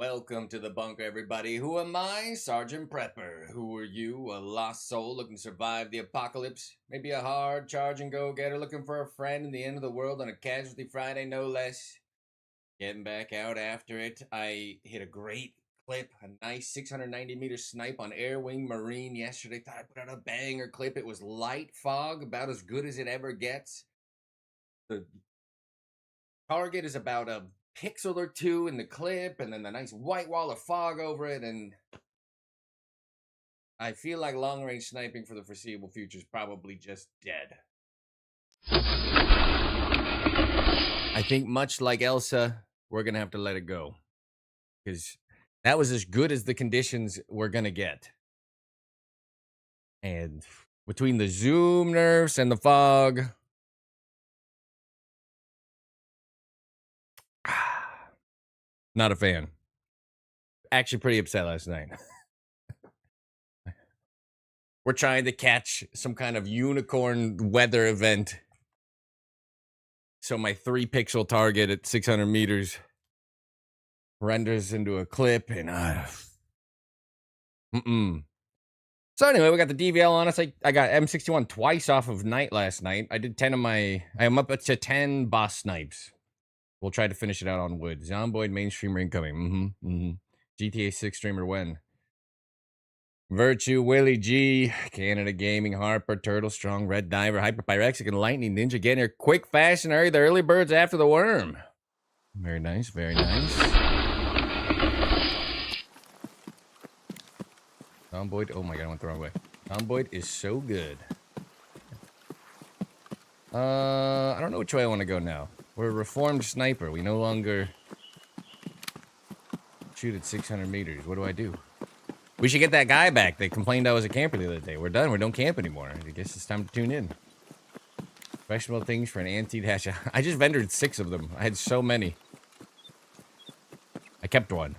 Welcome to the bunker, everybody. Who am I? Sergeant Prepper. Who are you? A lost soul looking to survive the apocalypse? Maybe a hard charging go-getter looking for a friend in the end of the world on a casualty Friday, no less. Getting back out after it. I hit a great clip, a nice 690-meter snipe on Air Wing Marine yesterday. Thought I put out a banger clip. It was light fog, about as good as it ever gets. The target is about a pixel or two in the clip, and then the nice white wall of fog over it, and I feel like long-range sniping for the foreseeable future is probably just dead. I think much like Elsa, we're going to have to let it go, because that was as good as the conditions we're going to get. And between the zoom nerfs and the fog, not a fan. Actually pretty upset last night. We're trying to catch some kind of unicorn weather event. So my 3-pixel target at 600 meters renders into a clip, and So anyway, we got the DVL on us. I got M61 twice off of night last night. I did 10 of my... I am up to 10 boss snipes. We'll try to finish it out on wood. Zomboid mainstreamer incoming. GTA 6 streamer when? Virtue, Willie G, Canada Gaming, Harper, Turtle, Strong, Red Diver, Hyperpyrexic, and Lightning Ninja getting here quick, fast, and hurry. The early birds after the worm. Very nice, very nice. Zomboid, oh my god, I went the wrong way. Zomboid is so good. I don't know which way I want to go now. We're a reformed sniper. We no longer shoot at 600 meters. What do I do? We should get that guy back. They complained I was a camper the other day. We're done. We don't camp anymore. I guess it's time to tune in. Questionable things for an anti-dash. I just vendored 6 of them. I had so many. I kept one.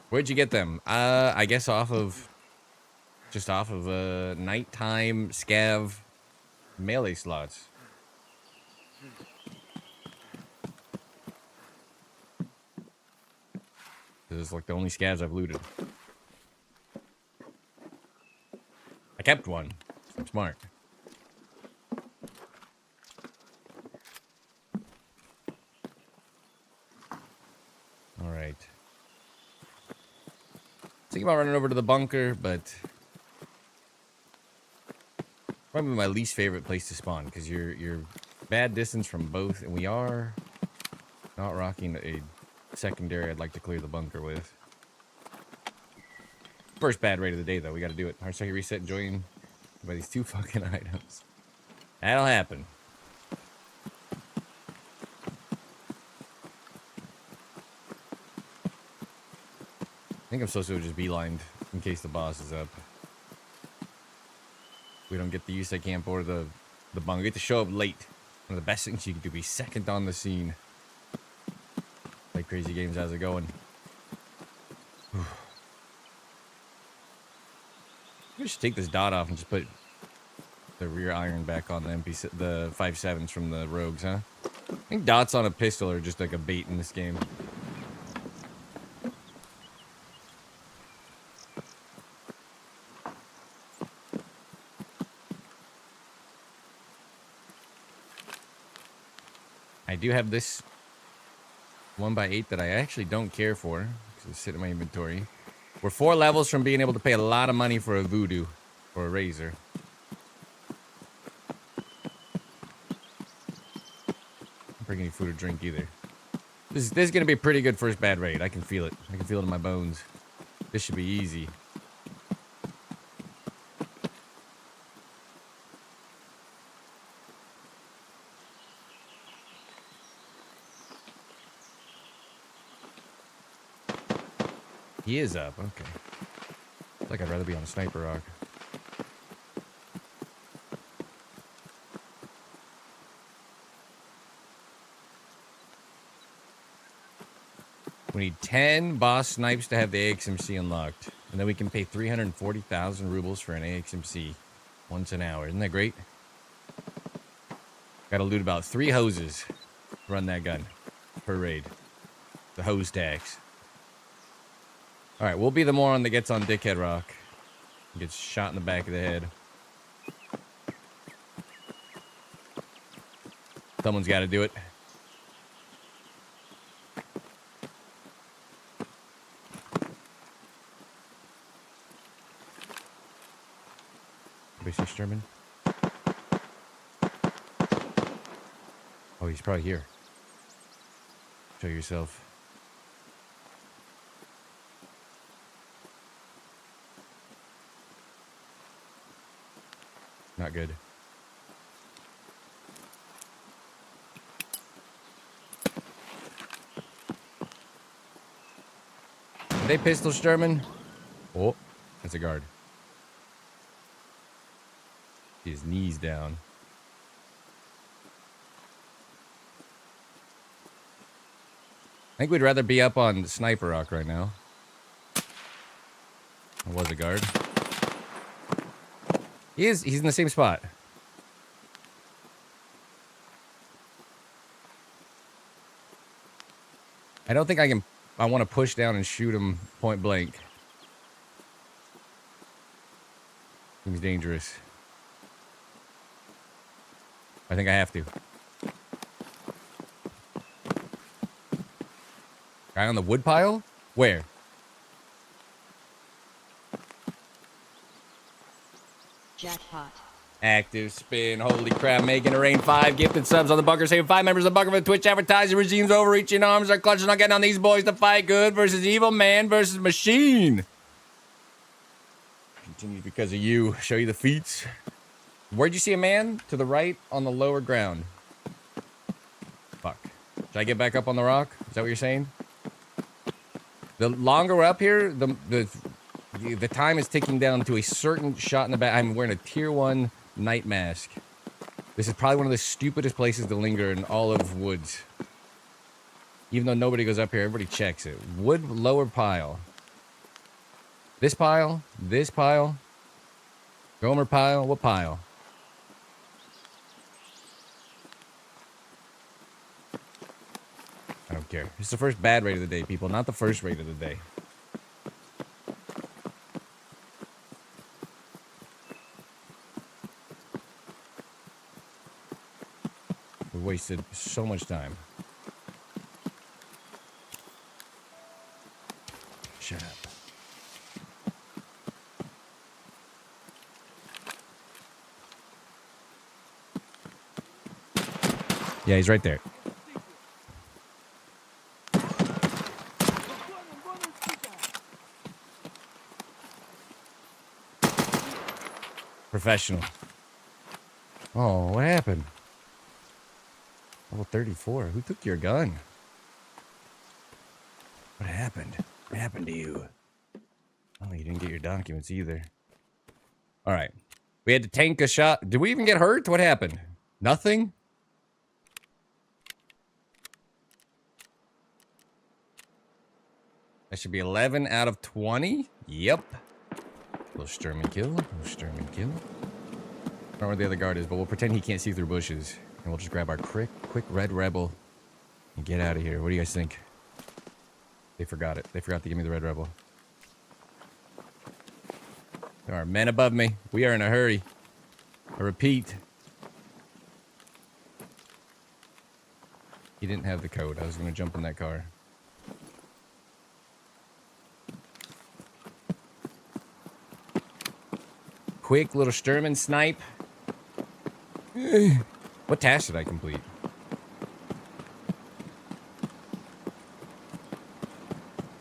Where'd you get them? I guess just off of nighttime scav melee slots. This is like the only scavs I've looted. I kept one. I'm smart. Alright. Thinking about running over to the bunker, but probably my least favorite place to spawn, because you're bad distance from both, and we are not rocking a secondary I'd like to clear the bunker with. First bad raid of the day, though. We got to do it. Hard second reset and join by these 2 fucking items. That'll happen. I think I'm supposed to have just beelined in case the boss is up. We don't get the use I camp or the bunker. We get to show up late. One of the best things you can do, be second on the scene. Like Crazy Games, how's it going? We should take this dot off and just put the rear iron back on the 5.7s from the rogues, huh? I think dots on a pistol are just like a bait in this game. I do have this 1x8 that I actually don't care for, because it's sitting in my inventory. We're 4 levels from being able to pay a lot of money for a voodoo or a razor. Don't bring any food or drink either. This is going to be a pretty good first bad raid. I can feel it. I can feel it in my bones. This should be easy. He is up, okay. Looks like I'd rather be on a sniper rock. We need 10 boss snipes to have the AXMC unlocked. And then we can pay 340,000 rubles for an AXMC once an hour. Isn't that great? Gotta loot about 3 hoses. Run that gun. Per raid. The hose tax. Alright, we'll be the moron that gets on Dickhead Rock. Gets shot in the back of the head. Someone's got to do it. Anybody see Sturman? Oh, he's probably here. Show yourself. Not good. Are they pistol Sturman? Oh, that's a guard. His knees down. I think we'd rather be up on Sniper Rock right now. It was a guard. He's in the same spot. I don't think I want to push down and shoot him point blank. Seems dangerous. I think I have to. Guy on the wood pile? Where? Jackpot. Active spin. Holy crap. Making it rain. 5 gifted subs on the bunker. Saving 5 members of the bunker for the Twitch advertising regime's overreaching arms are clutching on getting on these boys to fight. Good versus evil. Man versus machine. Continues because of you. Show you the feats. Where'd you see a man? To the right on the lower ground. Fuck. Should I get back up on the rock? Is that what you're saying? The longer we're up here, the time is ticking down to a certain shot in the back. I'm wearing a tier 1 night mask. This is probably one of the stupidest places to linger in all of Woods. Even though nobody goes up here, everybody checks it. Wood lower pile. This pile? This pile? Gomer pile? What pile? I don't care. It's the first bad raid of the day, people, not the first raid of the day. We wasted so much time. Shut up. Yeah, he's right there. Professional. Oh, what happened? Level 34. Who took your gun? What happened? What happened to you? Oh, you didn't get your documents either. Alright. We had to tank a shot. Did we even get hurt? What happened? Nothing? That should be 11 out of 20? Yep. Little Sturman kill. Little Sturman kill. I don't know where the other guard is, but we'll pretend he can't see through bushes. And we'll just grab our quick red rebel and get out of here. What do you guys think? They forgot it. They forgot to give me the red rebel. There are men above me. We are in a hurry. I repeat. He didn't have the code. I was going to jump in that car. Quick little Sturman snipe. What task did I complete?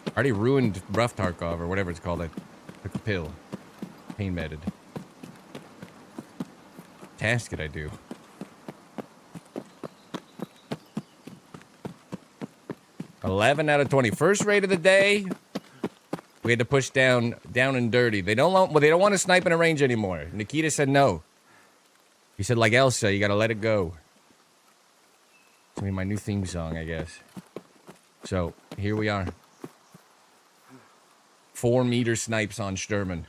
I already ruined Rough Tarkov or whatever it's called. I took a pill. Pain medded. Task did I do? $11 out of 20. First raid of the day. We had to push down and dirty. They don't want to snipe in a range anymore. Nikita said no. He said, like Elsa, you gotta let it go. It's gonna be my new theme song, I guess. So, here we are. 4-meter snipes on Sturman.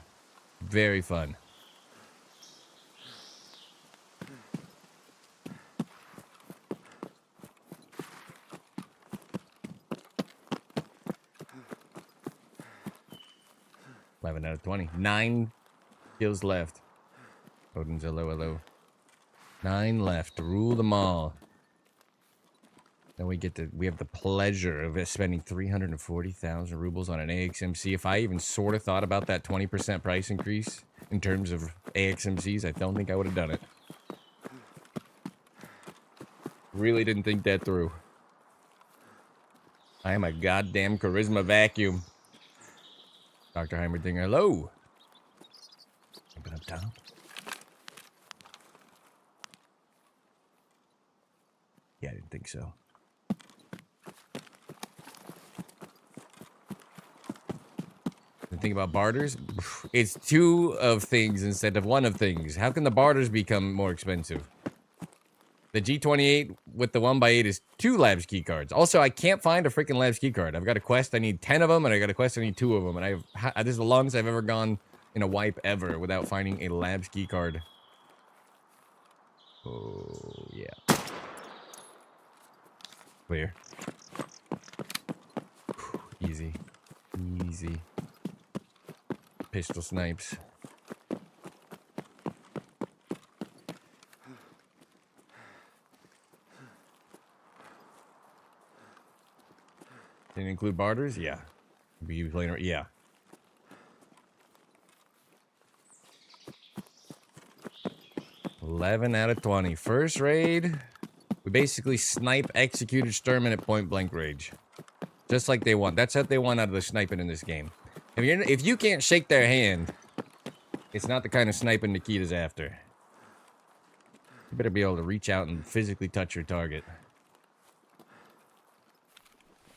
Very fun. 11 out of 20. 9 kills left. Odin's hello. 9 left. Rule them all. Then we have the pleasure of spending 340,000 rubles on an AXMC. If I even sort of thought about that 20% price increase in terms of AXMCs, I don't think I would have done it. Really didn't think that through. I am a goddamn charisma vacuum. Dr. Heimerdinger, hello. Open up top. Yeah, I didn't think so. The thing about barters, it's 2 of things instead of 1 of things. How can the barters become more expensive? The G28 with the 1x8 is 2 Labs key cards. Also, I can't find a freaking Labs key card. I've got a quest, I need 10 of them, and I got a quest, I need 2 of them. And this is the longest I've ever gone in a wipe ever without finding a Labs key card. Oh, yeah. Clear. Easy. Easy. Pistol snipes. Didn't include barters? Yeah. Be playing, yeah. $11 out of 20. First raid, we basically snipe executed Sturman at point blank range. Just like they want. That's what they want out of the sniping in this game. If you can't shake their hand, it's not the kind of sniping Nikita's after. You better be able to reach out and physically touch your target.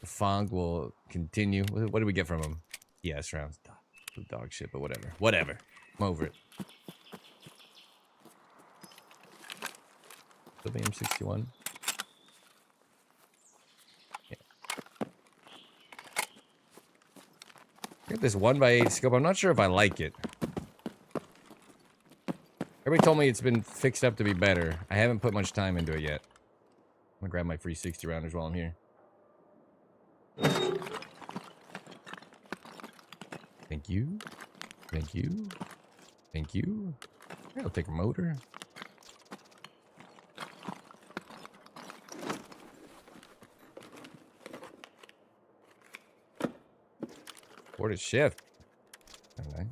The fog will continue. What do we get from him? Yes, rounds. Dog shit, but whatever. Whatever. I'm over it. WM61. Yeah. Got this 1x8 scope. I'm not sure if I like it. Everybody told me it's been fixed up to be better. I haven't put much time into it yet. I'm gonna grab my free 60 rounders while I'm here. Thank you. Thank you. Thank you. I'll take a motor. Boarded shift. Oh, nice.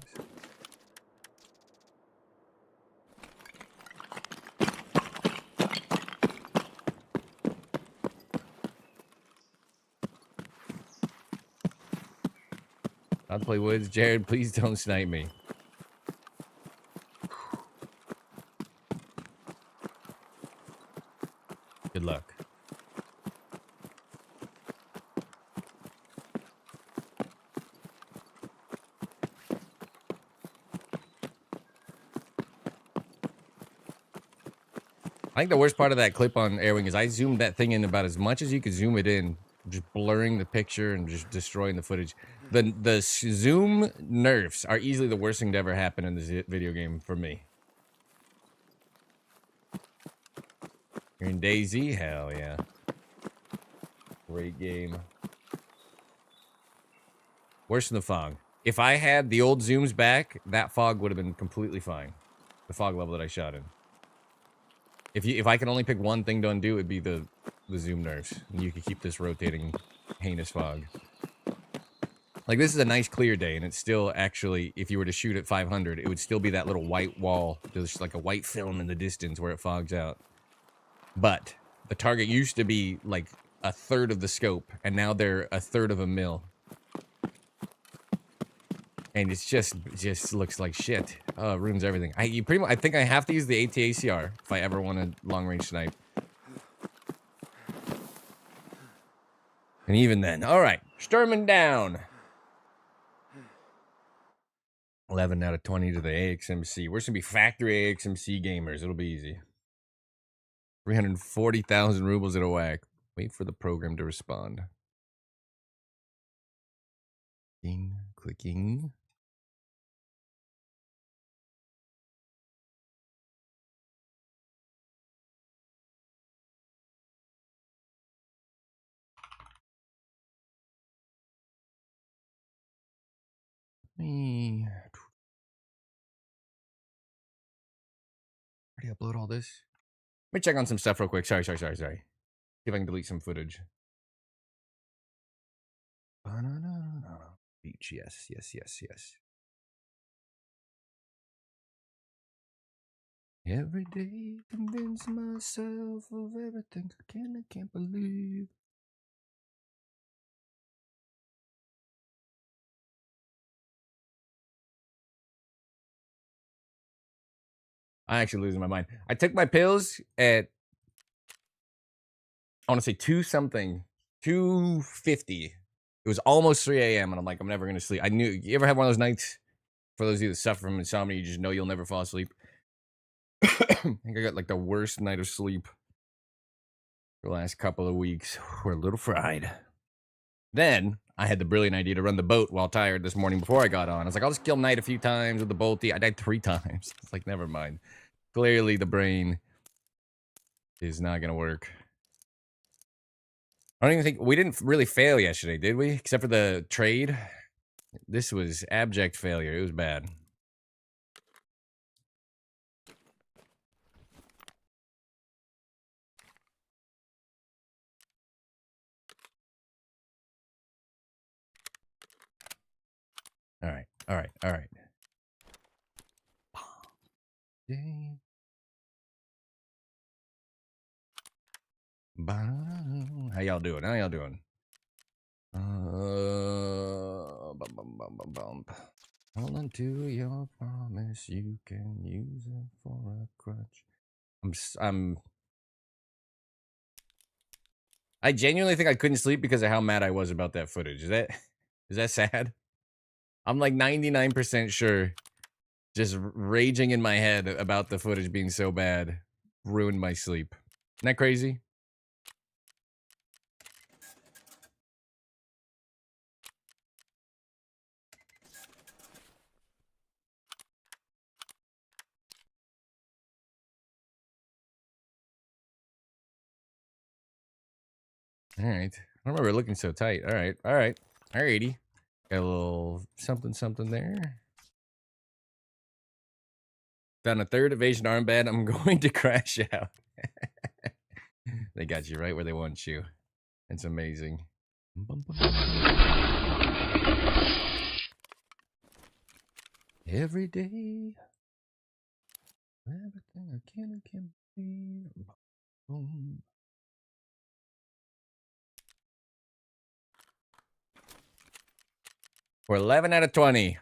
I'll play woods. Jared, please don't snipe me. Good luck. I think the worst part of that clip on Airwing is I zoomed that thing in about as much as you could zoom it in, just blurring the picture and just destroying the footage. The zoom nerfs are easily the worst thing to ever happen in this video game for me. You're in DayZ? Hell yeah. Great game. Worse than the fog. If I had the old zooms back, that fog would have been completely fine. The fog level that I shot in. If I can only pick one thing to undo, it'd be the zoom nerfs. And you could keep this rotating heinous fog. Like, this is a nice clear day, and it's still actually, if you were to shoot at 500, it would still be that little white wall. There's like a white film in the distance where it fogs out. But the target used to be like a third of the scope, and now they're a third of a mil. And it's just looks like shit. Oh, it ruins everything. I think I have to use the AT-ACR if I ever want to long-range snipe. And even then, all right, Sturman down. 11 out of 20 to the AXMC. We're gonna be factory AXMC gamers. It'll be easy. 340,000 rubles at a whack. Wait for the program to respond. Clicking. me already upload all this. Let me check on some stuff real quick. Sorry. See if I can delete some footage. Beach, yes. Every day, convince myself of everything I can't believe. I'm actually losing my mind. I took my pills at, I want to say 2-something, 2:50. It was almost 3 a.m. and I'm like, I'm never gonna sleep. I knew. You ever have one of those nights? For those of you that suffer from insomnia, you just know you'll never fall asleep. I think I got like the worst night of sleep the last couple of weeks. We're a little fried. Then I had the brilliant idea to run the boat while tired this morning before I got on. I was like, I'll just kill Knight a few times with the bolty. I died 3 times. It's like, never mind. Clearly the brain is not gonna work. I don't even think we didn't really fail yesterday, did we? Except for the trade. This was abject failure. It was bad. All right. How y'all doing? Hold on to your promise. You can use it for a crutch. I genuinely think I couldn't sleep because of how mad I was about that footage. Is that sad? I'm like 99% sure just raging in my head about the footage being so bad ruined my sleep. Isn't that crazy? All right. I don't remember looking so tight. All right. Alrighty. Got a little something there. Found a 3rd evasion armband. I'm going to crash out. They got you right where they want you. It's amazing. Every day. Everything I can be. Boom. We're 11 out of 20.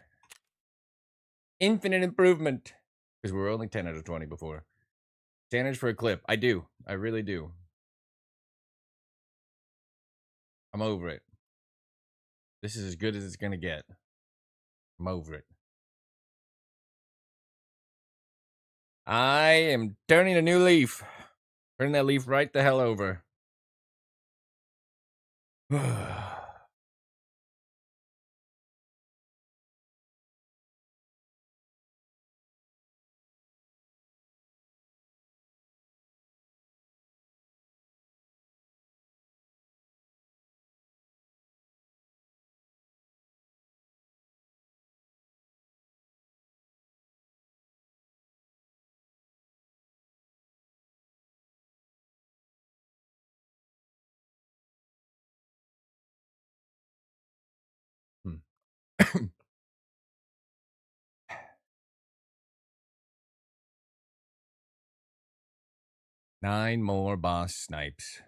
Infinite improvement. Because we were only 10 out of 20 before. Standards for a clip. I do. I really do. I'm over it. This is as good as it's going to get. I'm over it. I am turning a new leaf. Turning that leaf right the hell over. Nine more boss snipes.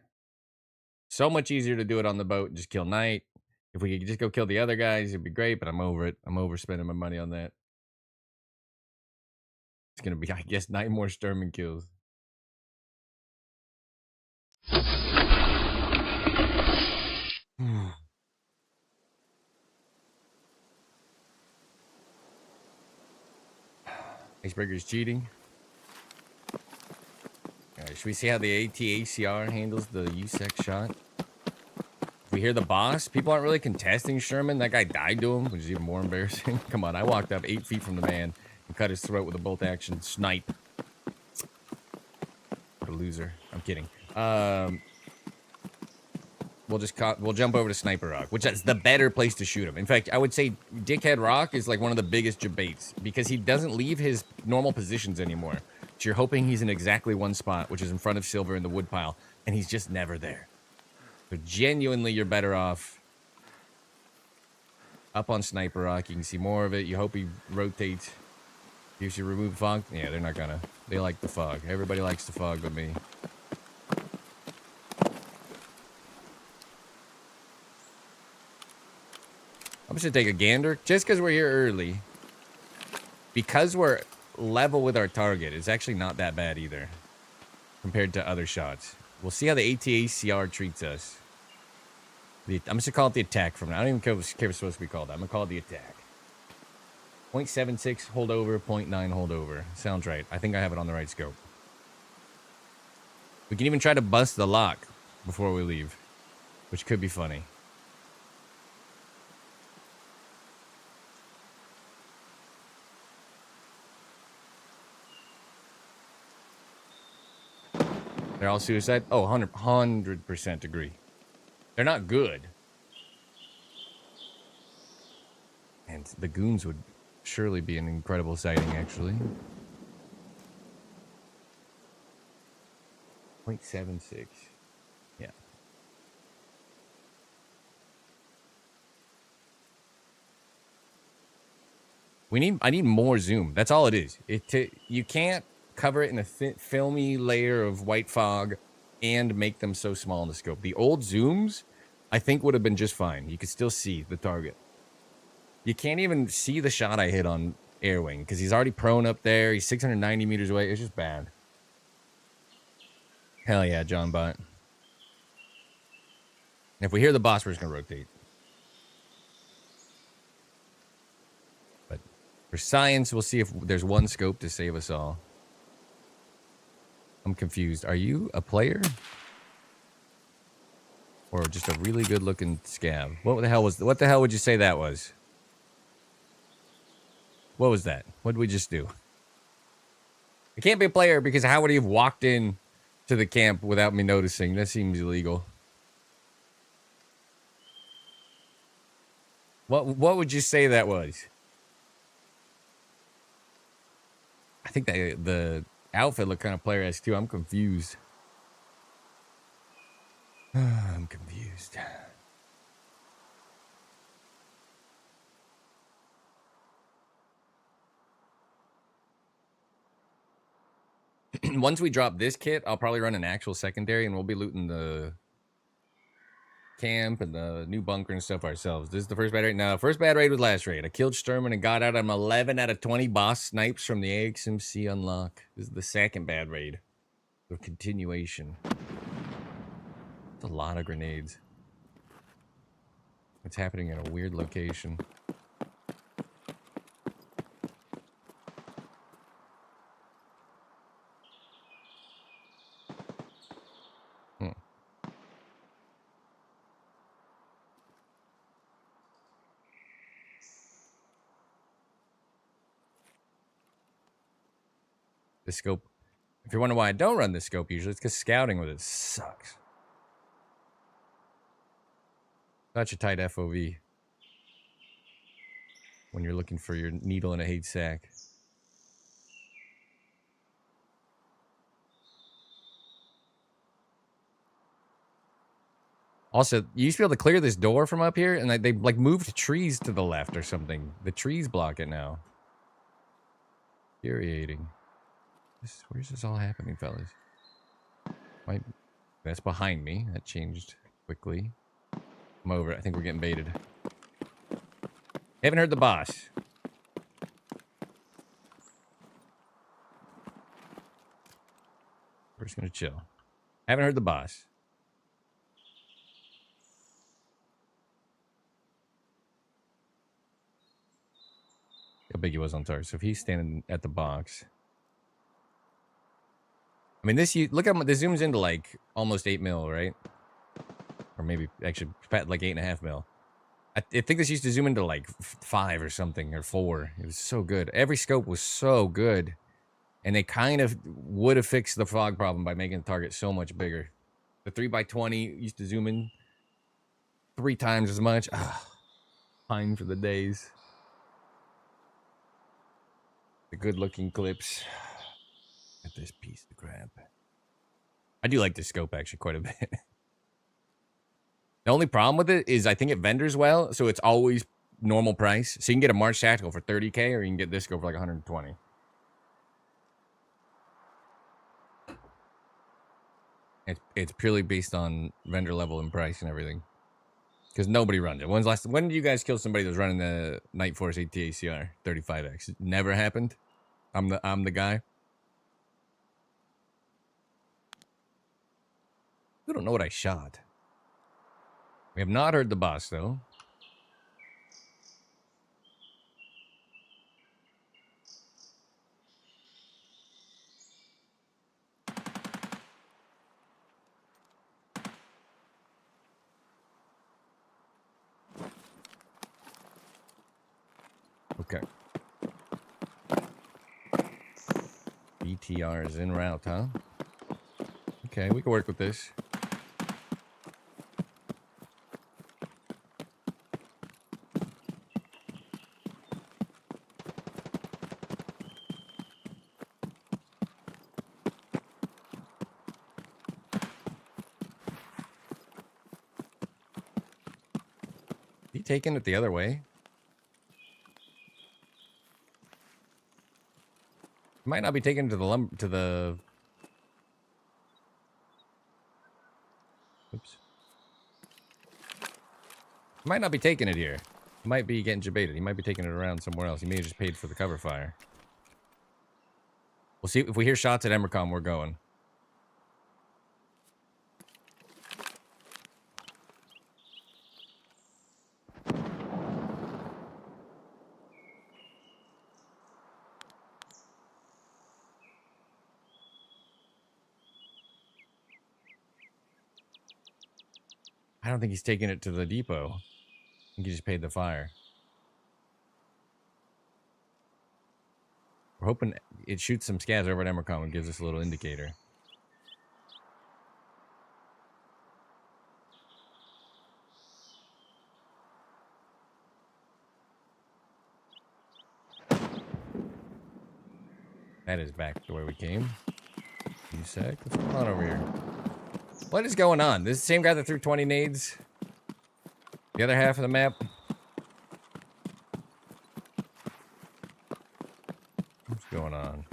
So much easier to do it on the boat and just kill Knight. If we could just go kill the other guys, it'd be great, but I'm over it. I'm overspending my money on that. It's gonna be, I guess, 9 more Sturman kills. Icebreaker's cheating. Alright, should we see how the ATACR handles the USEC shot? If we hear the boss, people aren't really contesting Sherman. That guy died to him, which is even more embarrassing. Come on, I walked up 8 feet from the man and cut his throat with a bolt action snipe. What a loser. I'm kidding. we'll jump over to Sniper Rock, which is the better place to shoot him. In fact, I would say Dickhead Rock is like one of the biggest debates because he doesn't leave his normal positions anymore. So you're hoping he's in exactly one spot, which is in front of Silver in the woodpile, and he's just never there. So genuinely, you're better off up on Sniper Rock. You can see more of it. You hope he rotates. You should remove fog. Yeah, they're not gonna. They like the fog. Everybody likes the fog but me. I'm just gonna take a gander, just because we're here early. Because we're level with our target, it's actually not that bad either, compared to other shots. We'll see how the ATACR treats us. I'm just gonna call it the attack from now. I don't even care if it's supposed to be called that. I'm gonna call it the attack. 0.76 holdover, 0.9 holdover. Sounds right. I think I have it on the right scope. We can even try to bust the lock before we leave, which could be funny. They're all suicide? Oh, 100% agree. They're not good. And the goons would surely be an incredible sighting, actually. 0.76. Yeah. I need more zoom. That's all it is. You can't cover it in a filmy layer of white fog and make them so small in the scope. The old zooms, I think, would have been just fine. You could still see the target. You can't even see the shot I hit on Airwing because he's already prone up there. He's 690 meters away. It's just bad. Hell yeah, John Bot. If we hear the boss, we're just going to rotate. But for science, we'll see if there's one scope to save us all. I'm confused. Are you a player? Or just a really good looking scab? What the hell would you say that was? What was that? What did we just do? It can't be a player because how would he have walked in to the camp without me noticing? That seems illegal. What would you say that was? I think that the outfit looked kind of player-esque too. I'm confused. I'm confused. Once we drop this kit, I'll probably run an actual secondary and we'll be looting the camp and the new bunker and stuff ourselves. This is the first bad raid. No, first bad raid was last raid. I killed Sturman and got out of 11 out of 20 boss snipes from the AXMC unlock. This is the second bad raid. The continuation. It's a lot of grenades. It's happening in a weird location. The scope. If you're wondering why I don't run this scope usually, it's because scouting with it sucks. Such a tight FOV when you're looking for your needle in a hay sack. Also, you used to be able to clear this door from up here, and they like moved trees to the left or something. The trees block it now. Infuriating. Where's this all happening, fellas? That's behind me. That changed quickly. I'm over it. I think we're getting baited. Haven't heard the boss. We're just gonna chill. Haven't heard the boss. How big he was on target. So if he's standing at the box. I mean, look at this zooms into like almost 8 mil, right? Or maybe actually like 8.5 mil. I think this used to zoom into like 5 or something, or 4. It was so good. Every scope was so good. And they kind of would have fixed the fog problem by making the target so much bigger. The 3x20 used to zoom in 3 times as much. Pine for the days. The good-looking clips. At this piece of crap. I do like this scope actually quite a bit. The only problem with it is I think it vendors well, so it's always normal price. So you can get a March Tactical for 30K, or you can get this scope for like 120. It's purely based on vendor level and price and everything. Because nobody runs it. When did you guys kill somebody that was running the Night Force ATACR 35X? It never happened. I'm the guy. We don't know what I shot. We have not heard the boss though. Okay. BTR is en route, huh? Okay, we can work with this. He taking it the other way? Might not be taken to the oops. Might not be taking it here. He might be getting jebaited. He might be taking it around somewhere else. He may have just paid for the cover fire. We'll see if we hear shots at Emercom, we're going. I don't think he's taking it to the depot. I think he just paid the fire. We're hoping it shoots some scavs over at Emercom and gives us a little indicator. That is back to where we came. You sec. What's going on over here? What is going on? This is the same guy that threw 20 nades? The other half of the map? What's going on?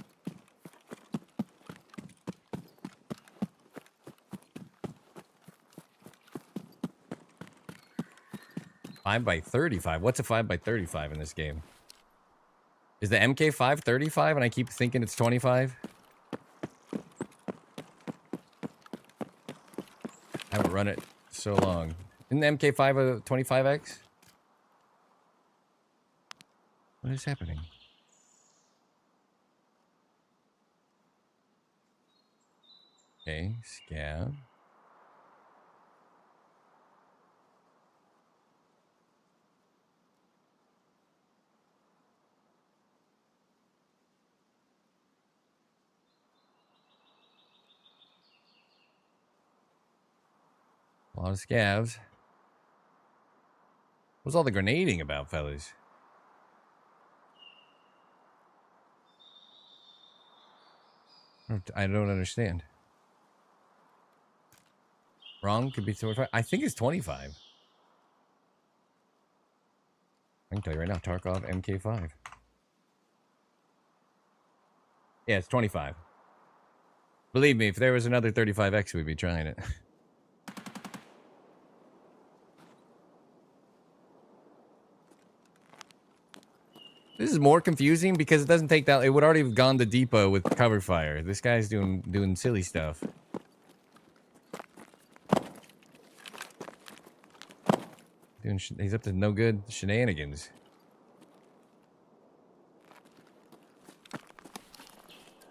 Five by 35. What's a 5 by 35 in this game? Is the MK5 35 and I keep thinking it's 25? I haven't run it so long. Isn't the MK5 a 25X? What is happening? Okay, scav. A lot of scavs. What's all the grenading about, fellas? I don't understand. Wrong? Could be 25. I think it's 25. I can tell you right now, Tarkov MK5. Yeah, it's 25. Believe me, if there was another 35X, we'd be trying it. This is more confusing because it doesn't take that. It would already have gone to depot with cover fire. This guy's doing silly stuff. He's up to no good shenanigans.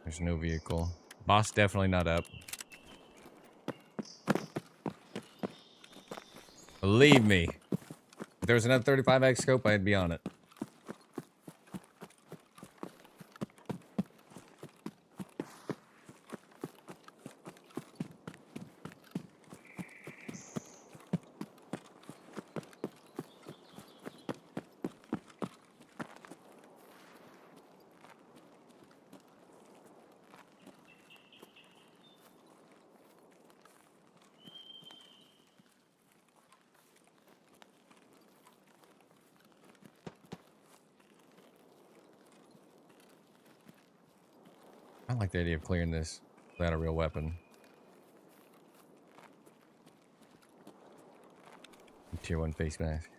There's no vehicle. Boss definitely not up. Believe me, if there was another 35X scope, I'd be on it. I like the idea of clearing this without a real weapon. Tier 1 face mask.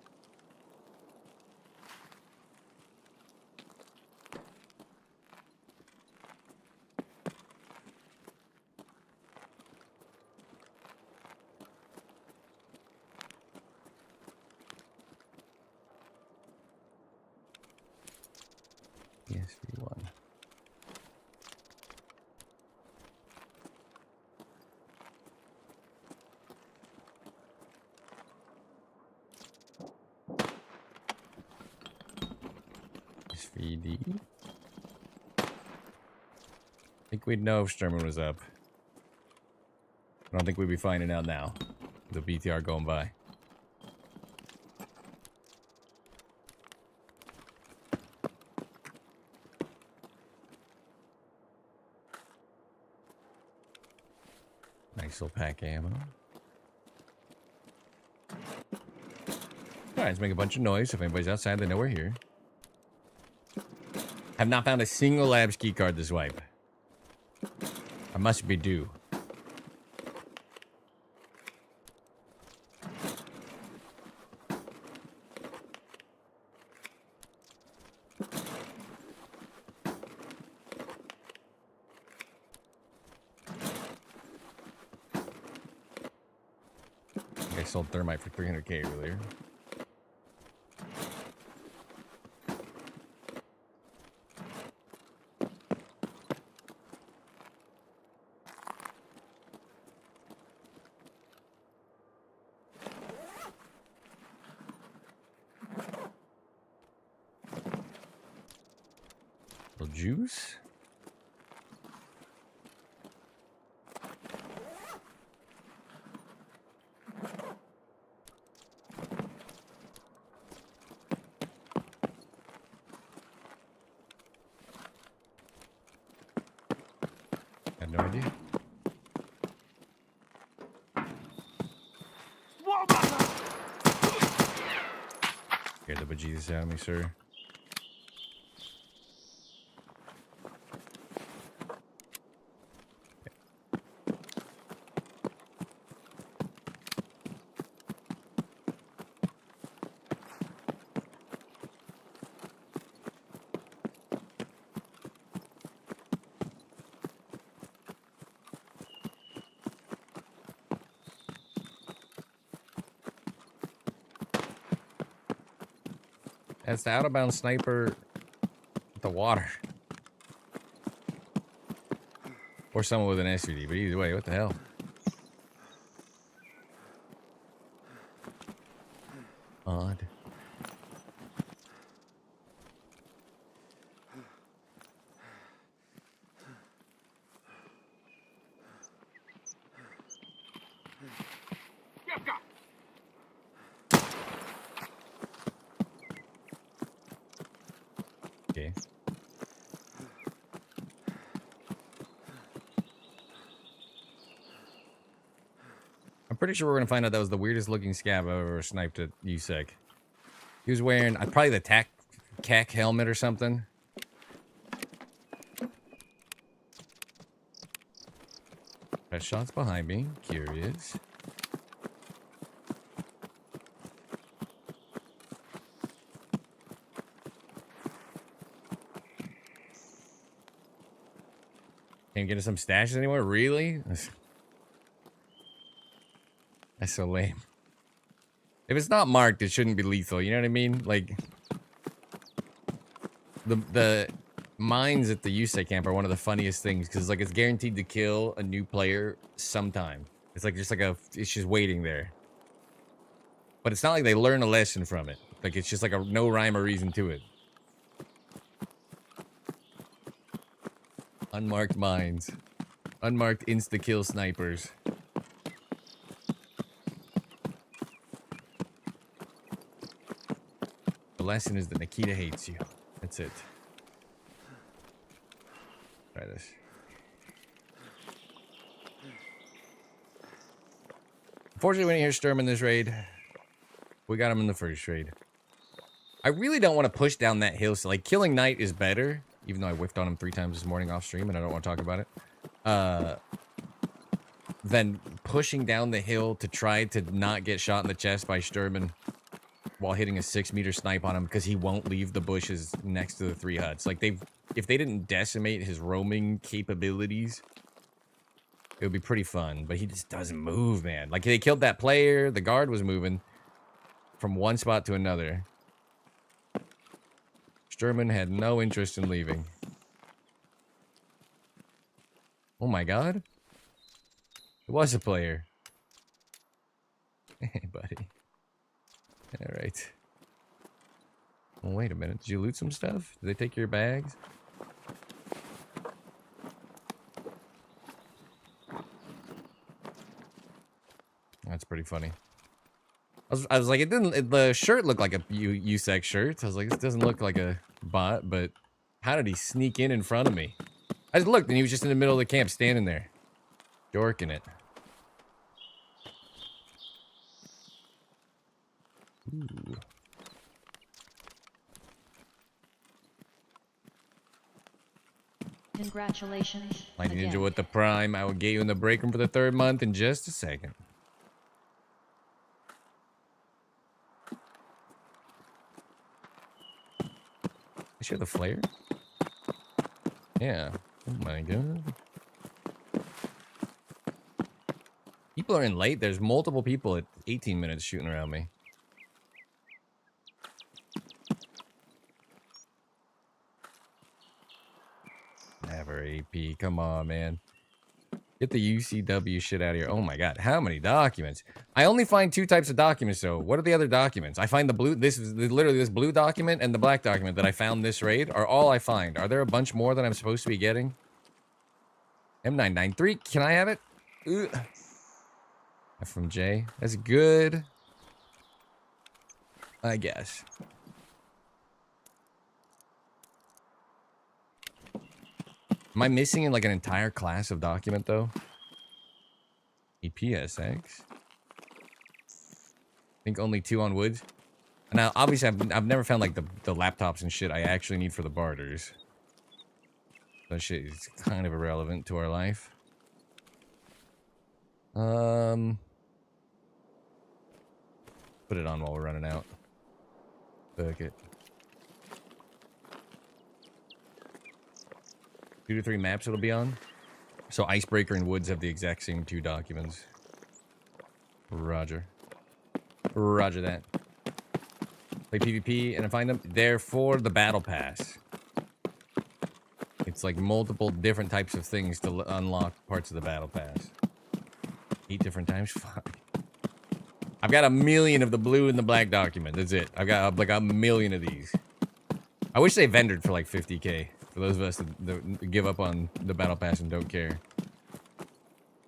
Yes, V1. SVD. I think we'd know if Sturman was up. I don't think we'd be finding out now. The BTR going by. Nice little pack of ammo. Alright, let's make a bunch of noise. If anybody's outside, they know we're here. Have not found a single labs key card this wipe. I must be due. I sold thermite for 300k earlier. Little juice. I have no idea. Scared the bejesus out of me, sir. That's the out-of-bound sniper with the water. Or someone with an SUD, but either way, what the hell? Odd. Okay. I'm pretty sure we're gonna find out that was the weirdest looking scab I've ever sniped at USEC. He was wearing probably the CAC helmet or something. Got shots behind me. Curious. Can't get us some stashes anymore? Really? That's so lame. If it's not marked, it shouldn't be lethal. You know what I mean? Like, the mines at the USEC camp are one of the funniest things because like it's guaranteed to kill a new player sometime. It's like it's just waiting there. But it's not like they learn a lesson from it. Like it's just like a no rhyme or reason to it. Unmarked mines. Unmarked insta-kill snipers. The lesson is that Nikita hates you. That's it. Try this. Unfortunately, we didn't hear Sturm in this raid. We got him in the first raid. I really don't want to push down that hill. So, like, killing Knight is better. even though I whiffed on him 3 times this morning off stream and I don't want to talk about it. Then pushing down the hill to try to not get shot in the chest by Sturman while hitting a 6-meter snipe on him because he won't leave the bushes next to the 3 huts. Like, if they didn't decimate his roaming capabilities, it would be pretty fun, but he just doesn't move, man. Like, they killed that player, the guard was moving from one spot to another. Sturman had no interest in leaving. Oh my god. It was a player. Hey, buddy. Alright. Well, wait a minute. Did you loot some stuff? Did they take your bags? That's pretty funny. I was like, the shirt looked like a USEC shirt. I was like, this doesn't look like a bot, but how did he sneak in front of me? I just looked and he was just in the middle of the camp standing there. Dorking it. Ooh. Congratulations. Mighty Ninja again. with the Prime. I will get you in the break room for the 3rd month in just a second. Is she the flare? Yeah. Oh my god. People are in late. There's multiple people at 18 minutes shooting around me. Never AP. Come on, man. Get the UCW shit out of here. Oh my god. How many documents? I only find 2 types of documents, though. What are the other documents? I find the blue... This is literally this blue document and the black document that I found this raid are all I find. Are there a bunch more that I'm supposed to be getting? M993. Can I have it? Ugh. From Jay. That's good. I guess. Am I missing in like an entire class of document though? EPSX. I think only 2 on woods. Now, obviously, I've never found like the laptops and shit I actually need for the barters. That shit is kind of irrelevant to our life. Put it on while we're running out. Fuck it. 2 to 3 maps it'll be on. So Icebreaker and Woods have the exact same 2 documents. Roger. Roger that. Play PvP and I find them there for the battle pass. It's like multiple different types of things to unlock parts of the battle pass. 8 different times? Fuck. I've got 1,000,000 of the blue and the black document. That's it. I've got like 1,000,000 of these. I wish they vendored for like 50k. For those of us that give up on the battle pass and don't care.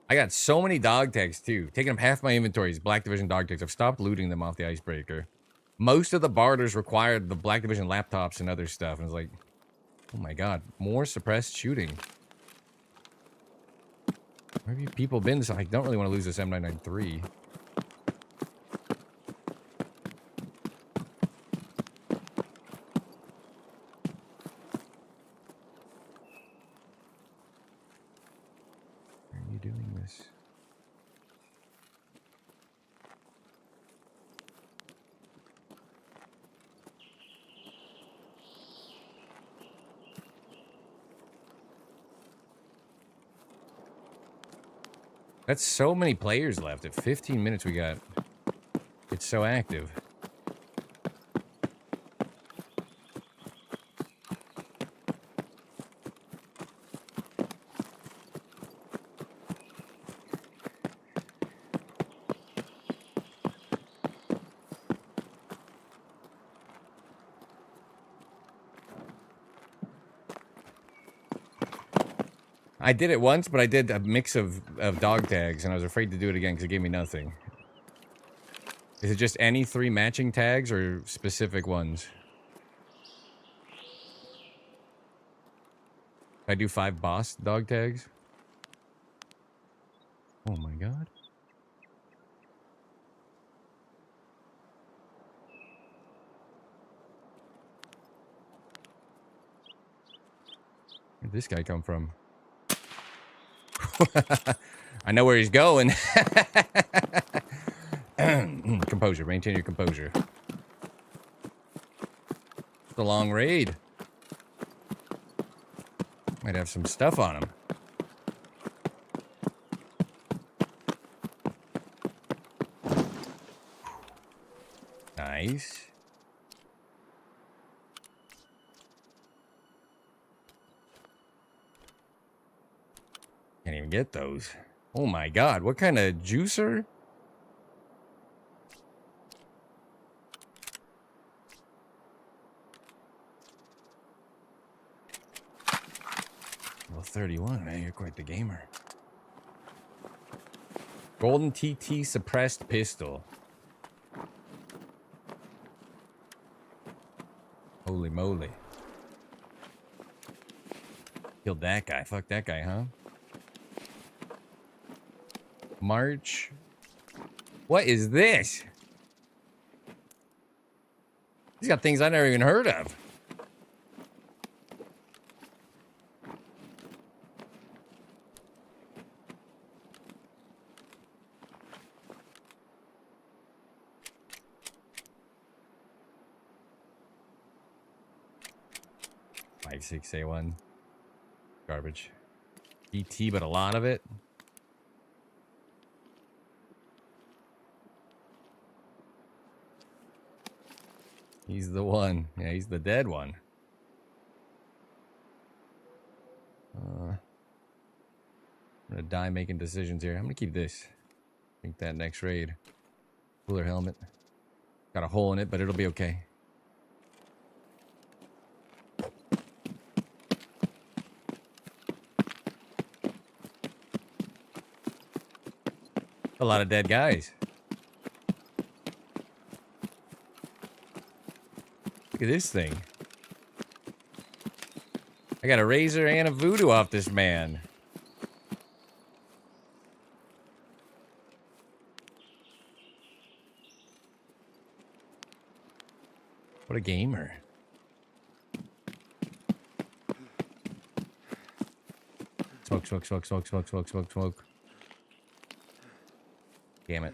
I got so many dog tags too. Taking up half my inventories. Black Division dog tags. I've stopped looting them off the Icebreaker. Most of the barters required the Black Division laptops and other stuff. And it's like, oh my god, more suppressed shooting. Where have you people been? So I don't really want to lose this M993. Why are you doing this? That's so many players left. At 15 minutes we got. It's so active. I did it once, but I did a mix of dog tags, and I was afraid to do it again because it gave me nothing. Is it just any 3 matching tags or specific ones? I do 5 boss dog tags. Oh my god. Where'd this guy come from? I know where he's going. Composure. Maintain your composure. It's a long raid. Might have some stuff on him. Nice. Can't even get those. Oh my god, what kind of juicer? Well, 31, man, you're quite the gamer. Golden TT suppressed pistol. Holy moly. Killed that guy. Fuck that guy, huh? March. What is this? He's got things I never even heard of. Like 6A1. Garbage. ET, but a lot of it. He's the one. Yeah, he's the dead one. I'm gonna die making decisions here. I'm gonna keep this. I think that next raid. Cooler helmet. Got a hole in it, but it'll be okay. A lot of dead guys. Look at this thing. I got a razor and a voodoo off this man. What a gamer. Smoke, smoke, smoke, smoke, smoke, smoke, smoke, smoke. Damn it.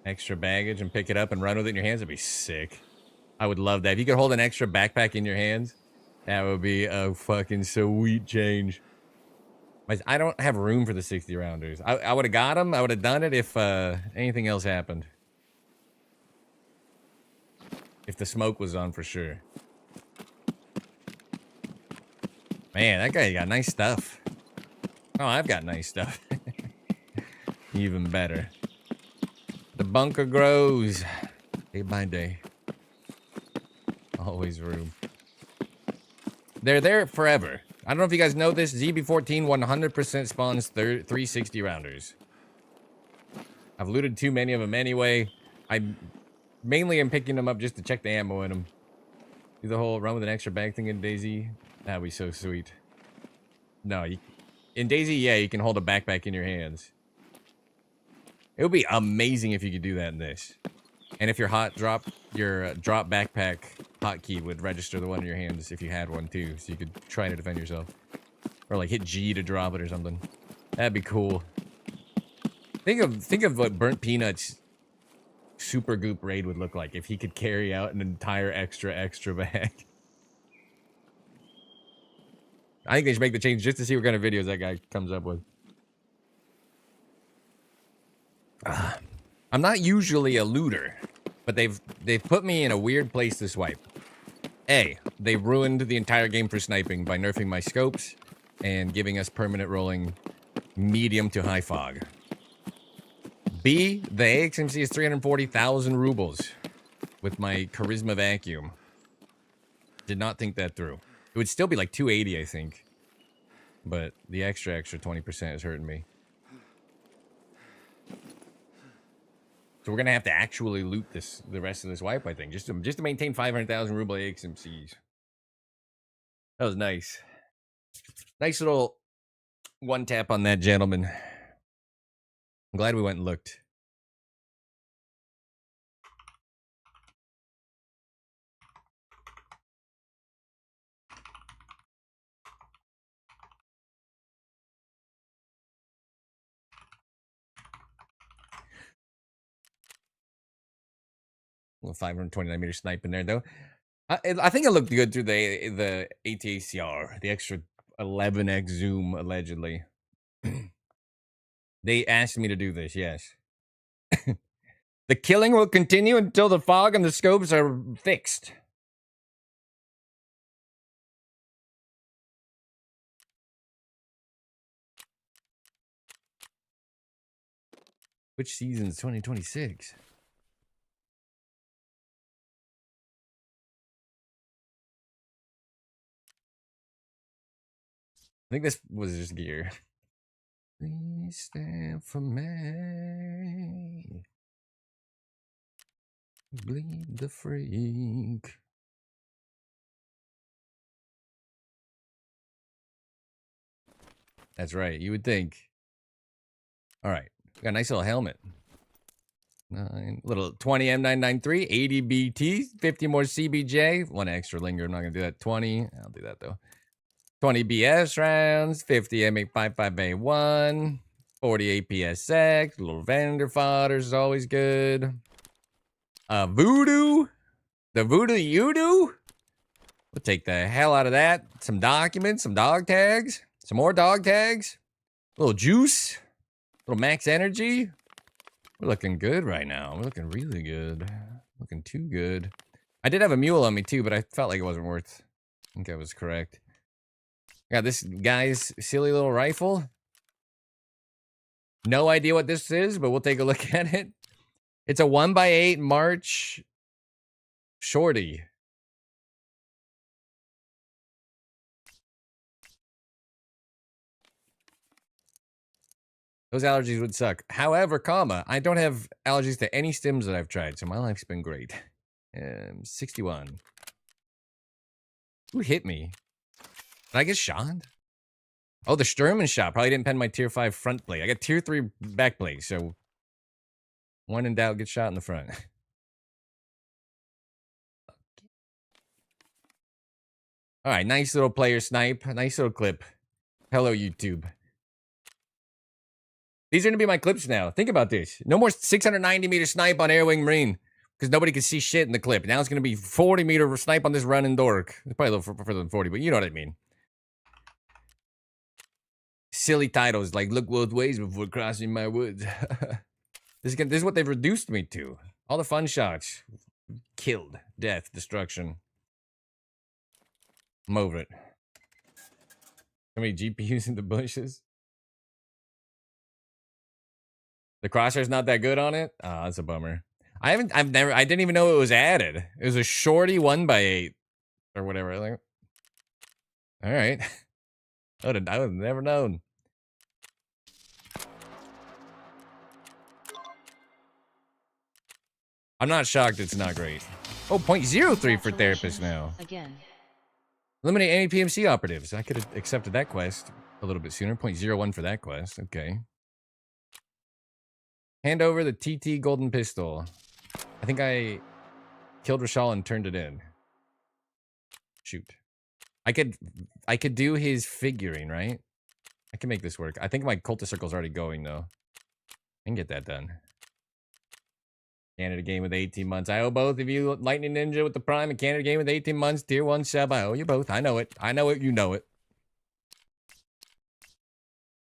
Extra baggage and pick it up and run with it in your hands would be sick. I would love that. If you could hold an extra backpack in your hands, that would be a fucking sweet change. But I don't have room for the 60 rounders. I would have got them. I would have done it if anything else happened. If the smoke was on for sure. Man, that guy got nice stuff. Oh, I've got nice stuff. Even better. The bunker grows day by day. Always room. They're there forever. I don't know if you guys know this. ZB14 100% spawns 360 rounders. I've looted too many of them anyway. I mainly am picking them up just to check the ammo in them. Do the whole run with an extra bag thing in DayZ. That'd be so sweet. No, in DayZ, yeah, you can hold a backpack in your hands. It would be amazing if you could do that in this. And if your drop backpack hotkey would register the one in your hands if you had one too, so you could try to defend yourself. Or like hit G to drop it or something. That'd be cool. Think of what Burnt Peanut's super goop raid would look like if he could carry out an entire extra bag. I think they should make the change just to see what kind of videos that guy comes up with. I'm not usually a looter, but they've put me in a weird place to swipe. A, they ruined the entire game for sniping by nerfing my scopes and giving us permanent rolling medium to high fog. B, the AXMC is 340,000 rubles with my charisma vacuum. Did not think that through. It would still be like 280, I think. But the extra 20% is hurting me. So we're gonna have to actually loot the rest of this wipe, I think, just to maintain 500,000 ruble AXMCs. That was nice. Nice little one tap on that gentleman. I'm glad we went and looked. A little 529 meter snipe in there, though. I think it looked good through the ATACR, the extra 11x zoom, allegedly. They asked me to do this, yes. The killing will continue until the fog and the scopes are fixed. Which season's 2026? I think this was just gear. Please stand for me. Bleed the freak. That's right. You would think. All right. Got a nice little helmet. Little 20 M993, 80 BT, 50 more CBJ, one extra linger. I'm not going to do that. 20. I'll do that though. 20 BS rounds, 50 M855A1, 40 APSX, little vendor fodder is always good. Voodoo. The voodoo you do? We'll take the hell out of that. Some documents, some dog tags, some more dog tags, a little juice, a little max energy. We're looking good right now. We're looking really good. Looking too good. I did have a mule on me too, but I felt like it wasn't worth. I think I was correct. Got this guy's silly little rifle. No idea what this is, but we'll take a look at it. It's a 1x8 March shorty. Those allergies would suck. However, I don't have allergies to any stims that I've tried, so my life's been great. 61. Who hit me? Did I get shot? Oh, the Sturman shot. Probably didn't pen my tier 5 front plate. I got tier 3 back plate, so when in doubt, get shot in the front. All right, nice little player snipe. Nice little clip. Hello, YouTube. These are going to be my clips now. Think about this. No more 690 meter snipe on Air Wing Marine because nobody can see shit in the clip. Now it's going to be 40 meter snipe on this running dork. It's probably a little further than 40, but you know what I mean. Silly titles like look both ways before crossing my woods. This is what they've reduced me to. All the fun shots. Killed. Death. Destruction. I'm over it. How many GPUs in the bushes? The crosshair's not that good on it? Oh, that's a bummer. I didn't even know it was added. It was a shorty 1x8 or whatever. Like, all right. I would have never known. I'm not shocked it's not great. Oh, 0.03 for therapists now. Again. Eliminate any PMC operatives. I could have accepted that quest a little bit sooner. 0.01 for that quest. Okay. Hand over the TT golden pistol. I think I killed Rashal and turned it in. Shoot. I could do his figuring, right? I can make this work. I think my cultist circle's already going though. I can get that done. Canada game with 18 months. I owe both of you Lightning Ninja with the Prime and Canada game with 18 months. Tier 1 sub. I owe you both. I know it. I know it. You know it.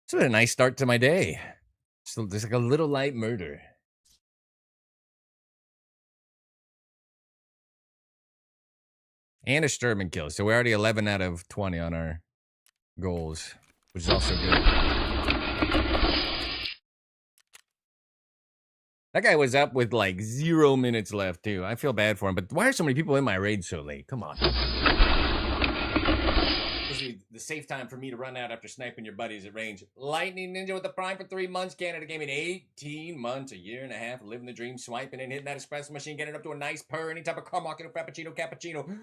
It's been a nice start to my day. So there's like a little light murder. And a Sturman kill. So we're already 11 out of 20 on our goals, which is also good. That guy was up with like 0 minutes left too. I feel bad for him, but why are so many people in my raid so late? Come on. This is the safe time for me to run out after sniping your buddies at range. Lightning Ninja with the Prime for 3 months. Canada game in 18 months, a year and a half, living the dream, swiping and hitting that espresso machine, getting up to a nice purr, any type of car market, frappuccino, cappuccino.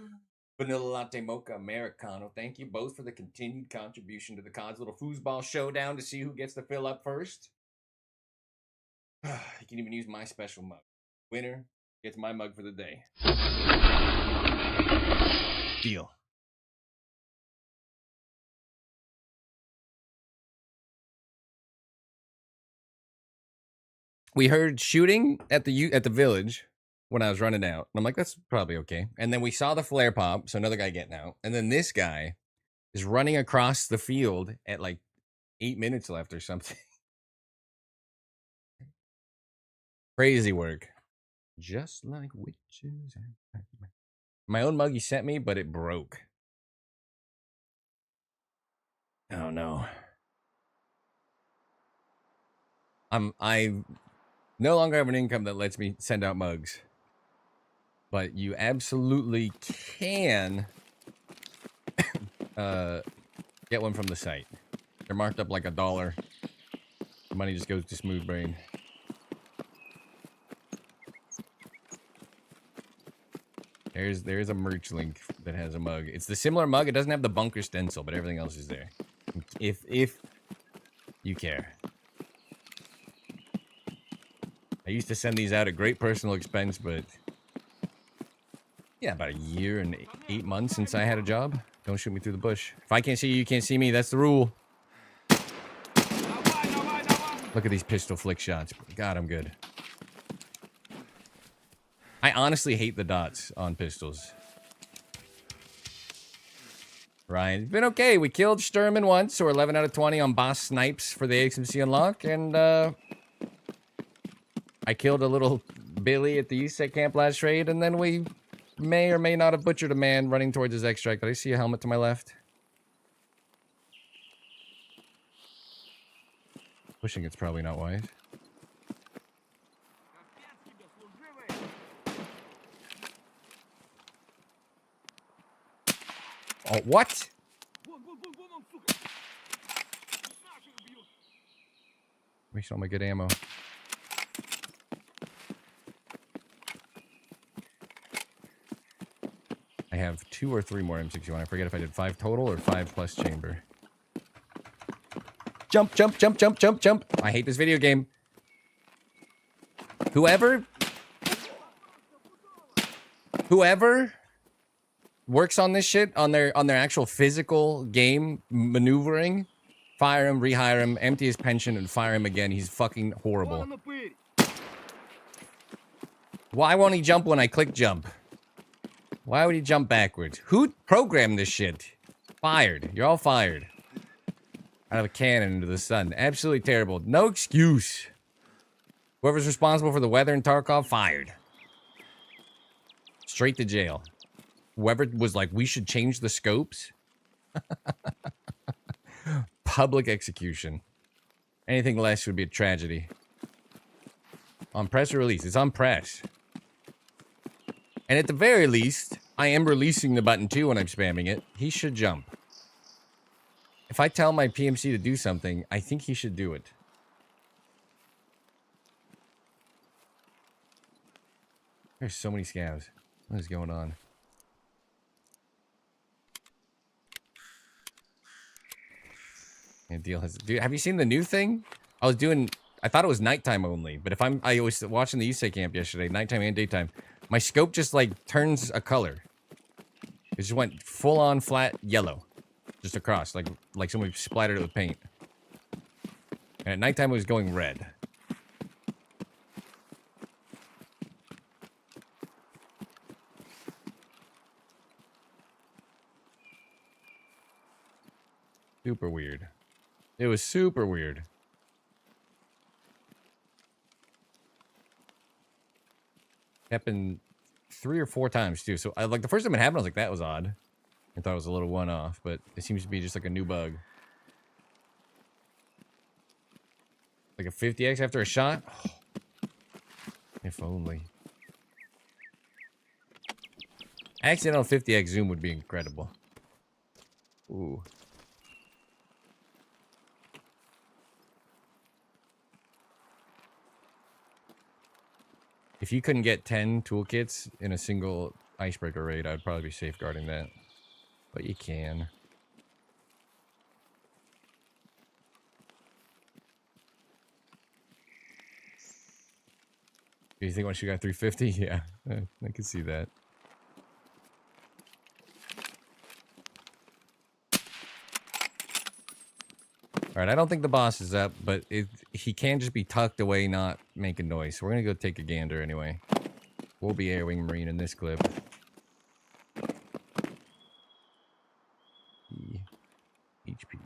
Vanilla Latte Mocha Americano. Thank you both for the continued contribution to the COD's little foosball showdown to see who gets to fill up first. You can even use my special mug. Winner gets my mug for the day. Deal. We heard shooting at the village when I was running out. And I'm like, that's probably okay. And then we saw the flare pop, so another guy getting out. And then this guy is running across the field at like 8 minutes left or something. Crazy work. Just like witches. My own mug you sent me, but it broke. Oh no. I no longer have an income that lets me send out mugs. But you absolutely can get one from the site. They're marked up like $1. The money just goes to Smooth Brain. There's a merch link that has a mug. It's the similar mug. It doesn't have the bunker stencil, but everything else is there. If you care. I used to send these out at great personal expense, but yeah, about a year and 8 months since I had a job. Don't shoot me through the bush. If I can't see you, you can't see me. That's the rule. Look at these pistol flick shots. God, I'm good. I honestly hate the dots on pistols. Ryan, it's been okay. We killed Sturman once, so we're 11 out of 20 on boss Snipes for the AXMC unlock, and I killed a little Billy at the USEC camp last raid, and then we may or may not have butchered a man running towards his extract. Did I see a helmet to my left? Pushing it's probably not wise. Oh, what? Waste all my good ammo. I have 2 or 3 more M61. I forget if I did 5 total or 5 plus chamber. Jump, jump, jump, jump, jump, jump. I hate this video game. Whoever works on this shit, on their actual physical game maneuvering, fire him, rehire him, empty his pension, and fire him again. He's fucking horrible. Why won't he jump when I click jump? Why would he jump backwards? Who programmed this shit? Fired. You're all fired. Out of a cannon into the sun. Absolutely terrible. No excuse. Whoever's responsible for the weather in Tarkov, fired. Straight to jail. Whoever was like, we should change the scopes. Public execution. Anything less would be a tragedy. On press or release? It's on press. And at the very least, I am releasing the button too when I'm spamming it. He should jump. If I tell my PMC to do something, I think he should do it. There's so many scavs. What is going on? Deal has. Dude, have you seen the new thing? I thought it was nighttime only, but I was watching the USEC camp yesterday, nighttime and daytime. My scope just like turns a color. It just went full on flat yellow, just across, like somebody splattered it with paint. And at nighttime it was going red. Super weird. It was super weird. Happened 3 or 4 times too. So like the first time it happened, I was like, that was odd. I thought it was a little one-off, but it seems to be just like a new bug. Like a 50x after a shot? Oh, if only. Accidental 50x zoom would be incredible. Ooh. If you couldn't get 10 toolkits in a single icebreaker raid, I'd probably be safeguarding that. But you can. Do you think once you got 350? Yeah, I can see that. Alright, I don't think the boss is up, but he can just be tucked away, not making noise. So we're gonna go take a gander anyway. We'll be Air Wing Marine in this clip. HP.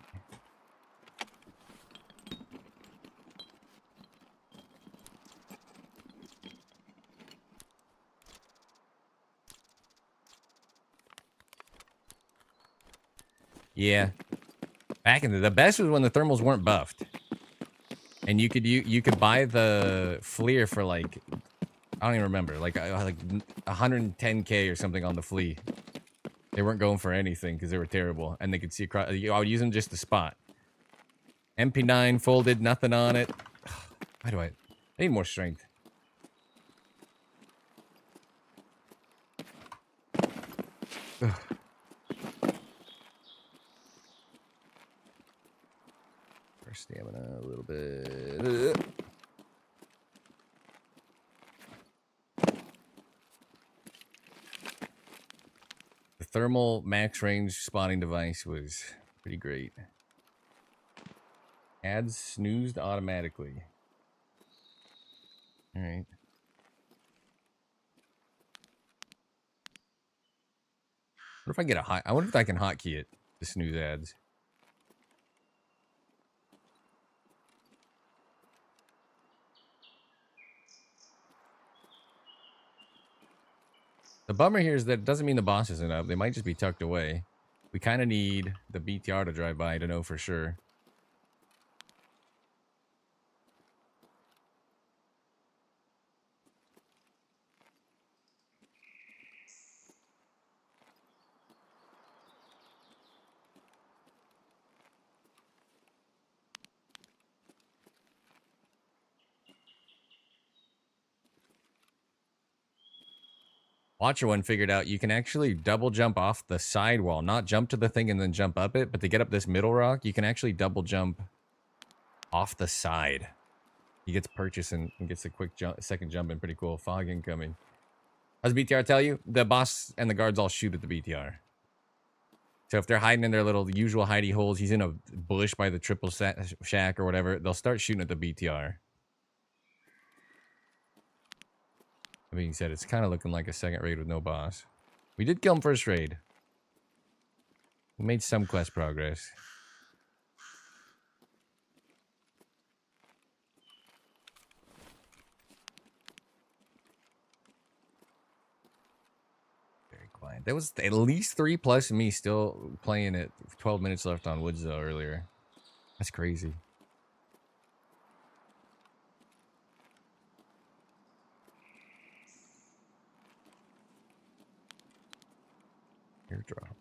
Yeah. Back in the best was when the thermals weren't buffed. And you could buy the Fleer for like, I don't even remember, like 110k or something on the Flea. They weren't going for anything because they were terrible, and they could see across. I would use them just to spot. MP9 folded, nothing on it. Why do I need more strength? Ugh. For stamina, a little bit. The thermal max range spotting device was pretty great. Ads snoozed automatically. All right. What if I get a hot? I wonder if I can hotkey it to snooze ads. The bummer here is that it doesn't mean the boss isn't up. They might just be tucked away. We kind of need the BTR to drive by to know for sure. Watcher one figured out you can actually double jump off the sidewall, not jump to the thing and then jump up it, but to get up this middle rock, you can actually double jump off the side. He gets purchased and gets a quick jump, second jump in. Pretty cool. Fog incoming. How's BTR tell you? The boss and the guards all shoot at the BTR. So if they're hiding in their little usual hidey holes, he's in a bush by the triple shack or whatever, they'll start shooting at the BTR. That being said, it's kind of looking like a second raid with no boss. We did kill him first raid. We made some quest progress. Very quiet. There was at least 3 plus me still playing it. 12 minutes left on Woods though earlier. That's crazy. Airdrop.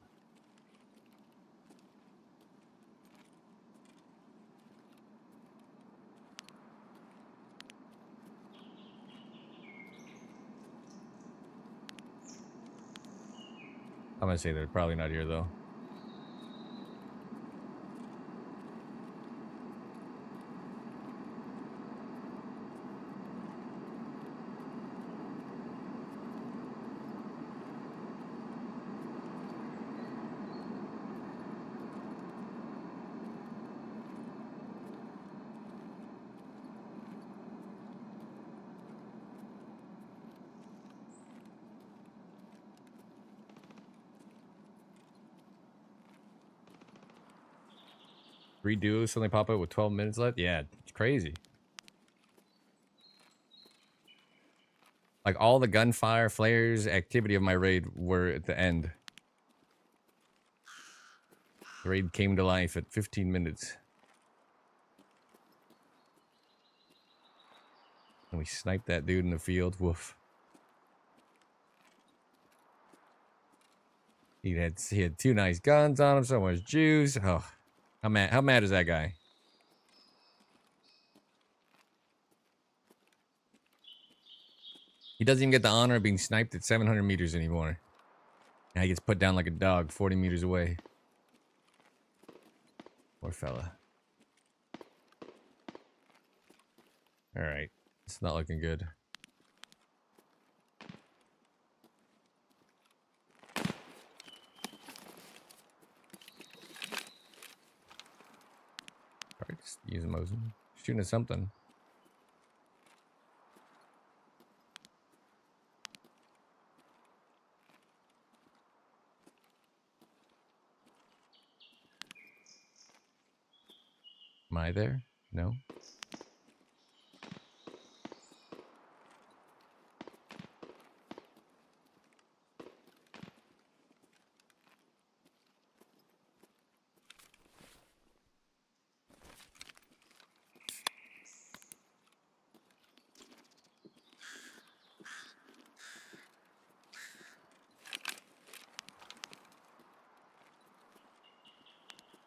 I'm gonna say they're probably not here though. Redo suddenly pop up with 12 minutes left. Yeah, it's crazy. Like all the gunfire, flares, activity of my raid were at the end. The raid came to life at 15 minutes. And we sniped that dude in the field. Woof. He had 2 nice guns on him, so much juice. Oh, how mad is that guy? He doesn't even get the honor of being sniped at 700 meters anymore. Now he gets put down like a dog 40 meters away. Poor fella. Alright. It's not looking good. Alright, just use a Mosin. Shooting at something. Am I there? No?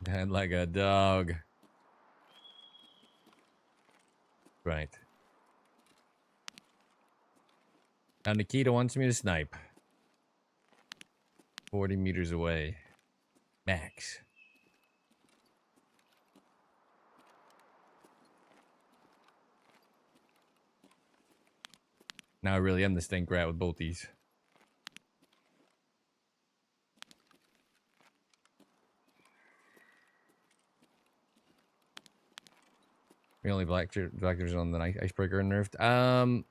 Dead like a dog. Right. Now Nikita wants me to snipe. 40 meters away. Max. Now I really am the stink rat with both these. The only blackers on the icebreaker nerfed. I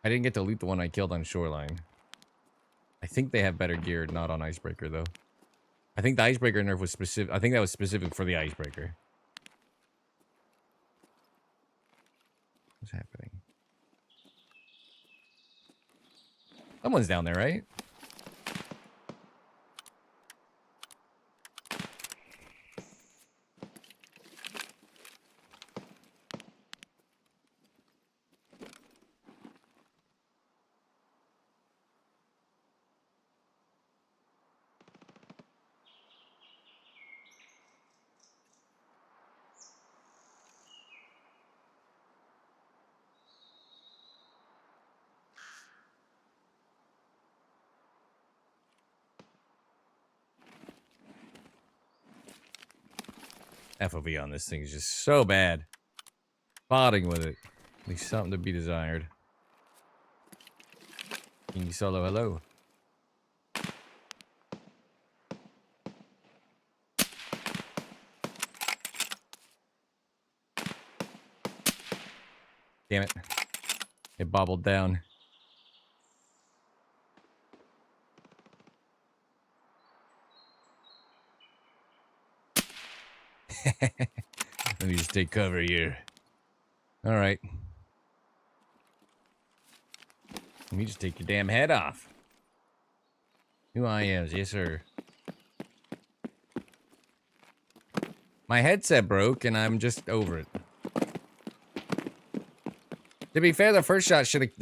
didn't get to loot the one I killed on Shoreline. I think they have better gear, not on icebreaker though. I think the icebreaker nerf was specific. I think that was specific for the icebreaker. What's happening? Someone's down there, right? FOV on this thing is just so bad. Spotting with it. At least something to be desired. King Solo, hello. Damn it. It bobbled down. Let me just take cover here. Alright. Let me just take your damn head off. New IMs, yes sir. My headset broke and I'm just over it. To be fair, the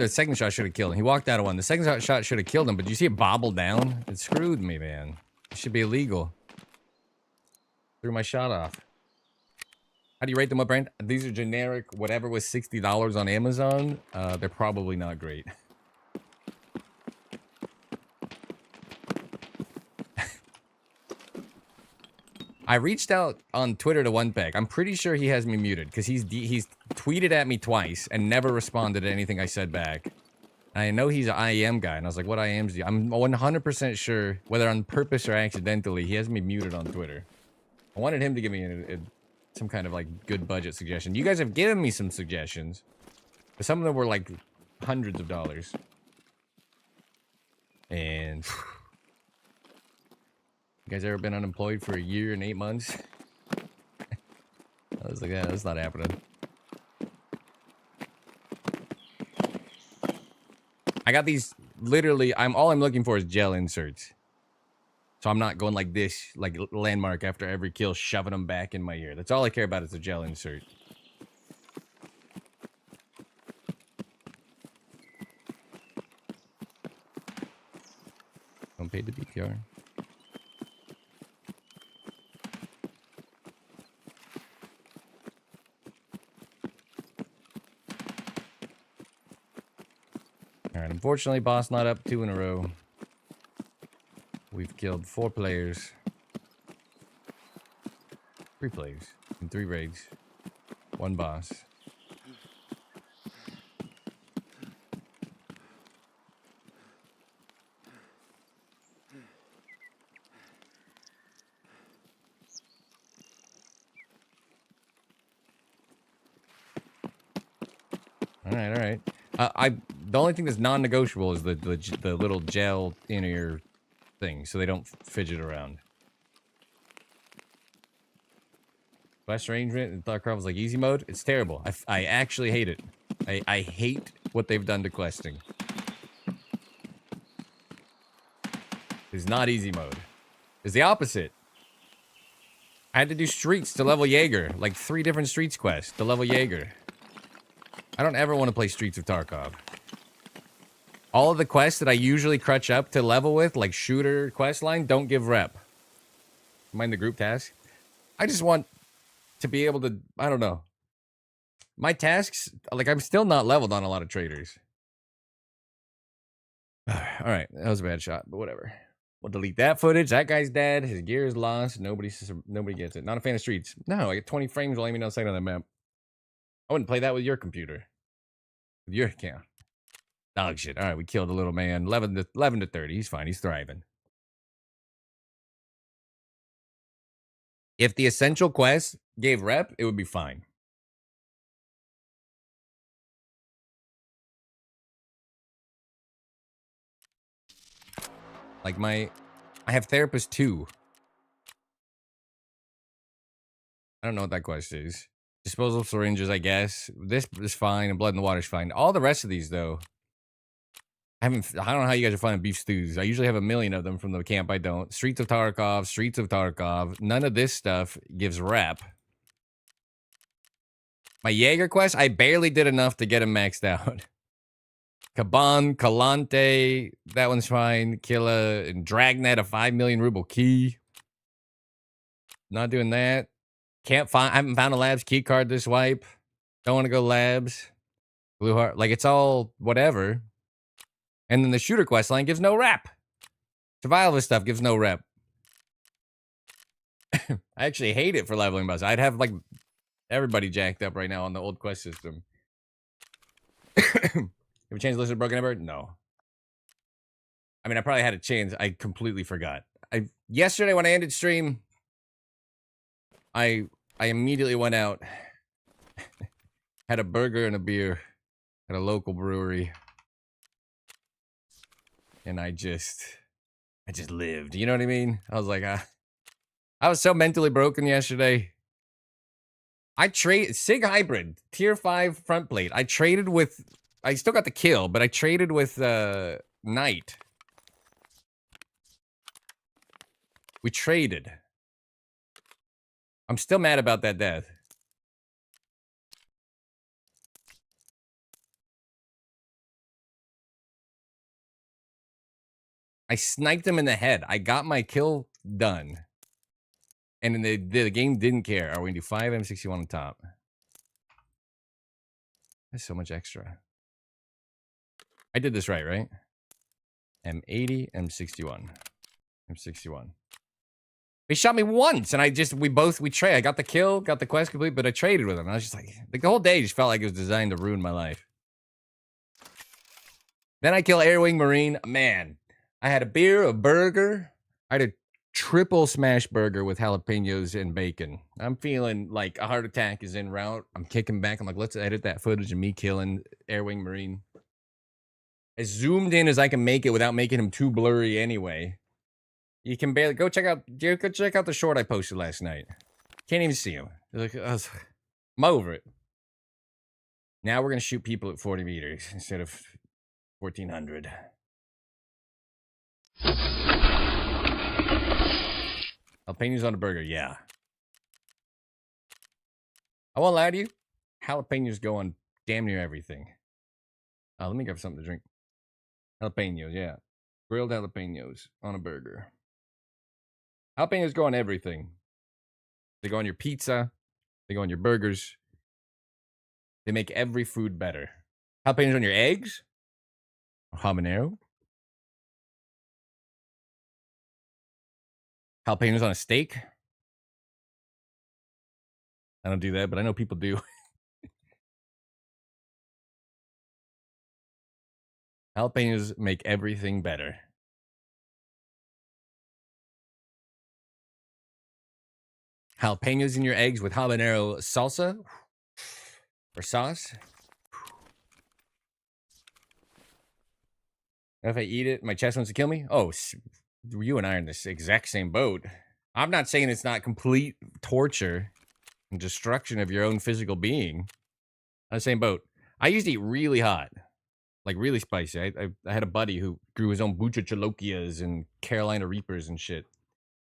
second shot should have killed him. He walked out of one. The second shot should have killed him, but you see it bobble down? It screwed me, man. It should be illegal. Threw my shot off. How do you rate them? What brand? These are generic, whatever was $60 on Amazon. They're probably not great. I reached out on Twitter to OnePeg. I'm pretty sure he has me muted because he's tweeted at me twice and never responded to anything I said back. And I know he's an IEM guy, and I was like, what IEMs do you? I'm 100% sure, whether on purpose or accidentally, he has me muted on Twitter. I wanted him to give me some kind of like good budget suggestion. You guys have given me some suggestions, but some of them were like hundreds of dollars. And you guys ever been unemployed for a year and 8 months? I was like, yeah, that's not happening. I got these literally. All I'm looking for is gel inserts. So I'm not going like this, like landmark after every kill, shoving them back in my ear. That's all I care about is a gel insert. Don't pay the BTR. Alright, unfortunately, boss not up 2 in a row. We've killed 4 players. 3 players in 3 raids. 1 boss. Alright. The only thing that's non-negotiable is the little gel inner thing, so they don't fidget around. Quest arrangement and Dark was like easy mode. It's terrible. I actually hate it. I hate what they've done to questing. It's not easy mode. It's the opposite. I had to do streets to level Jaeger. Like 3 different streets quests to level Jaeger. I don't ever want to play Streets of Tarkov. All of the quests that I usually crutch up to level with, like shooter quest line, don't give rep. Mind the group task? I just want to be able to, I don't know. My tasks, like I'm still not leveled on a lot of traders. Alright, that was a bad shot, but whatever. We'll delete that footage. That guy's dead. His gear is lost. Nobody gets it. Not a fan of streets. No, I get 20 frames while aiming outside on the map. I wouldn't play that with your computer. With your account. Dog shit. Alright, we killed a little man. 11 to 30. He's fine. He's thriving. If the essential quest gave rep, it would be fine. Like I have Therapist 2. I don't know what that quest is. Disposal syringes, I guess. This is fine, and Blood in the Water is fine. All the rest of these, though, I don't know how you guys are finding beef stews. I usually have a million of them from the camp. I don't. Streets of Tarkov. None of this stuff gives rep. My Jaeger quest, I barely did enough to get him maxed out. Kaban, Kalante, that one's fine. Killa, and Dragnet, a 5 million ruble key. Not doing that. I haven't found a labs key card this wipe. Don't want to go labs. Blue heart, like it's all whatever. And then the shooter quest line gives no rep. Survivalist stuff gives no rep. I actually hate it for leveling boss. I'd have like everybody jacked up right now on the old quest system. Have you changed the list of broken ever? No. I mean, I probably had a chance. I completely forgot. Yesterday when I ended stream, I immediately went out, had a burger and a beer at a local brewery, and I just lived. You know what I mean? I was like, I was so mentally broken yesterday. I Sig Hybrid, tier 5 front plate. I still got the kill, but I traded with Knight. We traded. I'm still mad about that death. I sniped him in the head. I got my kill done. And then the game didn't care. Are we gonna do 5 M61 on top? That's so much extra. I did this right? M80, M61. M61. He shot me once, and we trade. I got the kill, got the quest complete, but I traded with him. I was just like the whole day just felt like it was designed to ruin my life. Then I kill Air Wing Marine. Man, I had a beer, a burger. I had a triple smash burger with jalapenos and bacon. I'm feeling like a heart attack is en route. I'm kicking back. I'm like, let's edit that footage of me killing Air Wing Marine. As zoomed in as I can make it without making him too blurry anyway. You can barely go check out the short I posted last night. Can't even see him. I'm over it. Now we're gonna shoot people at 40 meters instead of 1400. Jalapenos on a burger, yeah. I won't lie to you. Jalapenos go on damn near everything. Let me grab something to drink. Jalapenos, yeah. Grilled jalapenos on a burger. Jalapenos go on everything. They go on your pizza. They go on your burgers. They make every food better. Jalapenos on your eggs? Habanero. Jalapenos on a steak. I don't do that, but I know people do. Jalapenos make everything better. Jalapenos in your eggs with habanero salsa or sauce. If I eat it, my chest wants to kill me. Oh, you and I are in this exact same boat. I'm not saying it's not complete torture and destruction of your own physical being. On the same boat. I used to eat really hot, like really spicy. I had a buddy who grew his own buchachalokias and Carolina Reapers and shit.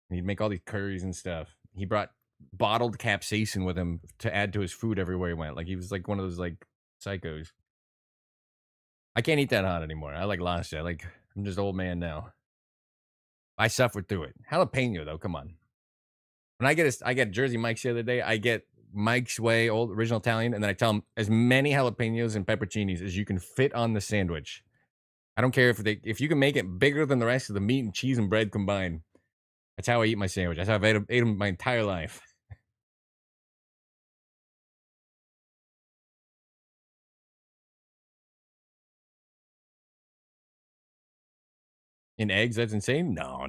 And he'd make all these curries and stuff. He brought bottled capsaicin with him to add to his food everywhere he went. Like he was like one of those like psychos. I can't eat that hot anymore. I like lost it. I'm just old man now. I suffered through it. Jalapeno though, come on. When I get Jersey Mike's the other day. I get Mike's Way, old original Italian, and then I tell him as many jalapenos and pepperoncinis as you can fit on the sandwich. I don't care if you can make it bigger than the rest of the meat and cheese and bread combined. That's how I eat my sandwich. That's how I've ate them my entire life. In eggs, that's insane. No.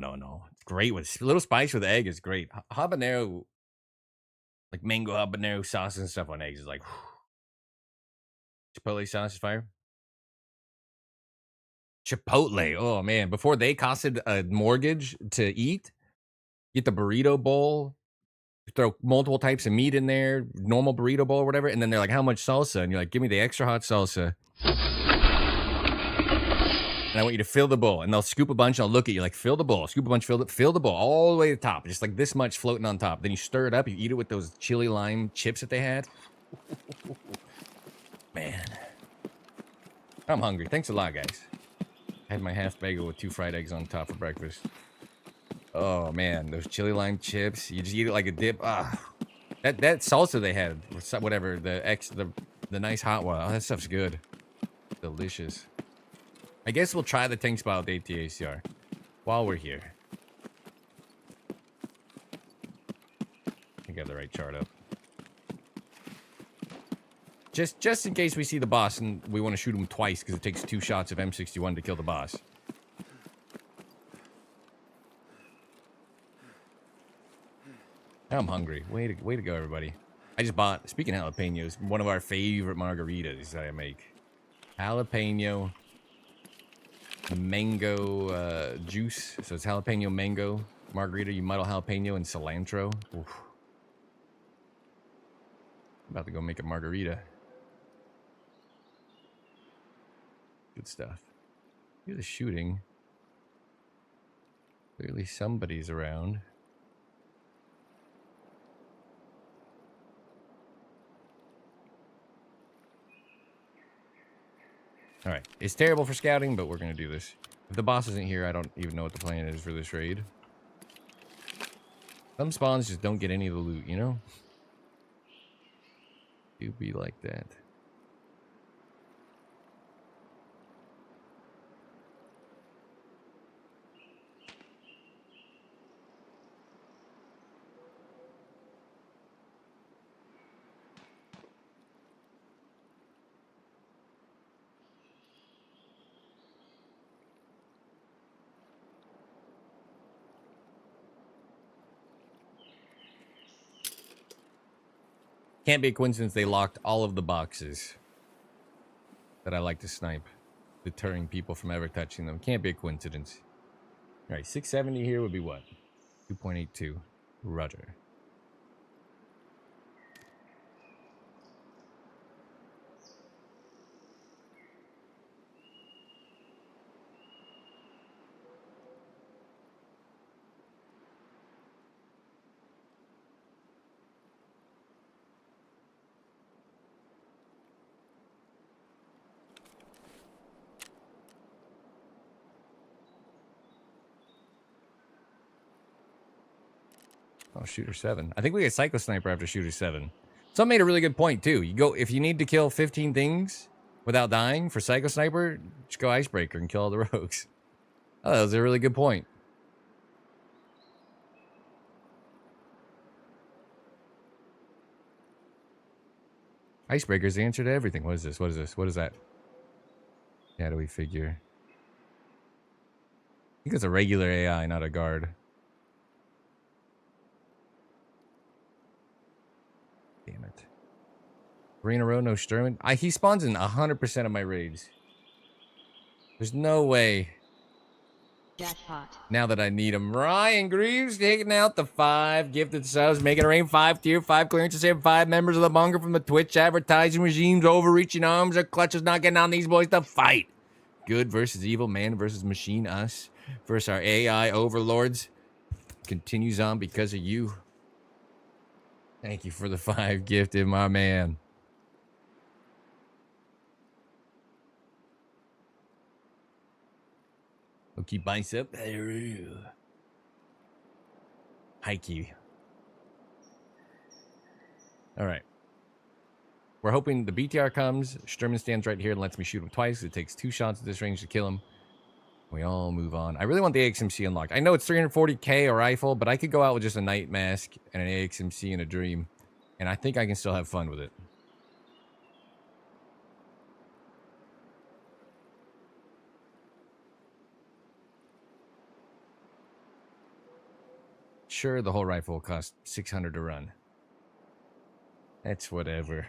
It's great with a little spice with egg is great. Habanero, like mango habanero sauce and stuff on eggs is like Chipotle sauce is fire. Chipotle, oh man! Before they costed a mortgage to eat, get the burrito bowl, throw multiple types of meat in there, normal burrito bowl or whatever, and then they're like, "How much salsa?" And you're like, "Give me the extra hot salsa." And I want you to fill the bowl. And they'll scoop a bunch and I'll look at you like, fill the bowl, scoop a bunch, fill the bowl all the way to the top. Just like this much floating on top. Then you stir it up. You eat it with those chili lime chips that they had. Man. I'm hungry. Thanks a lot, guys. I had my half bagel with 2 fried eggs on top for breakfast. Oh, man. Those chili lime chips. You just eat it like a dip. Ah. That salsa they had, whatever, the nice hot one. Oh, that stuff's good. Delicious. I guess we'll try the tank spot with ATACR while we're here. I got the right chart up. Just in case we see the boss and we want to shoot him twice because it takes 2 shots of M61 to kill the boss. I'm hungry. Way to go, everybody. I just bought, speaking of jalapenos, one of our favorite margaritas that I make. Jalapeno mango juice. So it's jalapeno mango margarita. You muddle jalapeno and cilantro. Oof. About to go make a margarita. Good stuff. Here's the shooting. Clearly somebody's around. All right. It's terrible for scouting, but we're going to do this. If the boss isn't here, I don't even know what the plan is for this raid. Some spawns just don't get any of the loot, you know? Do be like that. Can't be a coincidence they locked all of the boxes that I like to snipe, deterring people from ever touching them. Can't be a coincidence. All right, 670 here would be what? 2.82. Roger. Oh, shooter 7. I think we get Psycho Sniper after shooter 7. Some made a really good point too. You go if you need to kill 15 things without dying for Psycho Sniper, just go Icebreaker and kill all the rogues. Oh, that was a really good point. Icebreaker's the answer to everything. What is this? What is this? What is that? How do we figure? I think it's a regular AI, not a guard. Damn it. 3 in a row, no Sturman. He spawns in 100% of my raids. There's no way. Jackpot. Now that I need him. Ryan Greaves taking out the 5 gifted subs, making it rain 5 tier, 5 clearances, and 5 members of the bunker from the Twitch advertising regime's overreaching arms. Our clutch is not getting on these boys to fight. Good versus evil, man versus machine, us versus our AI overlords. Continues on because of you. Thank you for the 5 gifted, my man. Low-key bicep. High-key. All right. We're hoping the BTR comes. Sturman stands right here and lets me shoot him twice. It takes 2 shots at this range to kill him. We all move on. I really want the AXMC unlocked. I know it's 340k a rifle, but I could go out with just a night mask and an AXMC and a dream. And I think I can still have fun with it. Sure, the whole rifle will cost 600 to run. That's whatever.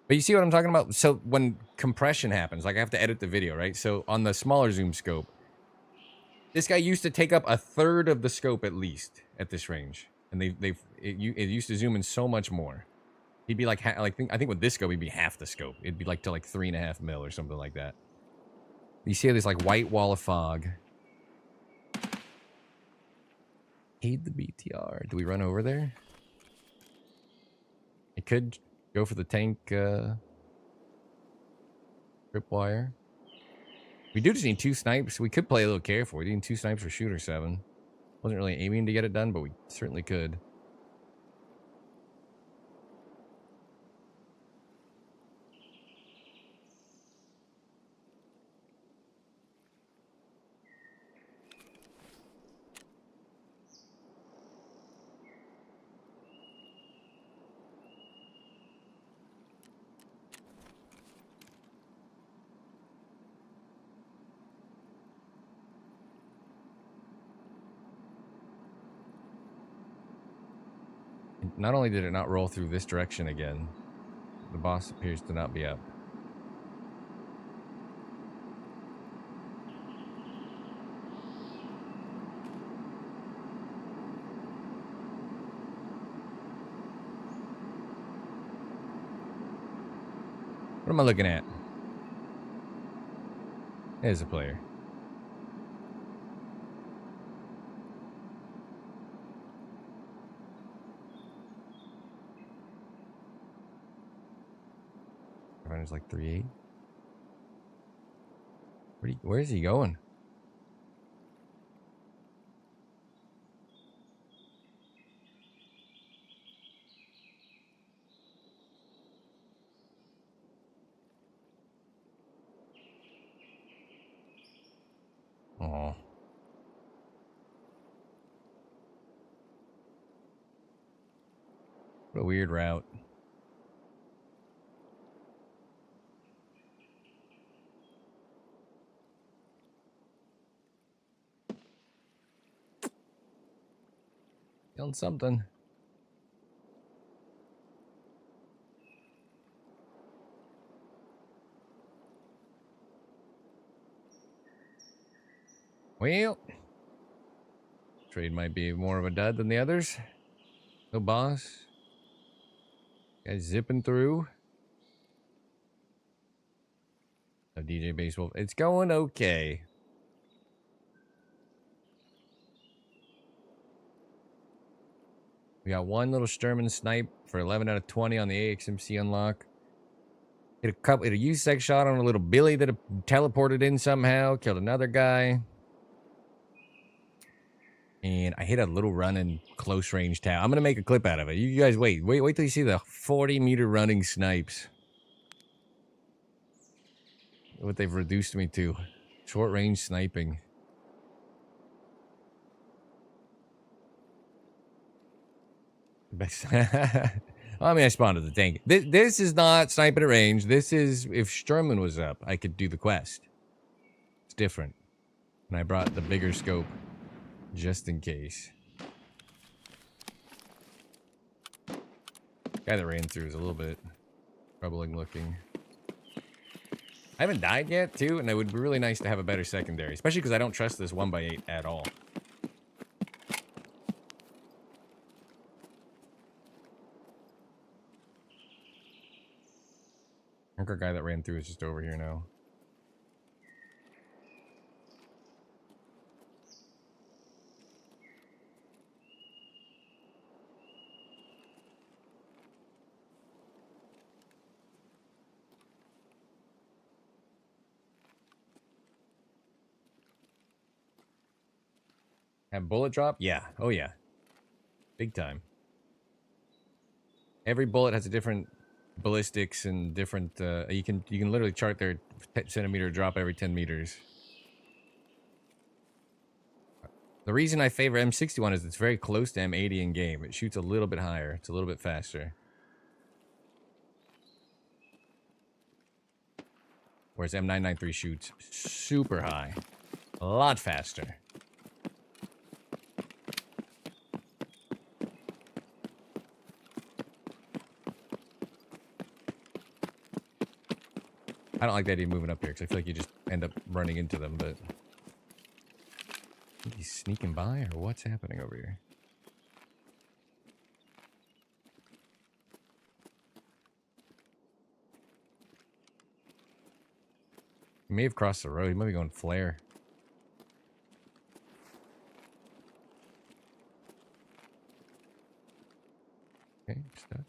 But you see what I'm talking about? So when compression happens, like I have to edit the video, right? So on the smaller zoom scope, this guy used to take up a third of the scope at least at this range, and it used to zoom in so much more. He'd be like, I think with this scope he'd be half the scope. It'd be like to like 3.5 mil or something like that. You see this like white wall of fog. Hate the BTR. Do we run over there? It could go for the tank tripwire. We do just need 2 snipes. We could play a little careful. We need 2 snipes for shooter 7. Wasn't really aiming to get it done, but we certainly could. Not only did it not roll through this direction again, the boss appears to not be up. What am I looking at? There's a player. It's like 3.8. Where is he going? Oh. What a weird route. Killing something. Well, trade might be more of a dud than the others. No boss. Guys zipping through. No DJ Baseball. It's going okay. We got 1 little Sturman snipe for 11 out of 20 on the AXMC unlock. Hit a U-sec shot on a little Billy that teleported in somehow. Killed another guy. And I hit a little running close range tower. I'm going to make a clip out of it. You guys wait till you see the 40-meter running snipes. What they've reduced me to. Short range sniping. I mean, I spawned at the tank. This is not sniping at range. This is, if Sturman was up, I could do the quest. It's different. And I brought the bigger scope just in case. Guy that ran through is a little bit troubling looking. I haven't died yet, too, and it would be really nice to have a better secondary, especially because I don't trust this 1x8 at all. I think our guy that ran through is just over here now. Have bullet drop? Yeah. Oh, yeah. Big time. Every bullet has a different ballistics and different... you can literally chart their centimeter drop every 10 meters. The reason I favor M61 is it's very close to M80 in game. It shoots a little bit higher. It's a little bit faster. Whereas M993 shoots super high. A lot faster. I don't like that idea moving up here because I feel like you just end up running into them, but... I think he's sneaking by, or what's happening over here? He may have crossed the road. He might be going flare. Okay, stuck.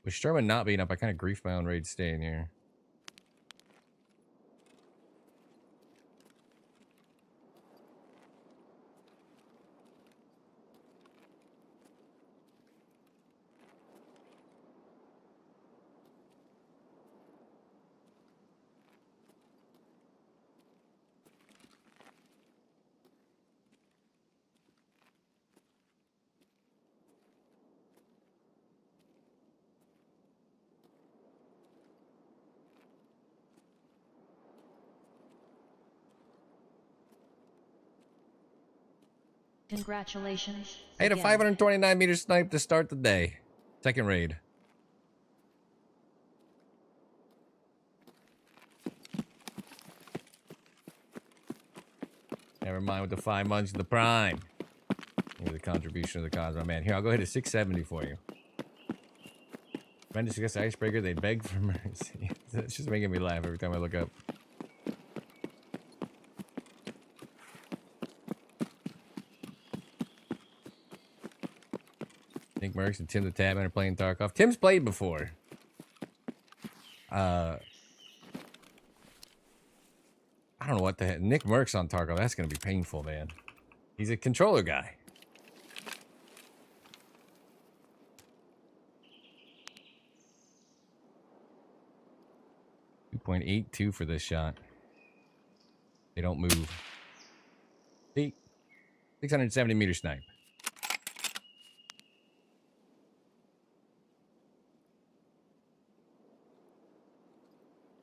With Sherman not being up, I kind of grief my own raid staying here. Congratulations. I had a again. 529 meter snipe to start the day. Second raid. Never mind with the 5 months of the prime. Here's the contribution of the cause, my man. Here, I'll go hit a 670 for you. Friend discuss icebreaker, they beg for mercy. It's just making me laugh every time I look up. Nick Merckx and Tim the Tabman are playing Tarkov. Tim's played before. I don't know what the heck. Nick Merckx on Tarkov. That's going to be painful, man. He's a controller guy. .82 for this shot. They don't move. See? 670 meter snipe.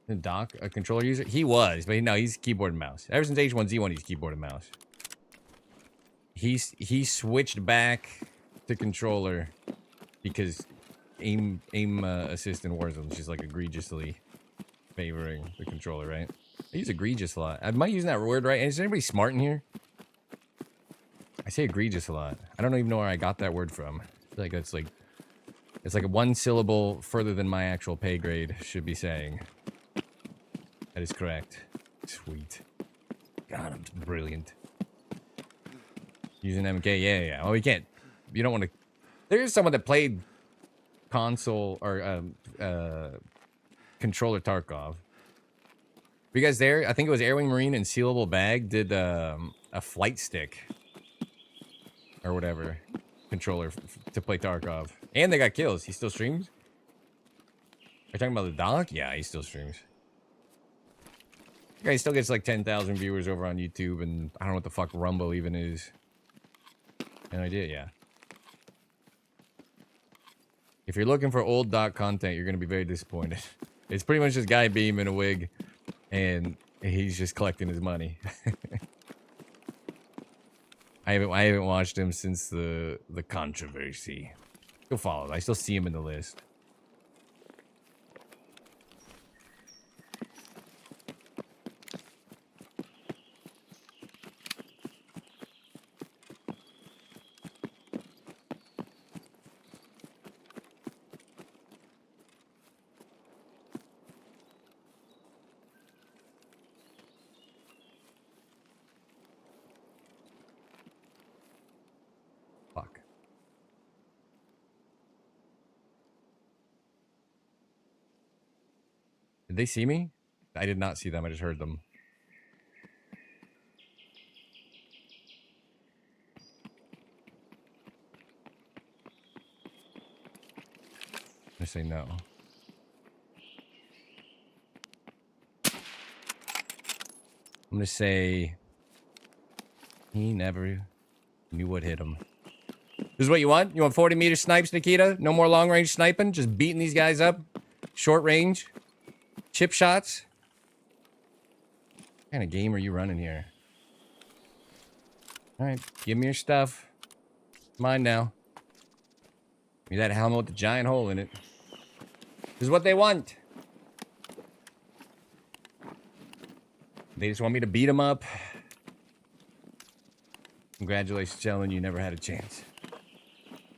The Doc, a controller user? He was, but no, he's keyboard and mouse. Ever since H1Z1, he's keyboard and mouse. He switched back to controller because aim assist in Warzone is just like egregiously favoring the controller, right? I use egregious a lot. Am I using that word right? Is anybody smart in here? I say egregious a lot. I don't even know where I got that word from. I feel like it's like a one syllable further than my actual pay grade should be saying. That is correct. Sweet. God, I'm brilliant. Using MK, yeah. Oh, you can't. You don't want to. There's someone that played console or controller Tarkov. Were you guys there? I think it was Airwing Marine and Sealable Bag did a flight stick or whatever controller to play Tarkov, and they got kills. He still streams. Are you talking about the doc? Yeah, he still streams. Yeah, he still gets like 10,000 viewers over on YouTube, and I don't know what the fuck Rumble even is. No idea. Yeah. If you're looking for old doc content, you're gonna be very disappointed. It's pretty much this guy beam in a wig, and he's just collecting his money. I haven't watched him since the controversy. Go follow. I still see him in the list. Fuck. Did they see me? I did not see them. I just heard them. I'm gonna say no. I'm gonna say he never knew what hit him. This is what you want? You want 40-meter snipes, Nikita? No more long-range sniping? Just beating these guys up? Short range? Chip shots? What kind of game are you running here? Alright, give me your stuff. Mine now. Give me that helmet with the giant hole in it. This is what they want. They just want me to beat them up. Congratulations, gentlemen. You never had a chance.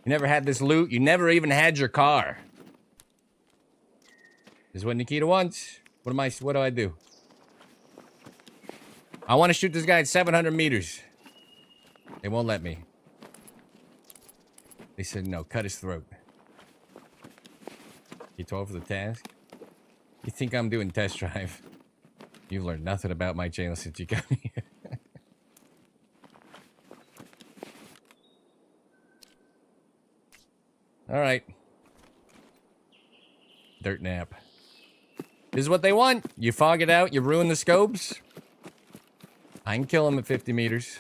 You never had this loot. You never even had your car. This is what Nikita wants. What do I do? I want to shoot this guy at 700 meters. They won't let me. They said no, cut his throat. You told for the task? You think I'm doing test drive? You've learned nothing about my channel since you got here. All right. Dirt nap. This is what they want. You fog it out. You ruin the scopes. I can kill them at 50 meters.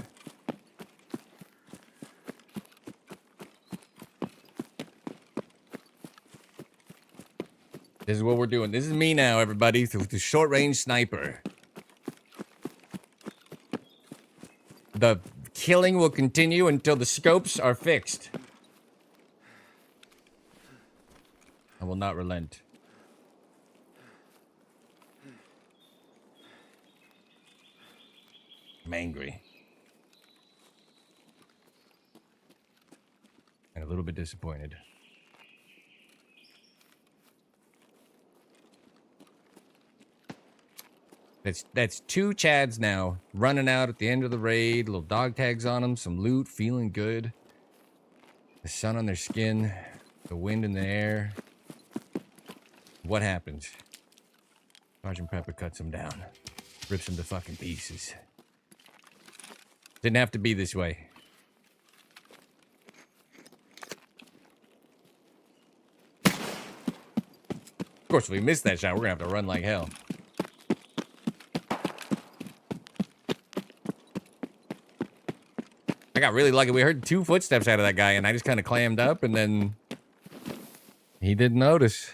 This is what we're doing. This is me now, everybody, with the short-range sniper. The killing will continue until the scopes are fixed. I will not relent. I'm angry. And a little bit disappointed. That's two Chads now, running out at the end of the raid, little dog tags on them, some loot, feeling good. The sun on their skin, the wind in the air. What happens? Sergeant Prepper cuts him down, rips him to fucking pieces. Didn't have to be this way. Of course, if we miss that shot, we're gonna have to run like hell. I got really lucky. We heard two footsteps out of that guy, and I just kind of clammed up, and then he didn't notice.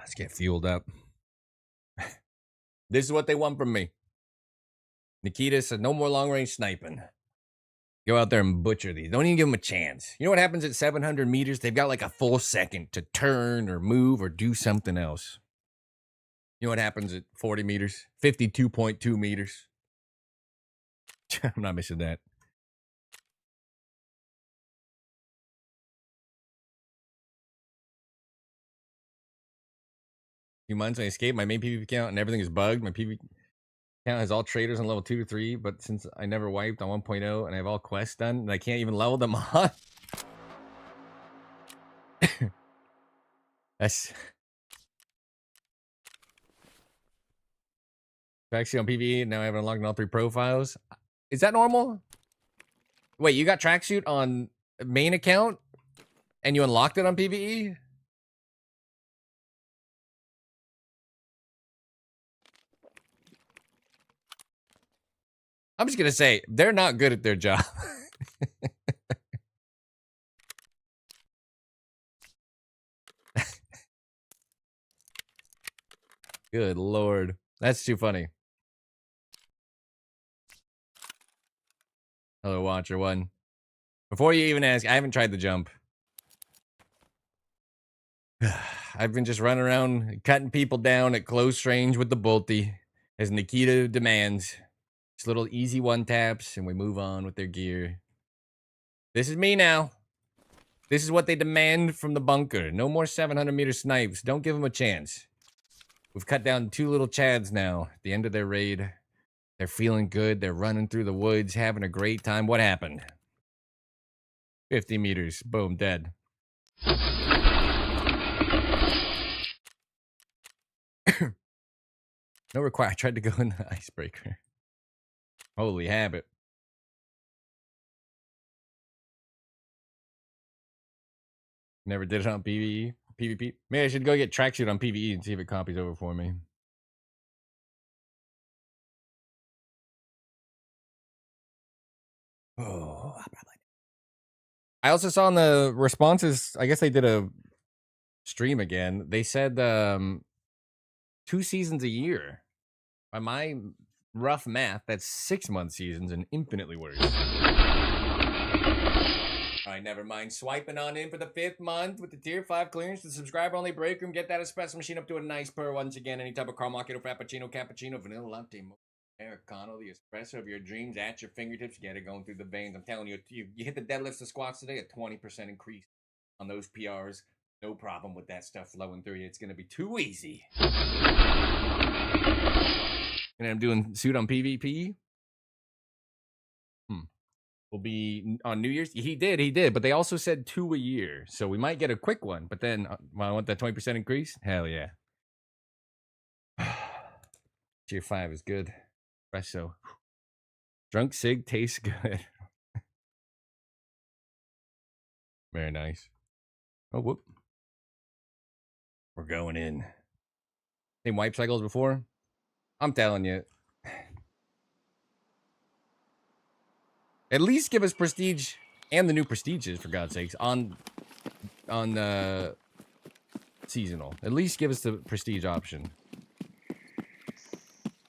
Let's get fueled up. This is what they want from me. Nikita said, no more long-range sniping. Go out there and butcher these. Don't even give them a chance. You know what happens at 700 meters? They've got like a full second to turn or move or do something else. You know what happens at 40 meters? 52.2 meters. I'm not missing that. Few months I escaped my main PvP account and everything is bugged. My PvP... Account has all traders on level 2 to 3, but since I never wiped on 1.0 and I have all quests done, and I can't even level them on. That's actually on PvE. Now I have unlocked all 3 profiles. Is that normal? Wait, you got tracksuit on main account and you unlocked it on PvE? I'm just gonna say they're not good at their job. Good lord, that's too funny. Hello, Watcher One. Before you even ask, I haven't tried the jump. I've been just running around cutting people down at close range with the bolty, as Nikita demands. Just little easy one taps, and we move on with their gear. This is me now. This is what they demand from the bunker. No more 700-meter snipes. Don't give them a chance. We've cut down 2 little chads now at the end of their raid. They're feeling good. They're running through the woods, having a great time. What happened? 50 meters. Boom, dead. No require. I tried to go in the icebreaker. Holy habit. Never did it on PvE. PvP. Maybe I should go get tracksuit on PvE and see if it copies over for me. Oh, I also saw in the responses, I guess they did a stream again. They said 2 seasons a year. By my rough math, that's 6-month seasons and infinitely worse. Alright, never mind. Swiping on in for the 5th month with the tier 5 clearance. The subscriber only break room. Get that espresso machine up to a nice purr once again. Any type of caramel macchiato, frappuccino, cappuccino, vanilla latte, Americano, the espresso of your dreams at your fingertips. Get it going through the veins. I'm telling you, you hit the deadlifts and squats today, a 20% increase on those PRs. No problem with that stuff flowing through you. It's going to be too easy. And I'm doing suit on PvP. Will be on New Year's. He did. But they also said 2 a year. So we might get a quick one. But then, I want that 20% increase? Hell yeah. Tier 5 is good. Espresso. Drunk Sig tastes good. Very nice. Oh, whoop. We're going in. Same wipe cycles before? I'm telling you. At least give us prestige and the new prestiges, for God's sakes, on seasonal. At least give us the prestige option.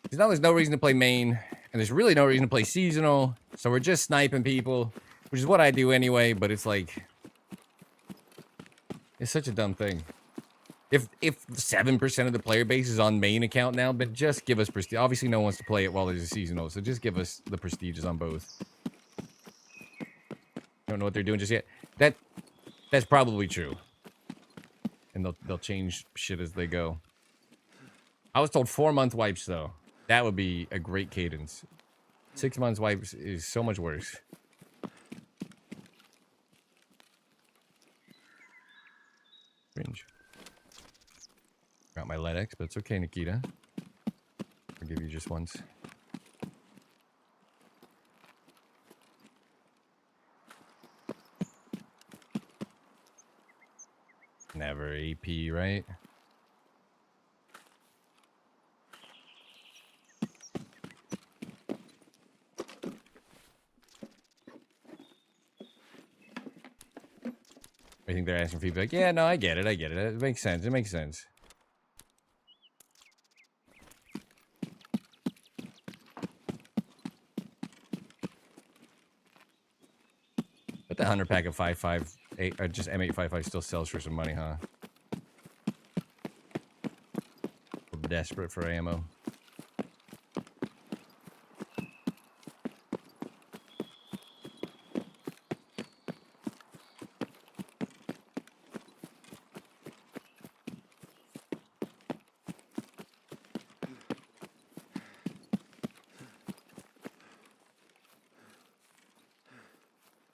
Because now there's no reason to play main, and there's really no reason to play seasonal, so we're just sniping people, which is what I do anyway, but it's like... It's such a dumb thing. If 7% of the player base is on main account now, but just give us prestige. Obviously, no one wants to play it while there's a seasonal, so just give us the prestiges on both. Don't know what they're doing just yet. That's probably true. And they'll change shit as they go. I was told 4-month wipes though. That would be a great cadence. 6 months wipes is so much worse. Cringe. Got my LEDX, but it's okay, Nikita. I'll give you just once. Never AP, right? I think they're asking feedback. Yeah, no, I get it. It makes sense. It makes sense. But the 100 pack of 5.58 or just M855 still sells for some money, huh? We're desperate for ammo.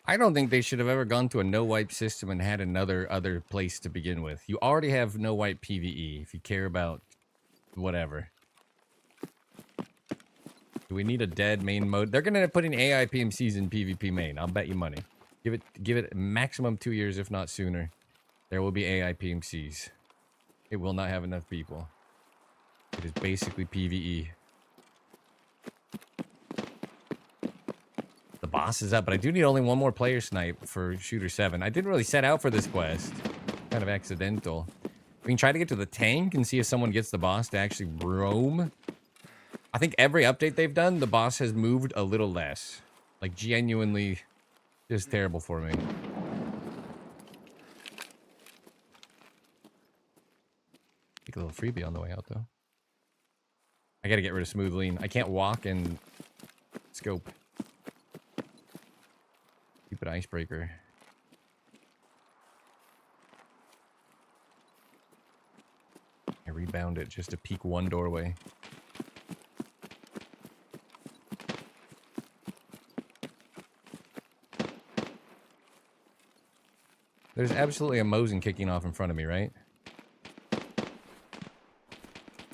I don't think they should have ever gone to a no-wipe system and had other place to begin with. You already have no-wipe PvE if you care about whatever. Do we need a dead main mode? They're gonna end up putting AI PMCs in PvP main. I'll bet you money. Give it maximum 2 years, if not sooner. There will be AI PMCs. It will not have enough people. It is basically PvE. The boss is up, but I do need only one more player snipe for Shooter 7. I didn't really set out for this quest. Kind of accidental. We can try to get to the tank and see if someone gets the boss to actually roam. I think every update they've done, the boss has moved a little less. Like, genuinely, just terrible for me. Take a little freebie on the way out, though. I gotta get rid of smooth lean. I can't walk and scope. Keep it icebreaker. I rebound it just to peek one doorway. There's absolutely a Mosin kicking off in front of me, right?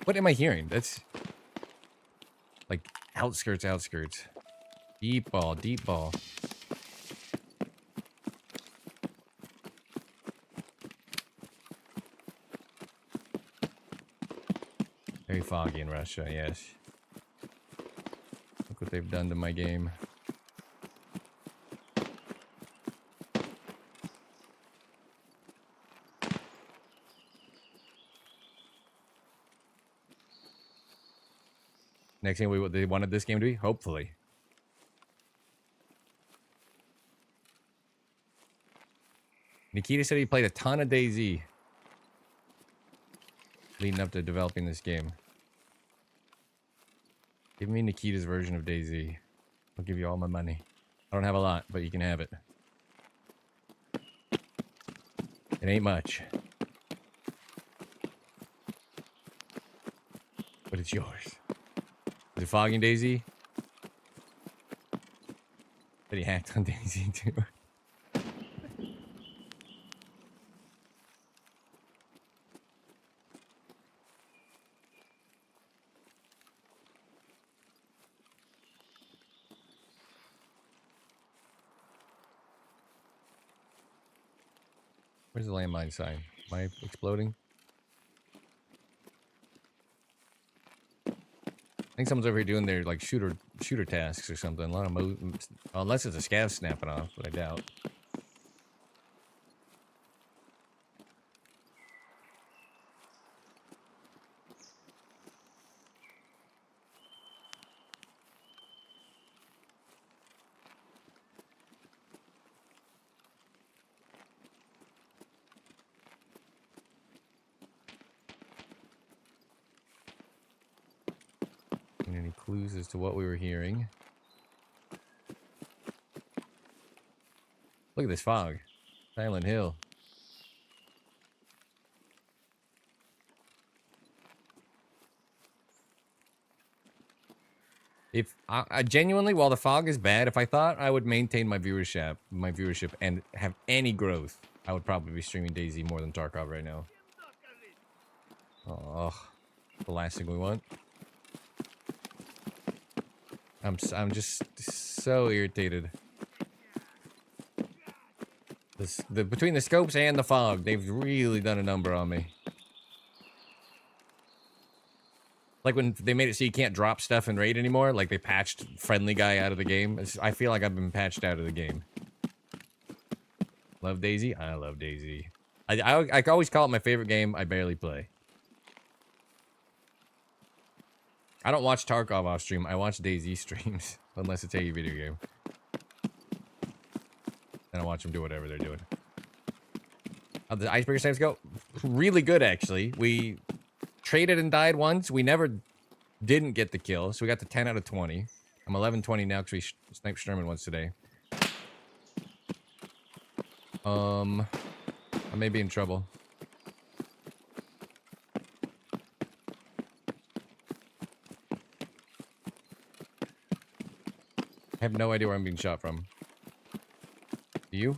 What am I hearing? That's like outskirts. Deep ball. Very foggy in Russia, yes. Look what they've done to my game. Next thing what they wanted this game to be? Hopefully. Nikita said he played a ton of DayZ leading up to developing this game. Give me Nikita's version of DayZ. I'll give you all my money. I don't have a lot, but you can have it. It ain't much. But it's yours. Is it fogging DayZ? But he hacked on DayZ too. Where's the landmine sign? Am I exploding? I think someone's over here doing their like shooter tasks or something. A lot of unless it's a scav snapping off, but I doubt. Any clues as to what we were hearing? Look at this fog. Silent Hill. If I genuinely, while the fog is bad, if I thought I would maintain my viewership and have any growth, I would probably be streaming DayZ more than Tarkov right now. Oh, the last thing we want. I'm just so irritated. Between the scopes and the fog, they've really done a number on me. Like when they made it so you can't drop stuff in raid anymore, like they patched friendly guy out of the game. I feel like I've been patched out of the game. Love DayZ? I love DayZ. I always call it my favorite game I barely play. I don't watch Tarkov off stream. I watch DayZ streams. Unless it's a video game. And I watch them do whatever they're doing. How'd the icebreaker snipes go? Really good, actually. We traded and died once. We never didn't get the kill. So we got the 10 out of 20. I'm 11-20 now because we sniped Sherman once today. I may be in trouble. I have no idea where I'm being shot from. You?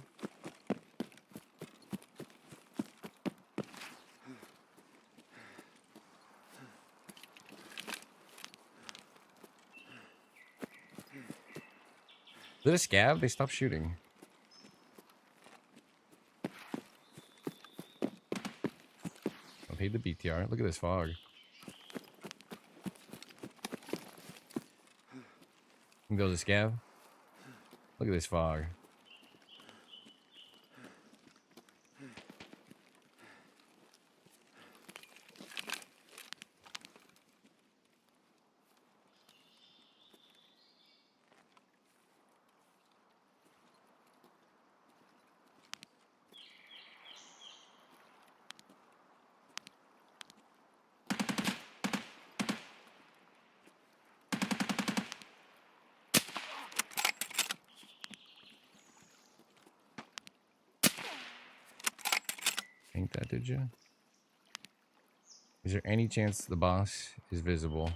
Is it a scav? They stopped shooting. I paid the BTR. Look at this fog. Think those a scav? Look at this fog. Think that, did you? Is there any chance the boss is visible?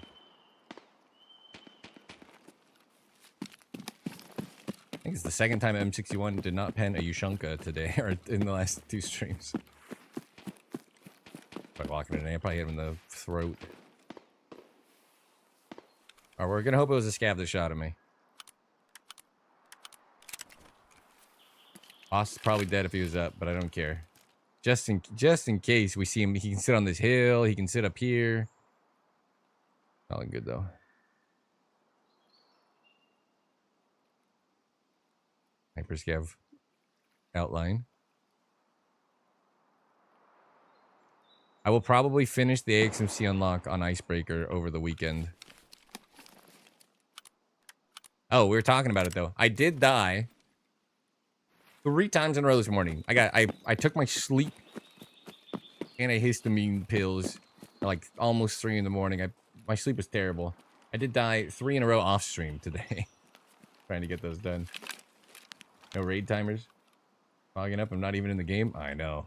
I think it's the second time M61 did not pen a Yushunka today, or in the last 2 streams. By walking it in, I probably hit him in the throat. Alright, we're gonna hope it was a scav that shot at me. Boss is probably dead if he was up, but I don't care. Just in case we see him, he can sit on this hill, he can sit up here. All good though. Hyper scav outline. I will probably finish the AXMC unlock on Icebreaker over the weekend. Oh, we were talking about it though. I did die 3 times in a row this morning. I took my sleep antihistamine pills at like almost 3 in the morning. My sleep was terrible. I did die 3 in a row off stream today. Trying to get those done. No raid timers. Fogging up. I'm not even in the game. I know.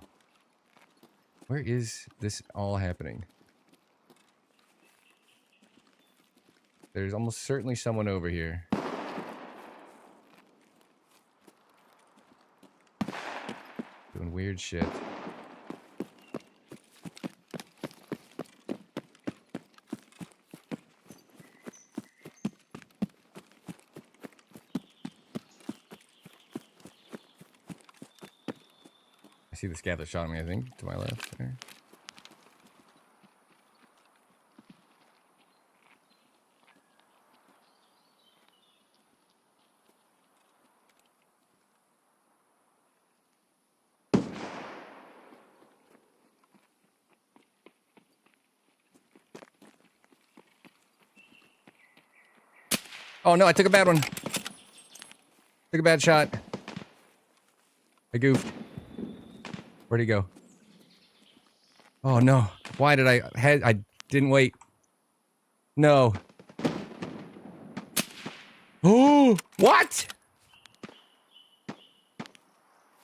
Where is this all happening? There's almost certainly someone over here. Doing weird shit. I see the scav that shot me, I think, to my left there. Oh no, I took a bad one. Took a bad shot. I goofed. Where'd he go? Oh no. Why did I didn't wait. No. Oh, what?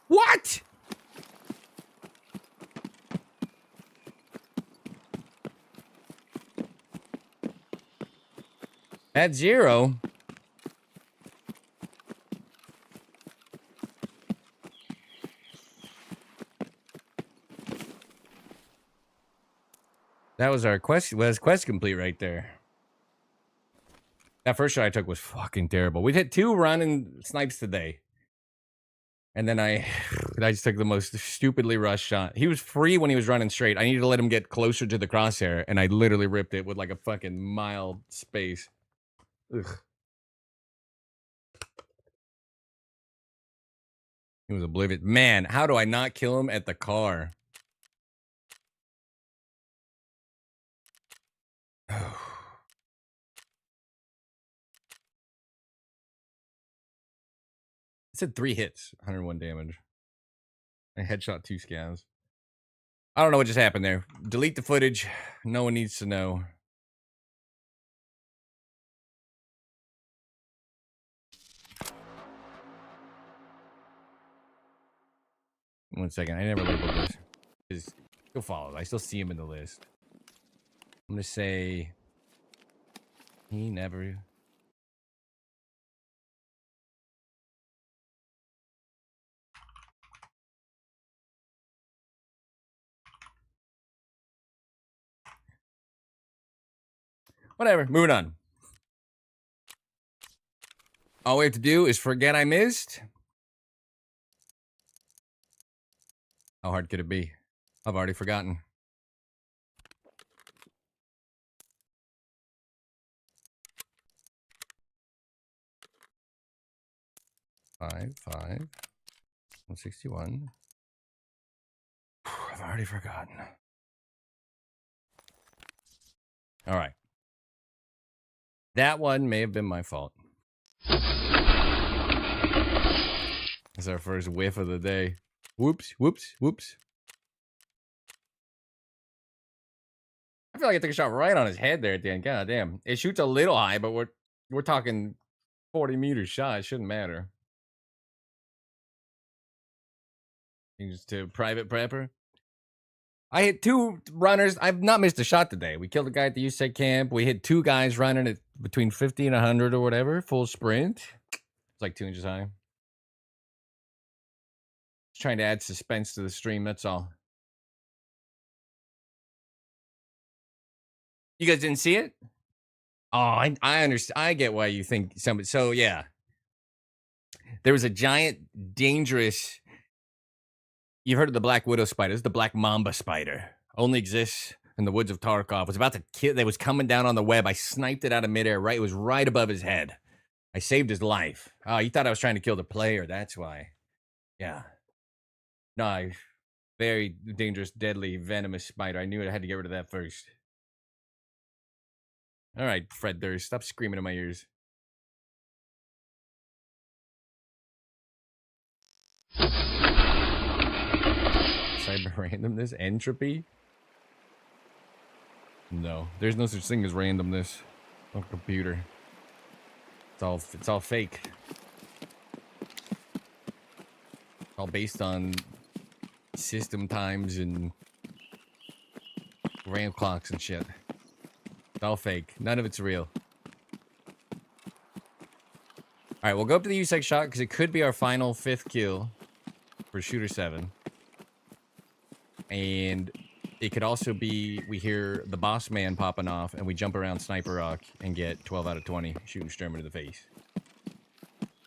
What? At 0. That was our quest. Was quest complete right there. That first shot I took was fucking terrible. We hit 2 running snipes today, and then I just took the most stupidly rushed shot. He was free when he was running straight. I needed to let him get closer to the crosshair, and I literally ripped it with like a fucking mile space. Ugh. He was oblivious. Man, how do I not kill him at the car? I said 3 hits, 101 damage. I headshot 2 scavs. I don't know what just happened there. Delete the footage. No one needs to know. One second. I never labeled this. Just go follow. I still see him in the list. I'm gonna say he never. Whatever. Moving on. All we have to do is forget I missed. How hard could it be? I've already forgotten. Five, 161. I've already forgotten. All right. That one may have been my fault. That's our first whiff of the day. Whoops, whoops, whoops. I feel like I took a shot right on his head there at the end. God damn. It shoots a little high, but we're talking 40 meter shot. It shouldn't matter. Thanks to Private Prepper. I hit 2 runners. I've not missed a shot today. We killed a guy at the USAC camp. We hit 2 guys running at between 50 and 100 or whatever. Full sprint. It's like 2 inches high. Just trying to add suspense to the stream. That's all. You guys didn't see it? Oh, I understand. I get why you think somebody. So yeah, there was a giant, dangerous. You've heard of the Black Widow spider. This is the Black Mamba spider. Only exists in the woods of Tarkov. Was about to kill. They was coming down on the web. I sniped it out of midair. Right, it was right above his head. I saved his life. Oh, you thought I was trying to kill the player? That's why. Yeah. No, very dangerous, deadly, venomous spider. I knew I had to get rid of that first. All right, Fred Durst, stop screaming in my ears. Cyber randomness? Entropy? No, there's no such thing as randomness on a computer. It's all fake. It's all based on system times and RAM clocks and shit. It's all fake. None of it's real. All right, we'll go up to the USEC shot because it could be our final 5th kill for Shooter 7. And it could also be we hear the boss man popping off and we jump around Sniper Rock and get 12 out of 20 shooting Sturman in the face.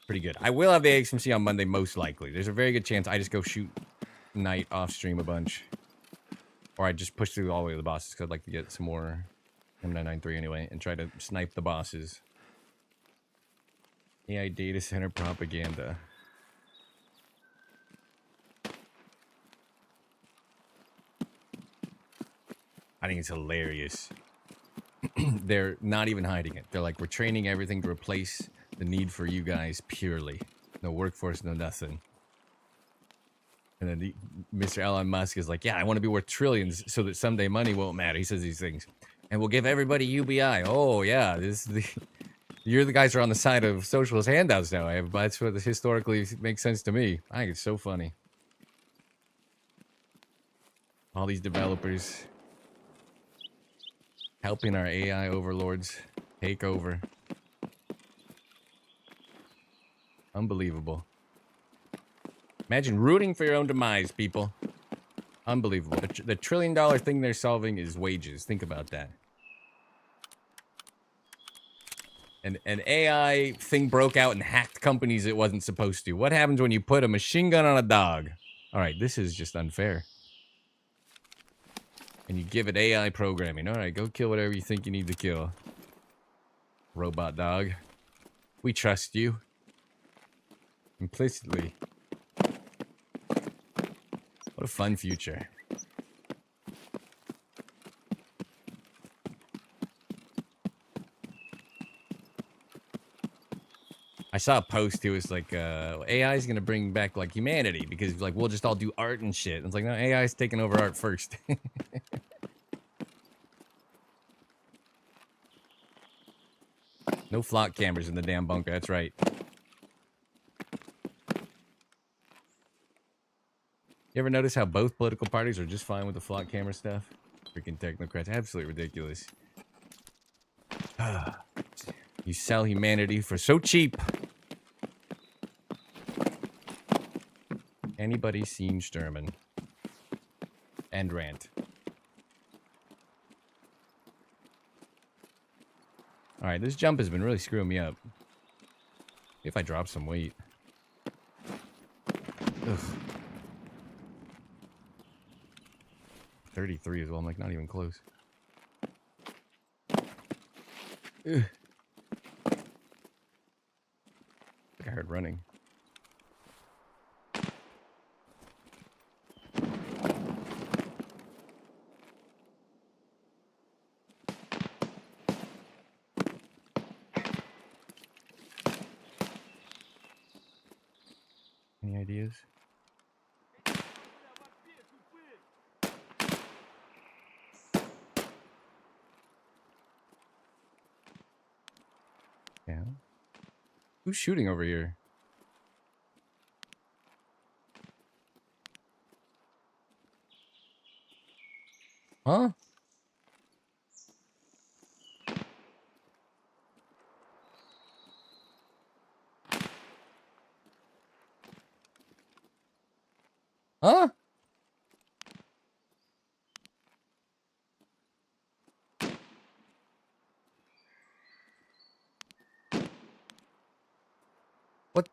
Pretty good. I will have the AXMC on Monday, most likely. There's a very good chance I just go shoot Night off stream a bunch. Or I just push through all the way to the bosses because I'd like to get some more M993 anyway and try to snipe the bosses. AI data center propaganda. I think it's hilarious. They're not even hiding it. They're like, we're training everything to replace the need for you guys purely. No workforce, no nothing. And then Mr. Elon Musk is like, yeah, I want to be worth trillions so that someday money won't matter. He says these things. And we'll give everybody UBI. Oh, yeah. You're the guys who are on the side of socialist handouts now. That's what historically makes sense to me. I think it's so funny. All these developers helping our AI overlords take over. Unbelievable. Imagine rooting for your own demise, people. Unbelievable. The $1 trillion thing they're solving is wages. Think about that. An AI thing broke out and hacked companies it wasn't supposed to. What happens when you put a machine gun on a dog? All right, this is just unfair. And you give it AI programming. All right, go kill whatever you think you need to kill. Robot dog. We trust you. Implicitly. What a fun future. I saw a post. It was like, AI is going to bring back, like, humanity. Because, like, we'll just all do art and shit. And it's like, no, AI is taking over art first. No flock cameras in the damn bunker. That's right. You ever notice how both political parties are just fine with the flock camera stuff? Freaking technocrats. Absolutely ridiculous. You sell humanity for so cheap. Anybody seen Sturman? And Rant. Alright, this jump has been really screwing me up. If I drop some weight. Ugh. 33 as well. I'm like not even close. Ugh. I heard running. Any ideas? Yeah. Who's shooting over here? Huh? Huh? What?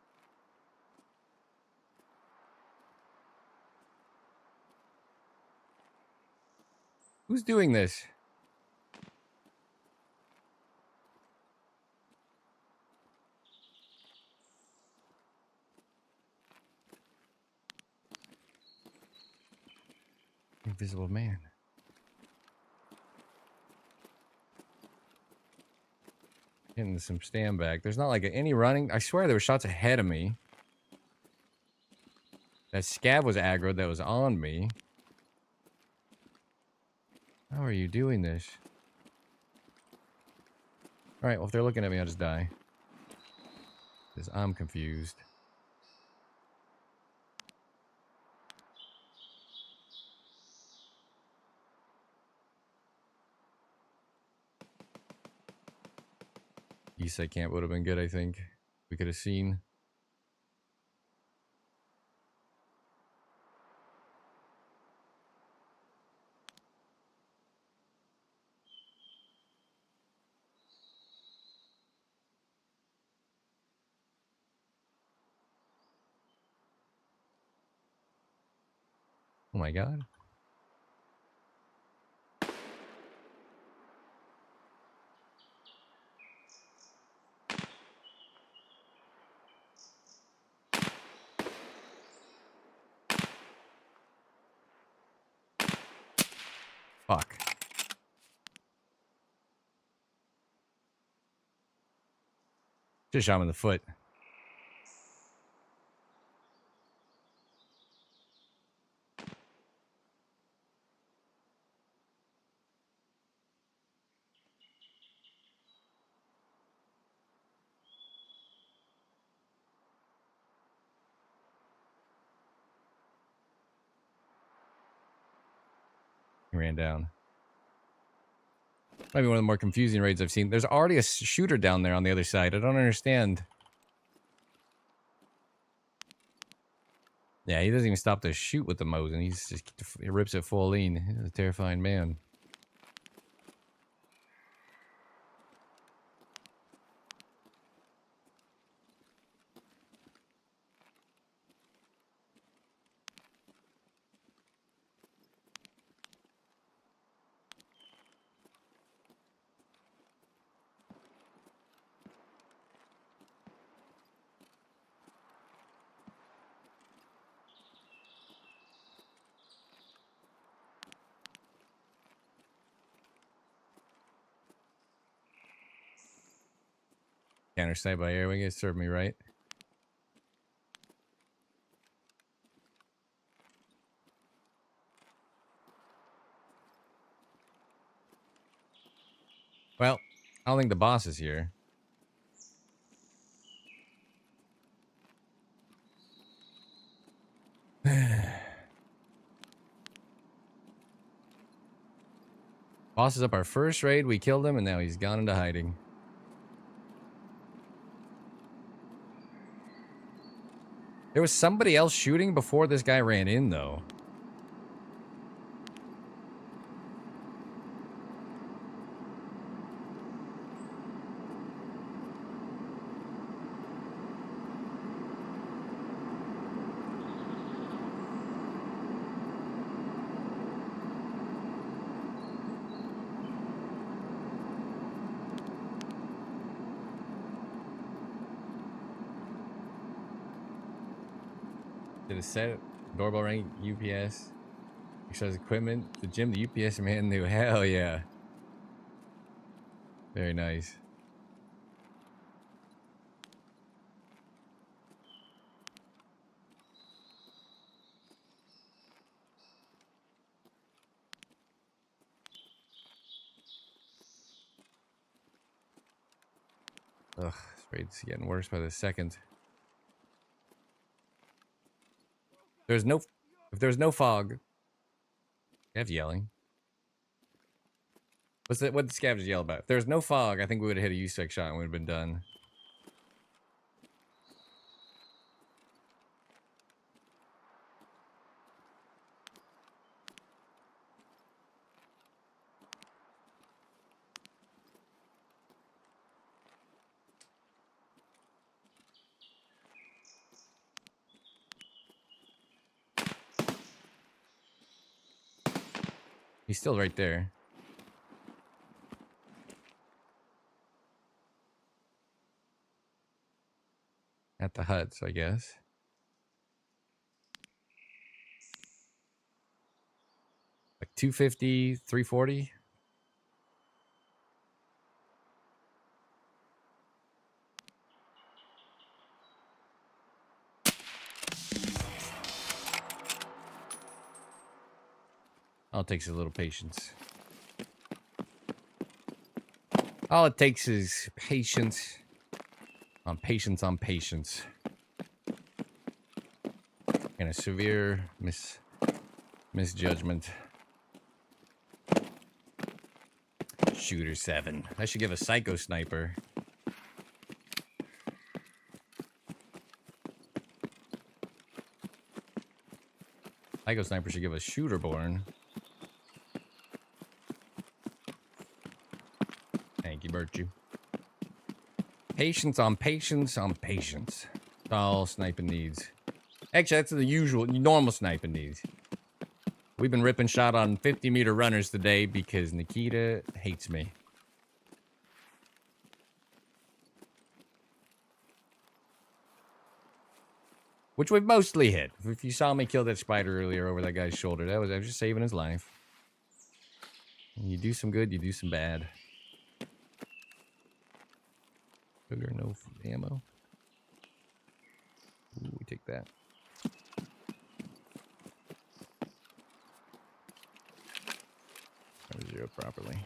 Who's doing this? Invisible man. Getting some stand back. There's not like any running. I swear there were shots ahead of me. That scab was aggro that was on me. How are you doing this? Alright, well if they're looking at me, I'll just die. Because I'm confused. Eastside camp would have been good, I think. We could have seen. Oh my god. Fuck. Just shot him in the foot. He ran down. Might be one of the more confusing raids I've seen. There's already a shooter down there on the other side. I don't understand. Yeah, he doesn't even stop to shoot with the Mosin. He rips it full lean. He's a terrifying man. Counter snipe by air wing. It served me right. Well, I don't think the boss is here. Boss is up our first raid. We killed him, and now he's gone into hiding. There was somebody else shooting before this guy ran in, though. Did a set, doorbell ring, UPS, exercise equipment, the gym, the UPS man knew. Hell yeah. Very nice. Ugh, this rate's getting worse by the second. If there's no fog. You have yelling. What did the scavengers yell about? If there's no fog, I think we would have hit a U-Sec shot and we would have been done. He's still right there. At the huts, I guess. Like 250, 340. All it takes is a little patience. All it takes is patience. On patience on patience. And a severe misjudgment. Shooter 7. I should give a psycho sniper. Psycho sniper should give a shooter born. Thank you, Virtue. Patience on patience on patience. That's all sniping needs. Actually, that's the usual, normal sniping needs. We've been ripping shot on 50-meter runners today because Nikita hates me. Which we've mostly hit. If you saw me kill that spider earlier over that guy's shoulder, I was just saving his life. You do some good, you do some bad. Sugar, no ammo. Ooh, we take that. Zero properly.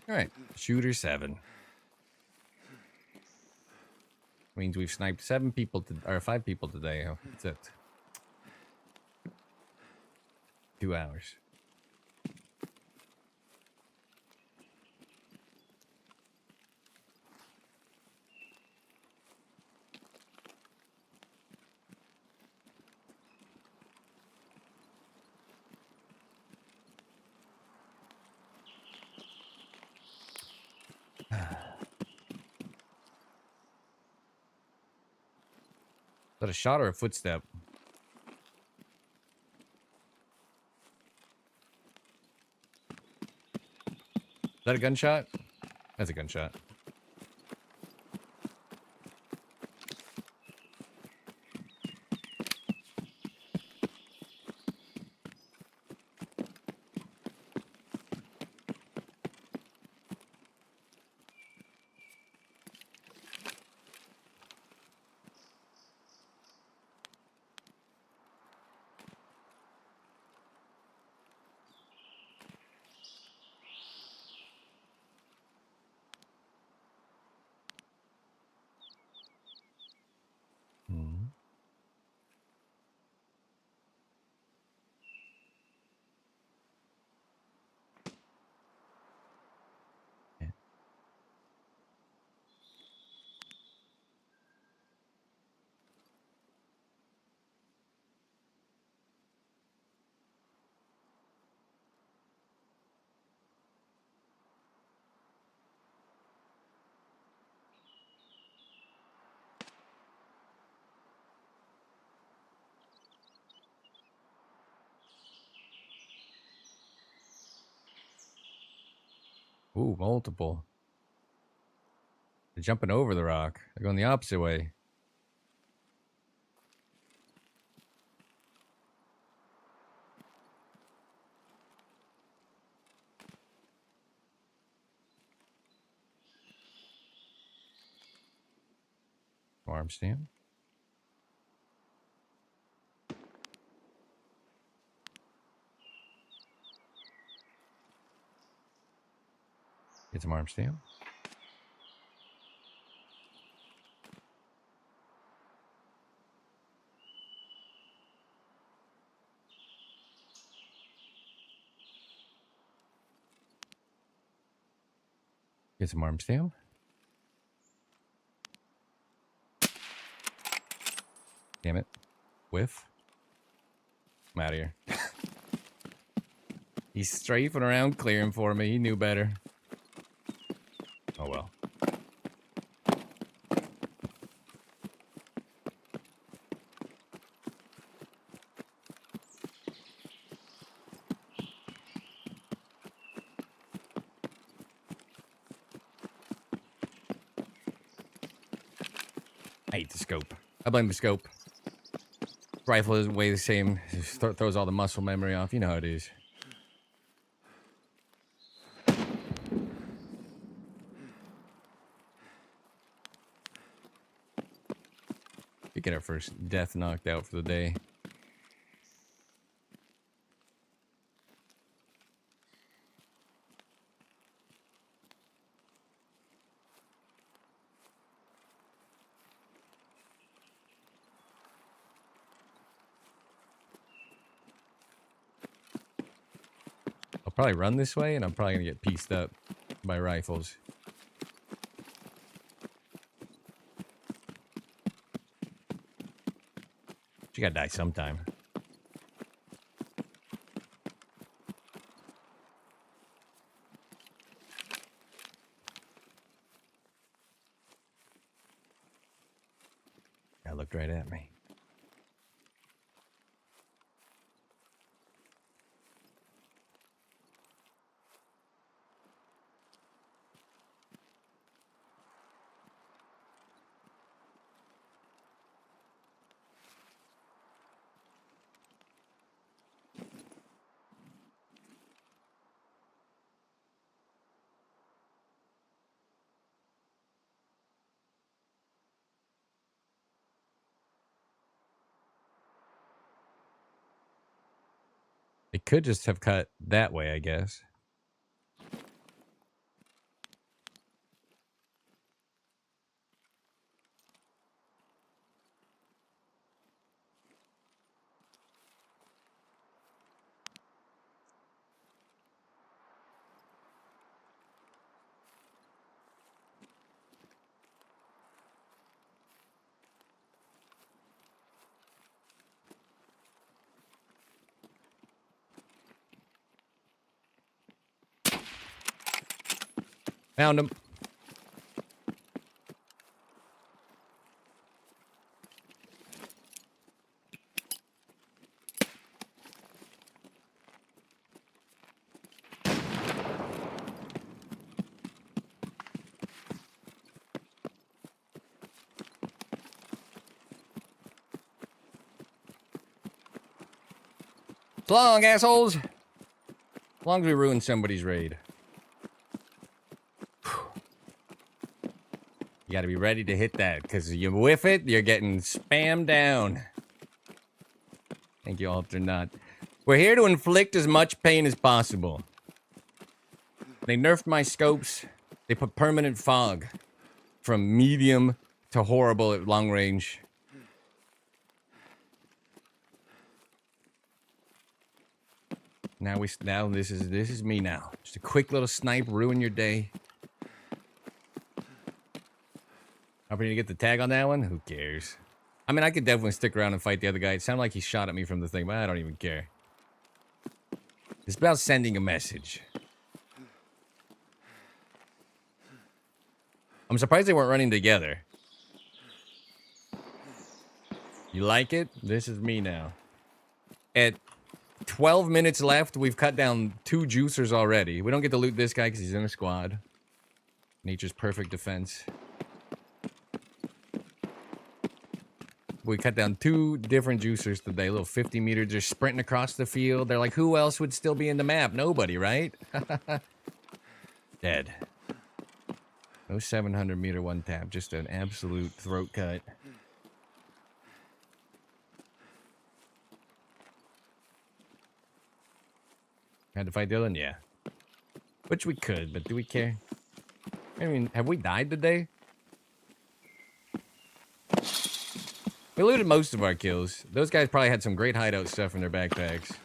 All right, shooter 7. Means we've sniped 7 people or 5 people today. Oh, that's it. 2 hours. Is that a shot or a footstep? Is that a gunshot? That's a gunshot. Ooh, multiple. They're jumping over the rock. They're going the opposite way. Arm stamp. Get some arm stamp. Get some arm stamp. Damn it. Whiff. I'm out of here. He's strafing around clearing for me. He knew better. Oh well. I hate the scope. I blame the scope. Rifle is way the same. Just throws all the muscle memory off. You know how it is. We get our first death knocked out for the day. I'll probably run this way, and I'm probably gonna get pieced up by rifles. You gotta die sometime. That looked right at me. It could just have cut that way, I guess. Found him. So long, assholes. As long as we ruin somebody's raid. You gotta be ready to hit that, because you whiff it, you're getting spammed down. Thank you, Alternate. We're here to inflict as much pain as possible. They nerfed my scopes. They put permanent fog from medium to horrible at long range. Now this is me now. Just a quick little snipe, ruin your day. Hoping to get the tag on that one? Who cares? I mean, I could definitely stick around and fight the other guy. It sounded like he shot at me from the thing, but I don't even care. It's about sending a message. I'm surprised they weren't running together. You like it? This is me now. At 12 minutes left. We've cut down 2 juicers already. We don't get to loot this guy because he's in a squad. Nature's perfect defense. We cut down 2 different juicers today. Little 50 meters. They're sprinting across the field. They're like, who else would still be in the map? Nobody, right? Dead. No 700 meter one tap. Just an absolute throat cut. Had to fight Dylan? Yeah. Which we could, but do we care? I mean, have we died today? We looted most of our kills. Those guys probably had some great hideout stuff in their backpacks.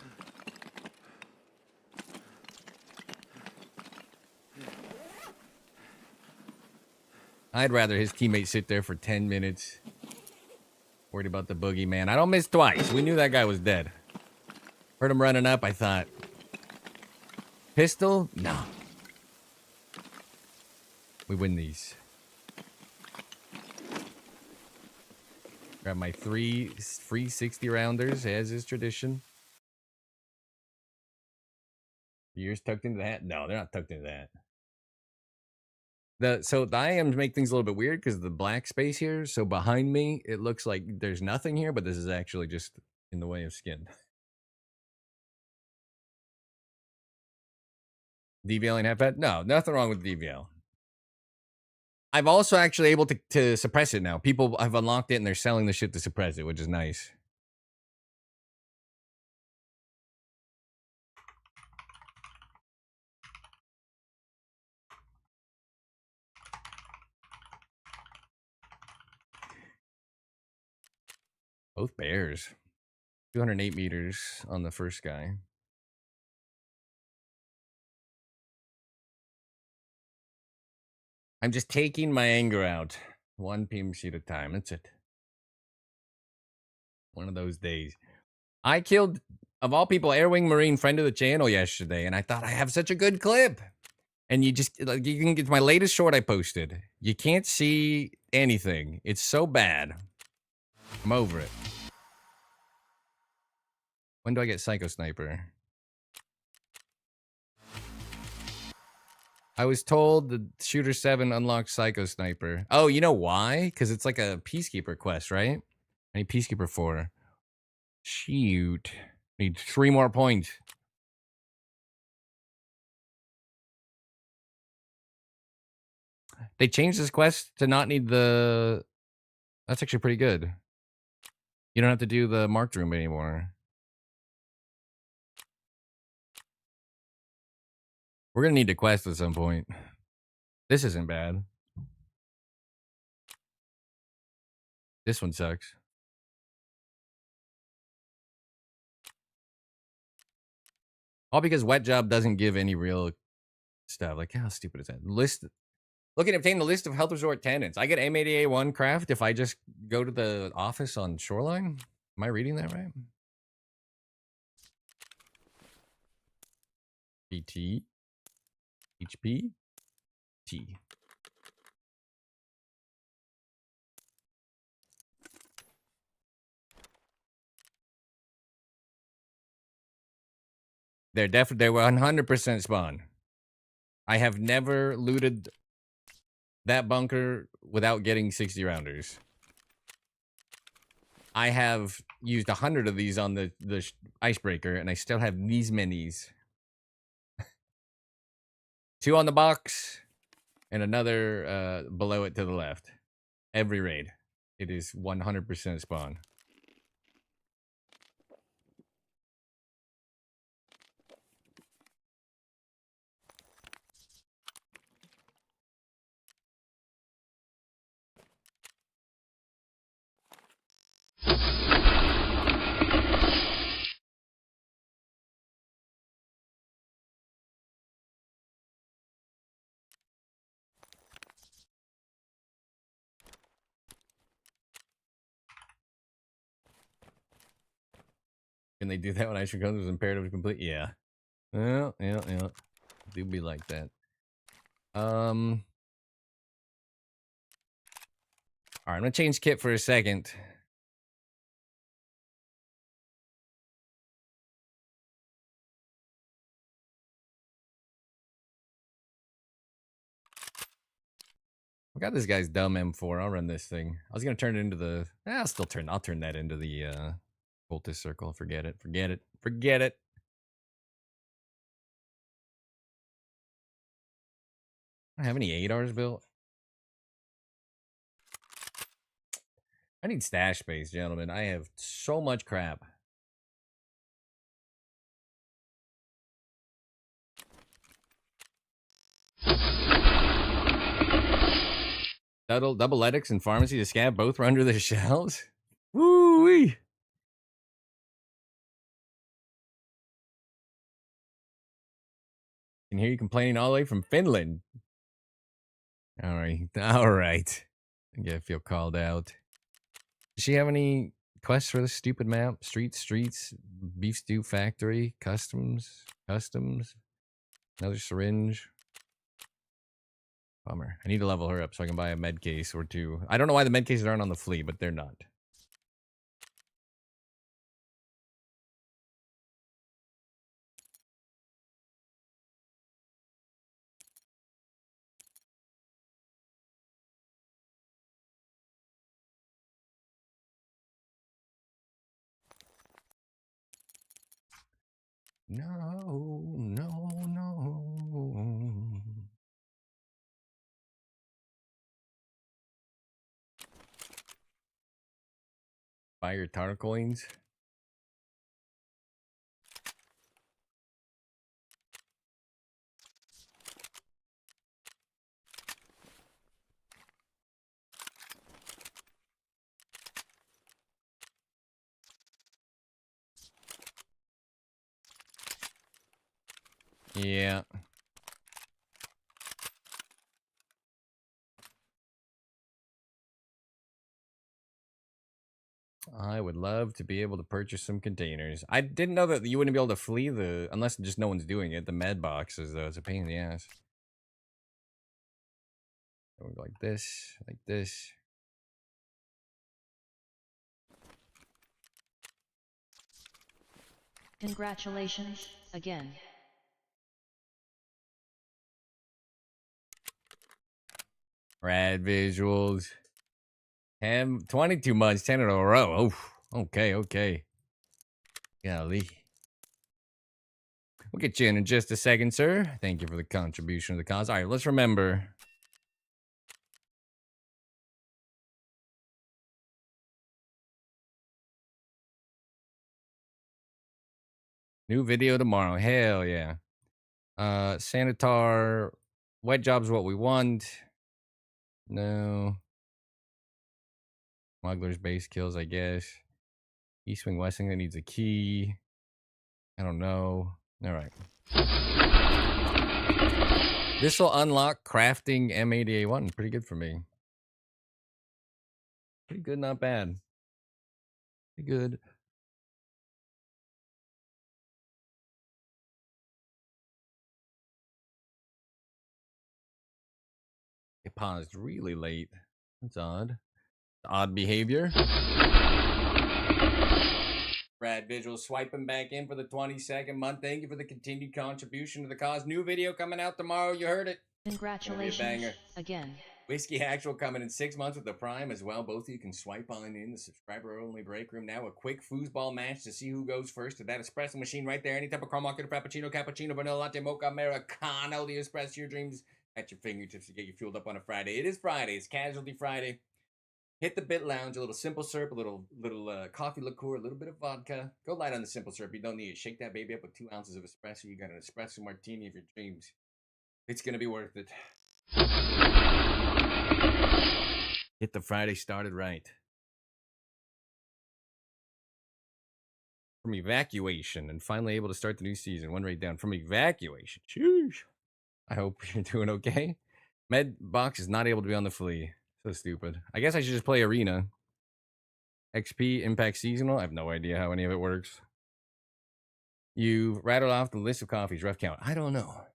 I'd rather his teammate sit there for 10 minutes. Worried about the boogeyman. I don't miss twice. We knew that guy was dead. Heard him running up, I thought. Pistol? No. We win these. Grab my 3 free 60 rounders, as is tradition. Ears tucked into that? No, they're not tucked into that. So the IMs make things a little bit weird because of the black space here. So behind me, it looks like there's nothing here, but this is actually just in the way of skin. DVL ain't half bad? No, nothing wrong with DVL. I've also actually able to suppress it now. People have unlocked it and they're selling the shit to suppress it, which is nice. Both bears. 208 meters on the first guy. I'm just taking my anger out. 1 PMC at a time. That's it. One of those days. I killed, of all people, Airwing Marine, friend of the channel yesterday, and I thought I have such a good clip. And you just, like, you can get my latest short I posted. You can't see anything. It's so bad. I'm over it. When do I get Psycho Sniper? I was told the Shooter 7 unlocks Psycho Sniper. Oh, you know why? Because it's like a Peacekeeper quest, right? I need Peacekeeper 4. Shoot. Need 3 more points. They changed this quest to not need the... That's actually pretty good. You don't have to do the marked room anymore. We're going to need to quest at some point. This isn't bad. This one sucks. All because Wet Job doesn't give any real stuff. Like, how stupid is that? List. Look at obtain the list of health resort tenants. I get M80A1 craft if I just go to the office on Shoreline. Am I reading that right? BT. HP. T. They're definitely, they were 100% spawn. I have never looted that bunker without getting 60 rounders. I have used 100 of these on the icebreaker, and I still have these minis. 2 on the box, and another below it to the left. Every raid. It is 100% spawn. Can they do that when Ice Comes was imperative to complete? Yeah. Well, yeah. Do be like that. Alright, I'm gonna change kit for a second. I got this guy's dumb M4. I'll run this thing. I was gonna turn it into the. I'll turn that into the cultist circle. Forget it. Forget it. Forget it. I don't have any ADARs built. I need stash space, gentlemen. I have so much crap. Double Edix and Pharmacy to Scab both were under the shelves. Woo-wee. Can hear you complaining all the way from Finland. All right. All right. I gotta feel called out. Does she have any quests for this stupid map? Streets, Beef Stew Factory, Customs, another syringe. Bummer. I need to level her up so I can buy a med case or two. I don't know why the med cases aren't on the fleet, but they're not. No. Buy your tar coins. Yeah. I would love to be able to purchase some containers. I didn't know that you wouldn't be able to flee unless just no one's doing it. The med boxes, though, it's a pain in the ass. Like this, like this. Congratulations, again. Rad visuals. 22 months, 10 in a row. Oh, okay. Golly. We'll get you in just a second, sir. Thank you for the contribution to the cause. All right, let's remember. New video tomorrow. Hell yeah. Sanitar. Wet job's what we want. No. Smuggler's base kills, I guess. East Wing, West Wing, that needs a key. I don't know. All right. This will unlock crafting M80A1. Pretty good for me. Pretty good, not bad. Pretty good. It paused really late. That's odd. Odd behavior. Brad Vigil swiping back in for the 22nd month. Thank you for the continued contribution to the cause. New video coming out tomorrow. You heard it. Congratulations, again. Whiskey Actual coming in 6 months with the Prime as well. Both of you can swipe on in the subscriber-only break room. Now a quick foosball match to see who goes first to that espresso machine right there. Any type of caramel, frappuccino, cappuccino, vanilla latte, mocha, americano. The espresso your dreams at your fingertips to get you fueled up on a Friday. It is Friday. It's Casualty Friday. Hit the Bit Lounge, a little simple syrup, a little coffee liqueur, a little bit of vodka. Go light on the simple syrup. You don't need it. Shake that baby up with 2 ounces of espresso. You got an espresso martini of your dreams. It's going to be worth it. Get the Friday started right. From evacuation and finally able to start the new season. 1 rate down from evacuation. Sheesh. I hope you're doing okay. Med box is not able to be on the flea. So stupid. I guess I should just play Arena. XP, Impact Seasonal. I have no idea how any of it works. You rattled off the list of coffees. Rough count. I don't know.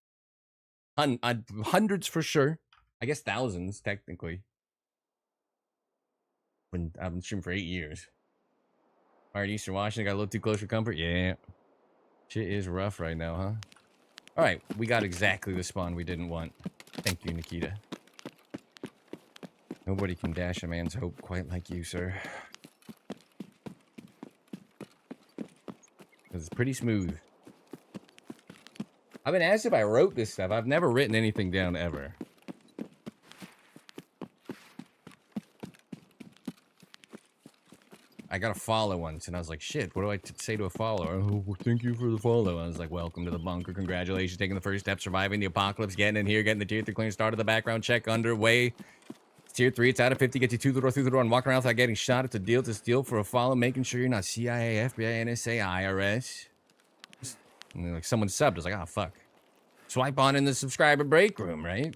Hundreds for sure. I guess thousands, technically. I've been streaming for 8 years. All right, Eastern Washington got a little too close for comfort. Yeah. Shit is rough right now, huh? All right, we got exactly the spawn we didn't want. Thank you, Nikita. Nobody can dash a man's hope quite like you, sir. It's pretty smooth. I've been asked if I wrote this stuff. I've never written anything down ever. I got a follow once, and I was like, shit, what do I say to a follower? Oh, well, thank you for the follow. I was like, welcome to the bunker. Congratulations, taking the first step, surviving the apocalypse, getting in here, getting the tier 3 clearance, started the background check underway. Tier 3, it's out of 50, get you through the door, and walk around without getting shot. It's a deal to steal for a follow, making sure you're not CIA, FBI, NSA, IRS. And then, like, someone subbed. I was like, oh, fuck. Swipe on in the subscriber break room, right?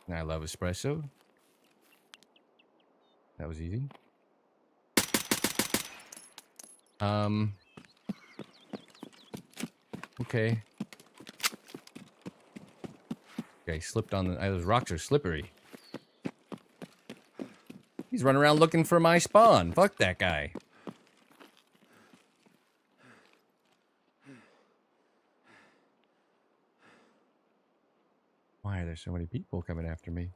And I love espresso. That was easy. Okay. Okay, slipped on the... those rocks are slippery. He's running around looking for my spawn. Fuck that guy. Why are there so many people coming after me?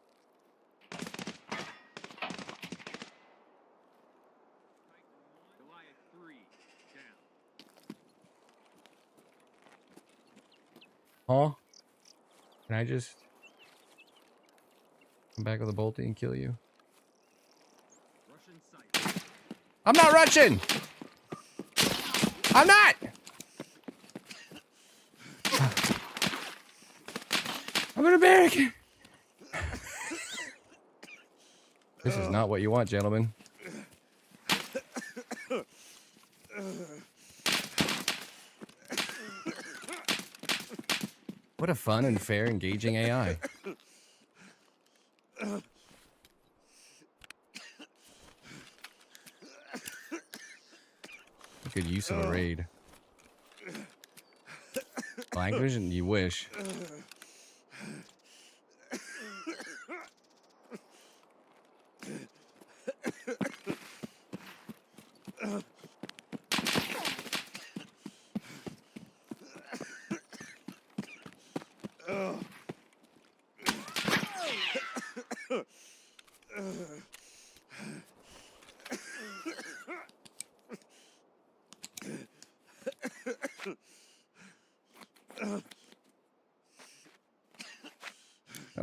Huh? Can I just come back with a bolty and kill you? I'm not rushing! I'm not! I'm gonna barricade! This is not what you want, gentlemen. What a fun and fair, engaging AI. Good use of a raid. Black vision, you wish.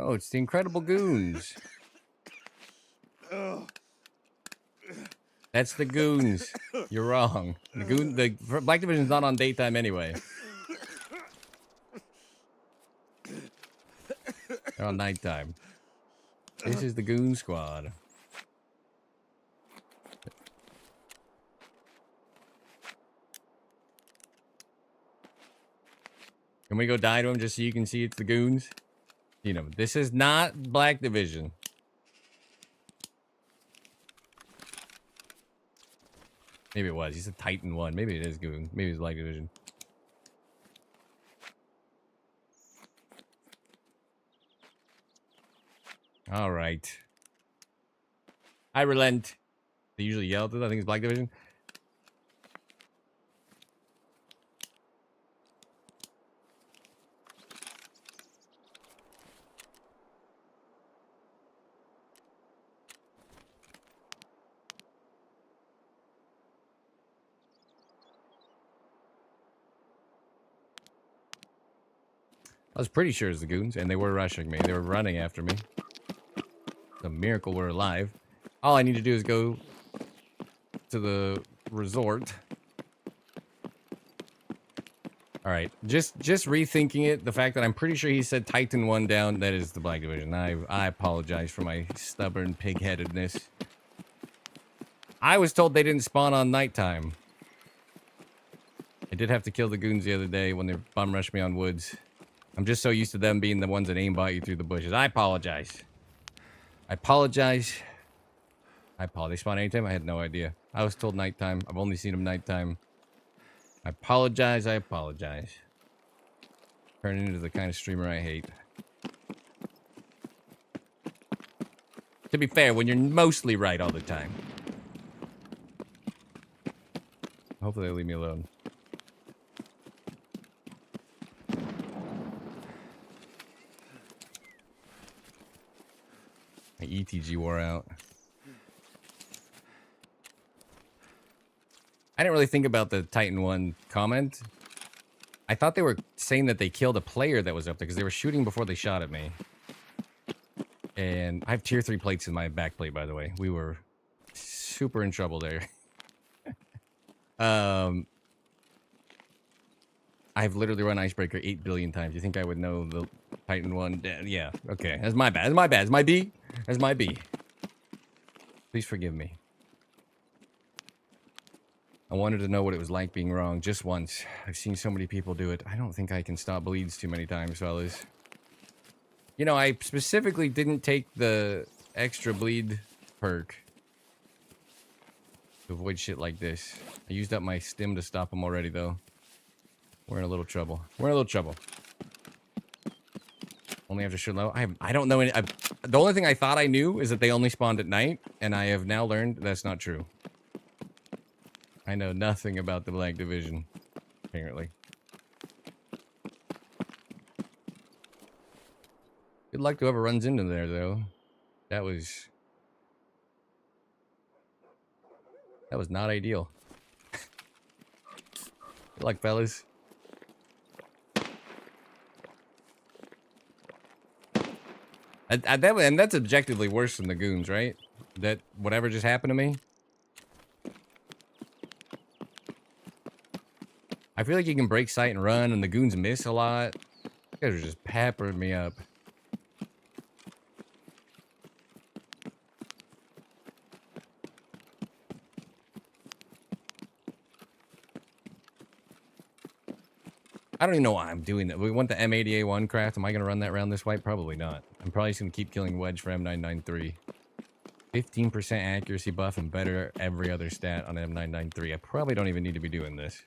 Oh, it's the Incredible Goons. That's the Goons. You're wrong. The Black Division's not on daytime anyway. They're on nighttime. This is the Goon Squad. Can we go die to him just so you can see it's the Goons? You know, this is not Black Division. Maybe it was. He's a Titan 1. Maybe it is Goon. Maybe it's Black Division. All right. I relent. They usually yell at this. I think it's Black Division. I was pretty sure it was the Goons, and they were rushing me. They were running after me. It's a miracle we're alive. All I need to do is go to the resort. All right, just rethinking it. The fact that I'm pretty sure he said Titan 1 down, that is the Black Division. I apologize for my stubborn pig-headedness. I was told they didn't spawn on nighttime. I did have to kill the Goons the other day when they bum rushed me on woods. I'm just so used to them being the ones that aimbot you through the bushes. I apologize. I apologize. I apologize. They spawn anytime? I had no idea. I was told nighttime. I've only seen them nighttime. I apologize. I apologize. Turning into the kind of streamer I hate. To be fair, when you're mostly right all the time. Hopefully they'll leave me alone. My ETG wore out. I didn't really think about the Titan 1 comment. I thought they were saying that they killed a player that was up there because they were shooting before they shot at me. And I have tier 3 plates in my back plate, by the way. We were super in trouble there. I've literally run Icebreaker 8 billion times. You think I would know the Titan 1? Yeah, okay. That's my bad. That's my bad. That's my B. That's my B. Please forgive me. I wanted to know what it was like being wrong just once. I've seen so many people do it. I don't think I can stop bleeds too many times, fellas. You know, I specifically didn't take the extra bleed perk to avoid shit like this. I used up my stim to stop them already, though. We're in a little trouble. We're in a little trouble. Only after shoot low. I don't know any. The only thing I thought I knew is that they only spawned at night, and I have now learned that's not true. I know nothing about the Black Division, apparently. Good luck to whoever runs into there, though. That was not ideal. Good luck, fellas. And that's objectively worse than the goons, right? That whatever just happened to me. I feel like you can break sight and run, and the goons miss a lot. You guys are just peppering me up. I don't even know why I'm doing that. We want the M80A1 craft. Am I going to run that round this wipe? Probably not. I'm probably just going to keep killing Wedge for M993. 15% accuracy buff and better every other stat on M993. I probably don't even need to be doing this.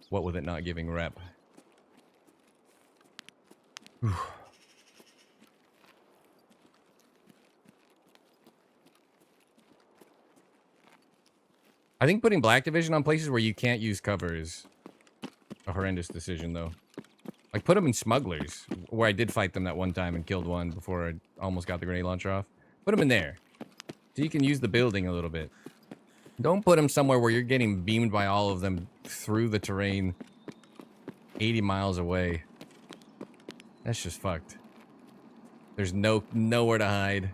What with it not giving rep. Whew. I think putting Black Division on places where you can't use cover is a horrendous decision, though. Like, put them in smugglers, where I did fight them that one time and killed one before I almost got the grenade launcher off. Put them in there, so you can use the building a little bit. Don't put them somewhere where you're getting beamed by all of them through the terrain 80 miles away. That's just fucked. There's nowhere to hide.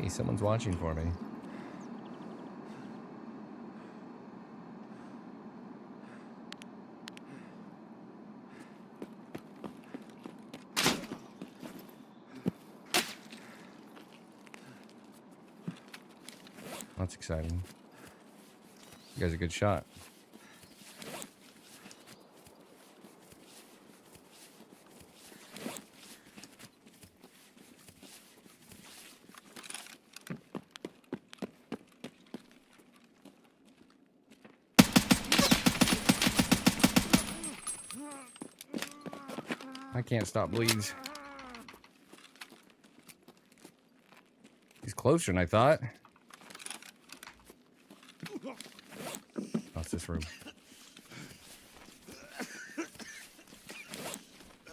Someone's watching for me. That's exciting. You guys are a good shot. I can't stop bleeds. He's closer than I thought. Oh, it's this room.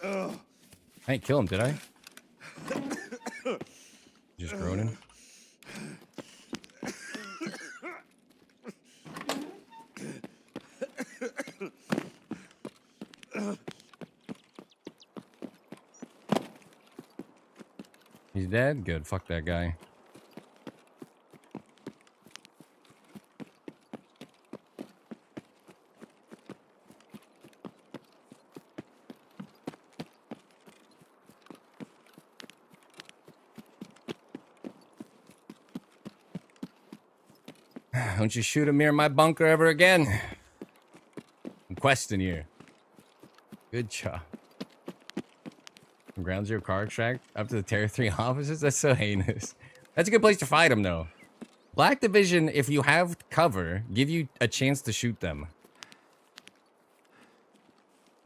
I didn't kill him, did I? Just groaning. He's dead? Good. Fuck that guy. Don't you shoot a near my bunker ever again. I'm questing you. Good job. From ground zero car track up to the Terror 3 offices? That's so heinous. That's a good place to fight him, though. Black Division, if you have cover, give you a chance to shoot them.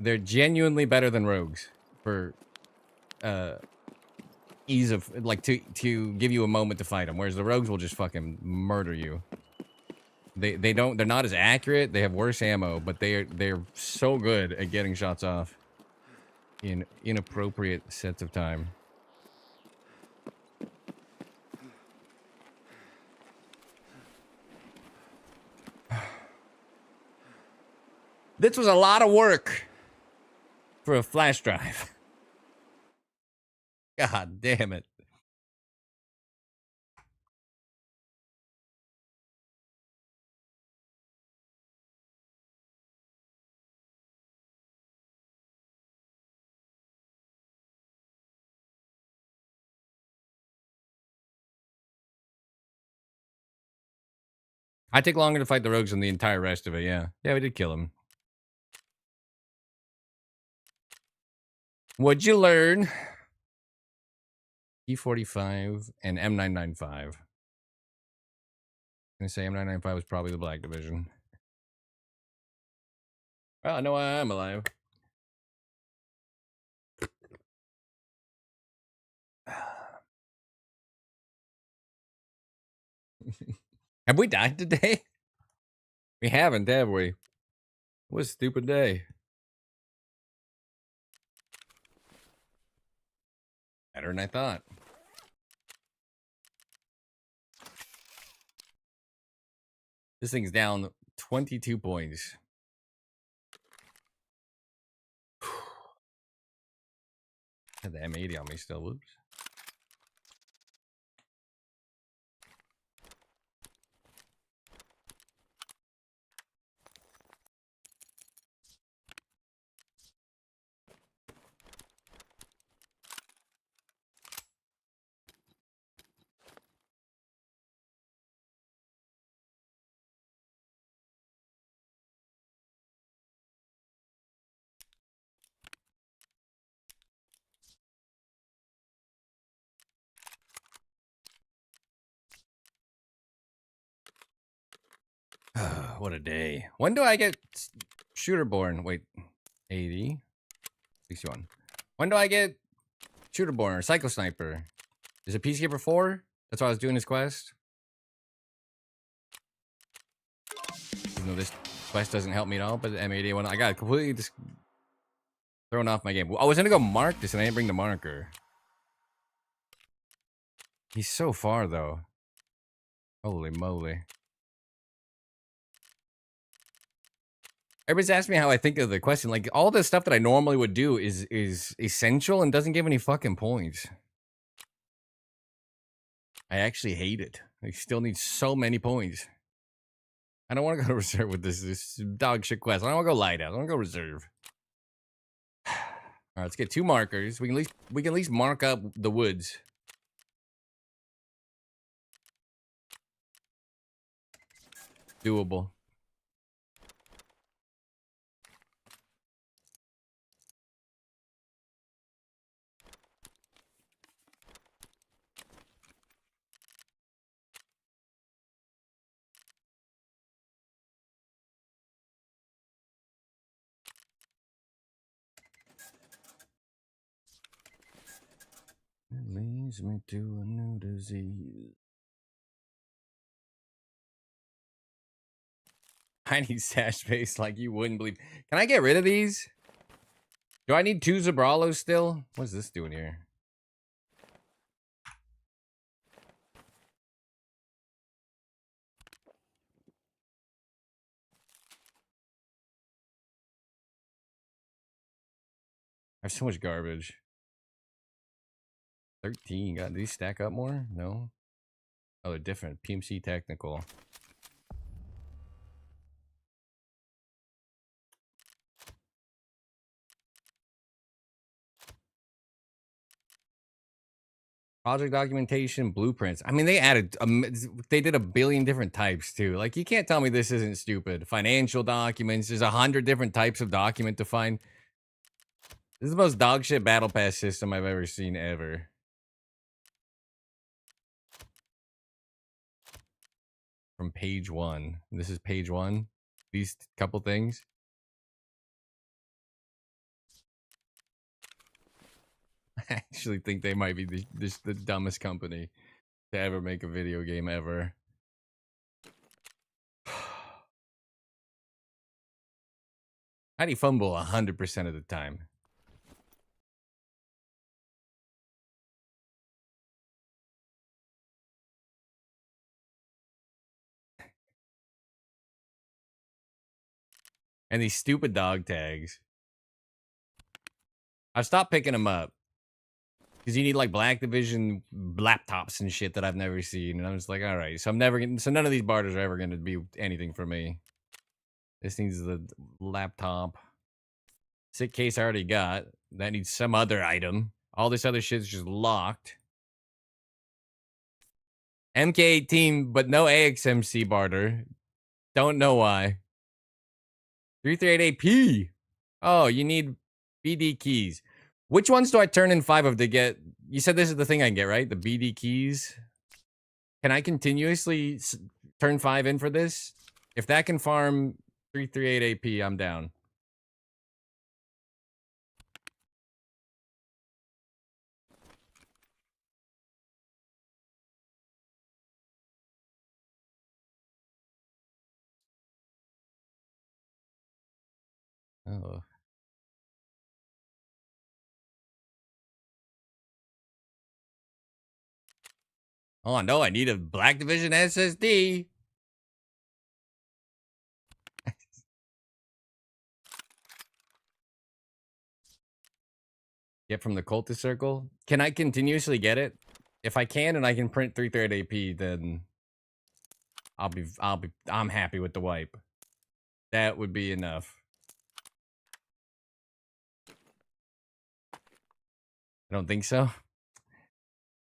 They're genuinely better than rogues for ease of like to give you a moment to fight them, whereas the rogues will just fucking murder you. They're not as accurate. They have worse ammo, but they're so good at getting shots off in inappropriate sets of time. This was a lot of work for a flash drive. God damn it. I take longer to fight the rogues than the entire rest of it, yeah. Yeah, we did kill him. What'd you learn? E45 and M995. I'm gonna say M995 was probably the Black Division. Well, I know why I'm alive. Have we died today? We haven't, have we? What a stupid day. Better than I thought. This thing's down 22 points. Had the M80 on me still. Whoops. What a day. When do I get shooter born? Wait, 80, 61. When do I get shooter born or psycho sniper? Is it Peacekeeper 4? That's why I was doing this quest. Even though this quest doesn't help me at all, but the M80 one, I got completely just thrown off my game. I was gonna go mark this and I didn't bring the marker. He's so far though. Holy moly. Everybody's asking me how I think of the question. Like, all the stuff that I normally would do is essential and doesn't give any fucking points. I actually hate it. I still need so many points. I don't want to go to reserve with this dog shit quest. I don't want to go light out. I want to go reserve. All right, let's get 2 markers. We can at least mark up the woods. Doable. It leads me to a new disease. I need stash space like you wouldn't believe. Can I get rid of these? Do I need 2 Zabralos still? What's this doing here? I have so much garbage. 13. God, do these stack up more? No. Oh, they're different. PMC technical. Project documentation, blueprints. I mean, they added, they did a billion different types too. Like, you can't tell me this isn't stupid. Financial documents. There's 100 different types of document to find. This is the most dogshit battle pass system I've ever seen ever. from page 1. This is page 1. These couple things. I actually think they might be the dumbest company to ever make a video game ever. How do you fumble 100% of the time? And these stupid dog tags. I've stopped picking them up. Because you need like Black Division laptops and shit that I've never seen. And I'm just like, all right. So I'm never getting. So none of these barters are ever going to be anything for me. This needs the laptop. Sick case I already got. That needs some other item. All this other shit's just locked. MK18, but no AXMC barter. Don't know why. 338AP. Oh, you need BD keys. Which ones do I turn in 5 of to get? You said this is the thing I can get, right? The BD keys. Can I continuously turn 5 in for this? If that can farm 338 AP, I'm down. Oh. Oh no, I need a Black Division SSD. Get from the cultist circle. Can I continuously get it? If I can and I can print 338 AP, then I'm happy with the wipe. That would be enough. I don't think so.